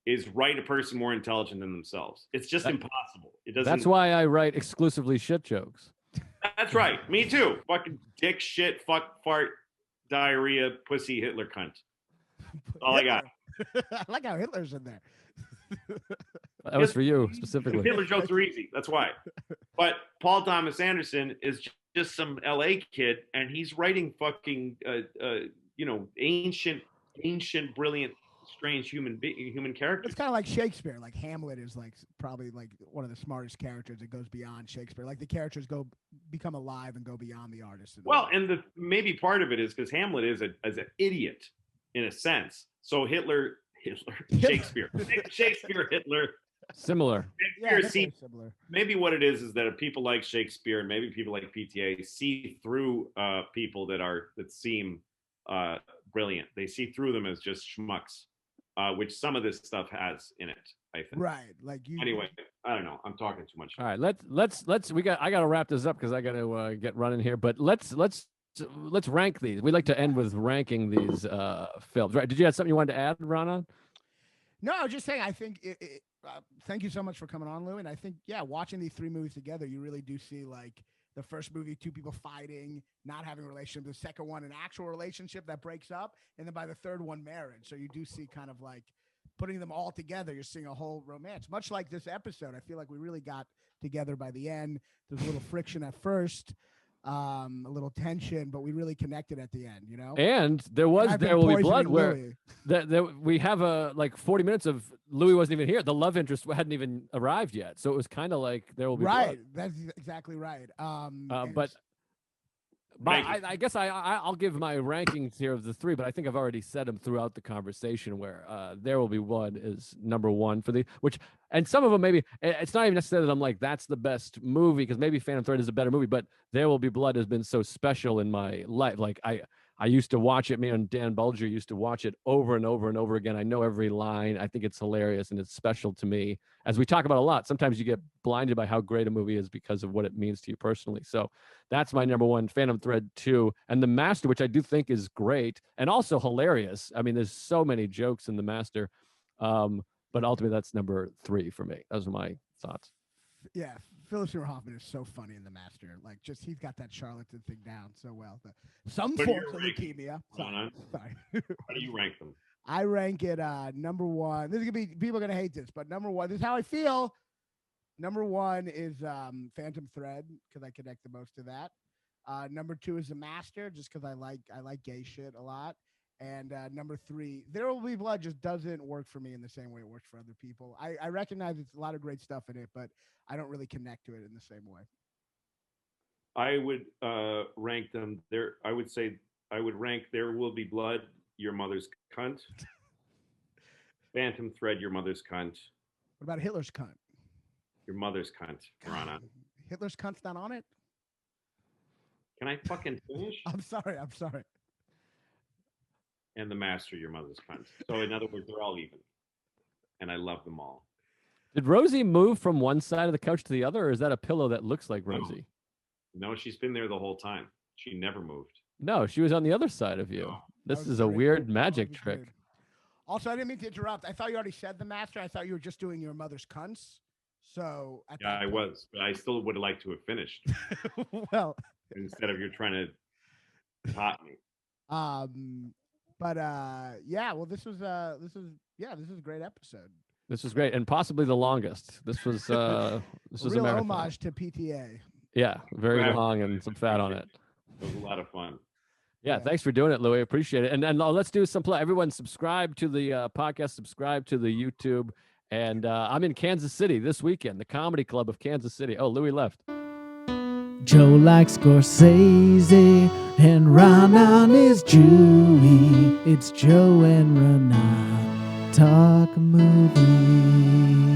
is write a person more intelligent than themselves. It's just impossible. It doesn't. That's why I write exclusively shit jokes. That's right. Me too. Fucking dick, shit, fuck, fart, diarrhea, pussy, Hitler, cunt. That's all I got. I like how Hitler's in there. That was for you specifically. Hitler jokes are easy. That's why. But Paul Thomas Anderson is just some LA kid, and he's writing fucking, ancient, brilliant, strange human characters. It's kind of like Shakespeare. Like Hamlet is probably one of the smartest characters that goes beyond Shakespeare. Like the characters become alive and go beyond the artist. And maybe part of it is because Hamlet is an idiot in a sense. So Shakespeare, Hitler. Similar. Similar. Maybe what it is that people like Shakespeare and maybe people like PTA see through people that seem brilliant. They see through them as just schmucks, which some of this stuff has in it, I think. Right. Like you. Anyway, I don't know. I'm talking too much. All right, let's I got to wrap this up because I got to get running here. But let's rank these. We like to end with ranking these films. Right? Did you have something you wanted to add, Raanan? No, I was just saying. I think. Thank you so much for coming on, Lou. And I think, yeah, watching these three movies together, you really do see like the first movie, two people fighting, not having a relationship. The second one, an actual relationship that breaks up, and then by the third one, marriage. So you do see kind of like putting them all together. You're seeing a whole romance, much like this episode. I feel like we really got together by the end. There's a little friction at first. A little tension, but we really connected at the end, you know. And there will be blood where we have like 40 minutes of Louis wasn't even here. The love interest hadn't even arrived yet, so it was kind of like there will be right. blood. That's exactly right. But I guess I'll give my rankings here of the three, but I think I've already said them throughout the conversation where There Will Be Blood is number one for and some of them maybe, it's not even necessarily that I'm like, that's the best movie, because maybe Phantom Thread is a better movie, but There Will Be Blood has been so special in my life. Like I used to watch it, me and Dan Bulger used to watch it over and over and over again. I know every line. I think it's hilarious and it's special to me. As we talk about a lot, sometimes you get blinded by how great a movie is because of what it means to you personally. So that's my number one, Phantom Thread 2. And The Master, which I do think is great and also hilarious. I mean, there's so many jokes in The Master. But ultimately, that's number 3 for me. Those are my thoughts. Yeah, Philip Seymour Hoffman is so funny in The Master. Like, just he's got that charlatan thing down so well. Some forms of leukemia. Sorry. How do you rank them? I rank it number 1. This is gonna be, people are gonna hate this, but number 1. This is how I feel. Number 1 is Phantom Thread, because I connect the most to that. Number 2 is The Master, just because I like gay shit a lot. And number 3, There Will Be Blood just doesn't work for me in the same way it works for other people. I recognize it's a lot of great stuff in it, but I don't really connect to it in the same way. I would rank them there. I would say I would rank There Will Be Blood, Your Mother's Cunt. Phantom Thread, Your Mother's Cunt. What about Hitler's Cunt? Your Mother's Cunt, Raanan. Hitler's Cunt's not on it? Can I fucking finish? I'm sorry. And The Master, Your Mother's Cunt. So in other words, they're all even. And I love them all. Did Rosie move from one side of the couch to the other, or is that a pillow that looks like Rosie? No, she's been there the whole time. She never moved. No, she was on the other side of you. No. This is a weird magic trick. Weird. Also, I didn't mean to interrupt. I thought you already said The Master. I thought you were just doing Your Mother's Cunts. So I was, but I still would have liked to have finished. Well, instead of you're trying to top me. Yeah, well, this is a great episode. This was great, and possibly the longest. This was a real marathon. homage to PTA. Yeah, very long and some fat on it. It was a lot of fun. Yeah, thanks for doing it, Louis. Appreciate it. And let's do some play. Everyone subscribe to the podcast, subscribe to the YouTube. And I'm in Kansas City this weekend, the Comedy Club of Kansas City. Oh, Louis left. Joe likes Scorsese, and Raanan is Jewy. It's Joe and Raanan talk movies.